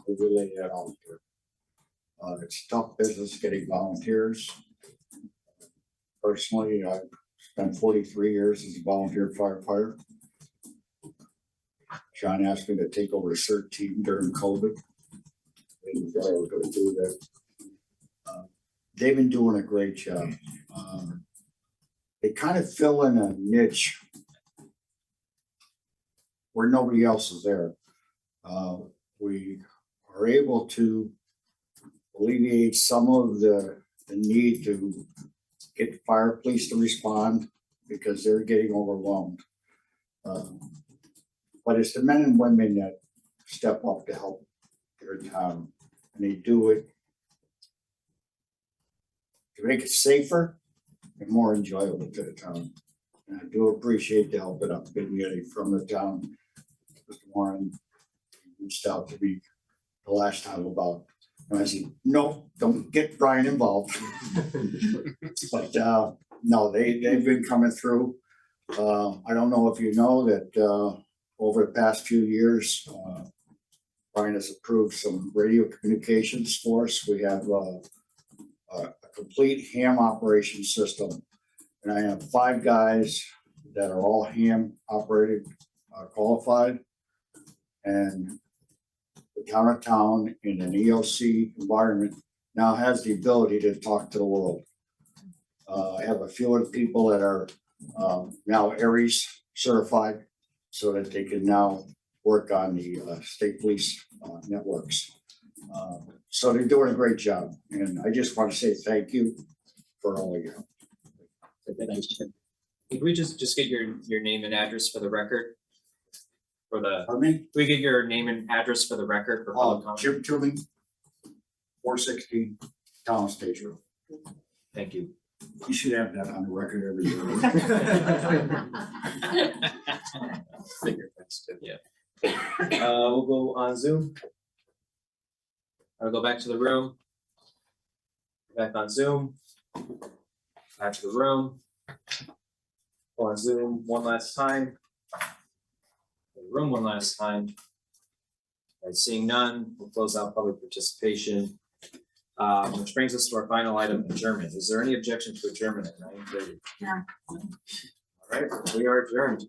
Speaker 17: We really had all here. It's tough business getting volunteers. Personally, I've spent 43 years as a volunteer firefighter. John asked me to take over the CERT team during COVID. And I was going to do that. They've been doing a great job. They kind of fill in a niche where nobody else is there. We are able to alleviate some of the need to get the fire police to respond because they're getting overwhelmed. But it's the men and women that step up to help their town, and they do it to make it safer and more enjoyable to the town. And I do appreciate the help that I've been getting from the town. Mr. Warren reached out to me the last time about, and I said, no, don't get Brian involved. But no, they've been coming through. I don't know if you know that over the past few years, Brian has approved some radio communications for us. We have a complete ham operation system. And I have 5 guys that are all ham operated, qualified. And the town in an EOC environment now has the ability to talk to the world. I have a few other people that are now Aries certified so that they can now work on the state police networks. So they're doing a great job. And I just want to say thank you for all of you.
Speaker 1: Can we just get your name and address for the record? For the,
Speaker 17: Pardon me?
Speaker 1: can we get your name and address for the record for public comment?
Speaker 17: Jim Tooling, 416 Tolland Stage Road.
Speaker 1: Thank you.
Speaker 17: You should have that on the record every year.
Speaker 1: Fingerprints too, yeah. We'll go on Zoom. I'll go back to the room. Back on Zoom. Back to the room. Go on Zoom one last time. The room one last time. And seeing none, we'll close out public participation. Which brings us to our final item, adjournment. Is there any objection to adjournment at 9:30?
Speaker 2: Yeah.
Speaker 1: All right, we are adjourned.